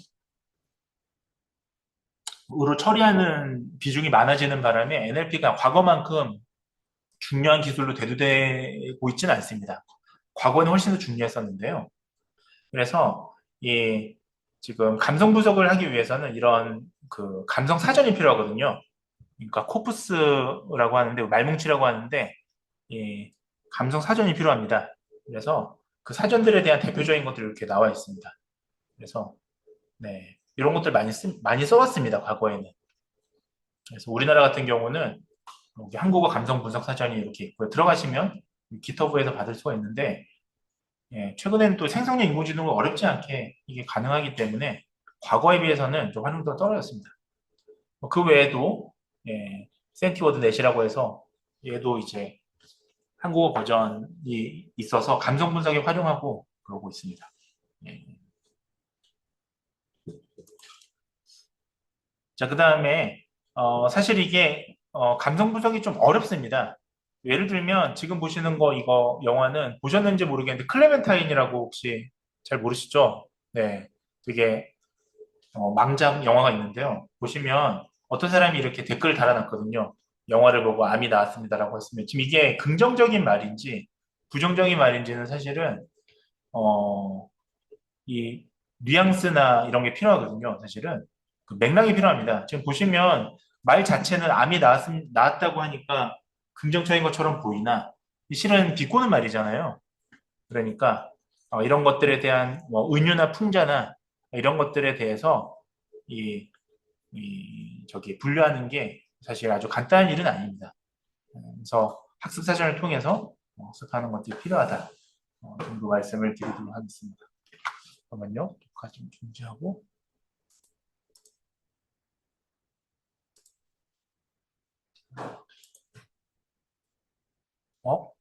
Speaker 1: 처리하는 비중이 많아지는 바람에 NLP가 과거만큼 중요한 기술로 대두되고 있지는 않습니다. 과거는 훨씬 더 중요했었는데요. 그래서 이 지금 감성 분석을 하기 위해서는 이런 그 감성 사전이 필요하거든요. 그러니까 코프스라고 하는데 말뭉치라고 하는데 이 감성 사전이 필요합니다. 그래서 그 사전들에 대한 대표적인 것들이 이렇게 나와 있습니다. 그래서 네, 이런 것들 많이 써왔습니다. 과거에는. 그래서 우리나라 같은 경우는 여기 한국어 감성 분석 사전이 이렇게 있고요. 들어가시면 기터브에서 받을 수가 있는데 최근에는 또 생성형 인공지능은 어렵지 않게 이게 가능하기 때문에 과거에 비해서는 좀 활용도가 떨어졌습니다. 그 외에도 센티워드 넷이라고 해서 얘도 이제 한국어 버전이 있어서 감성 분석에 활용하고 그러고 있습니다. 예. 자, 그 다음에 사실 이게 감성 분석이 좀 어렵습니다. 예를 들면 지금 보시는 거 이거 영화는 보셨는지 모르겠는데 클레멘타인이라고 혹시 잘 모르시죠? 네, 되게 망작 영화가 있는데요. 보시면 어떤 사람이 이렇게 댓글을 달아놨거든요. 영화를 보고 암이 나왔습니다라고 했으면 지금 이게 긍정적인 말인지 부정적인 말인지는 사실은 어, 이 뉘앙스나 이런 게 필요하거든요. 사실은 그 맥락이 필요합니다. 지금 보시면 말 자체는 암이 나왔다고 하니까 긍정적인 것처럼 보이나 실은 비꼬는 말이잖아요. 그러니까 이런 것들에 대한 뭐 은유나 풍자나 이런 것들에 대해서 이, 저기 분류하는 게 사실 아주 간단한 일은 아닙니다. 그래서 학습 사전을 통해서 학습하는 것들이 필요하다 정도 말씀을 드리도록 하겠습니다. 잠깐만요. 녹화 좀 중지하고. 어?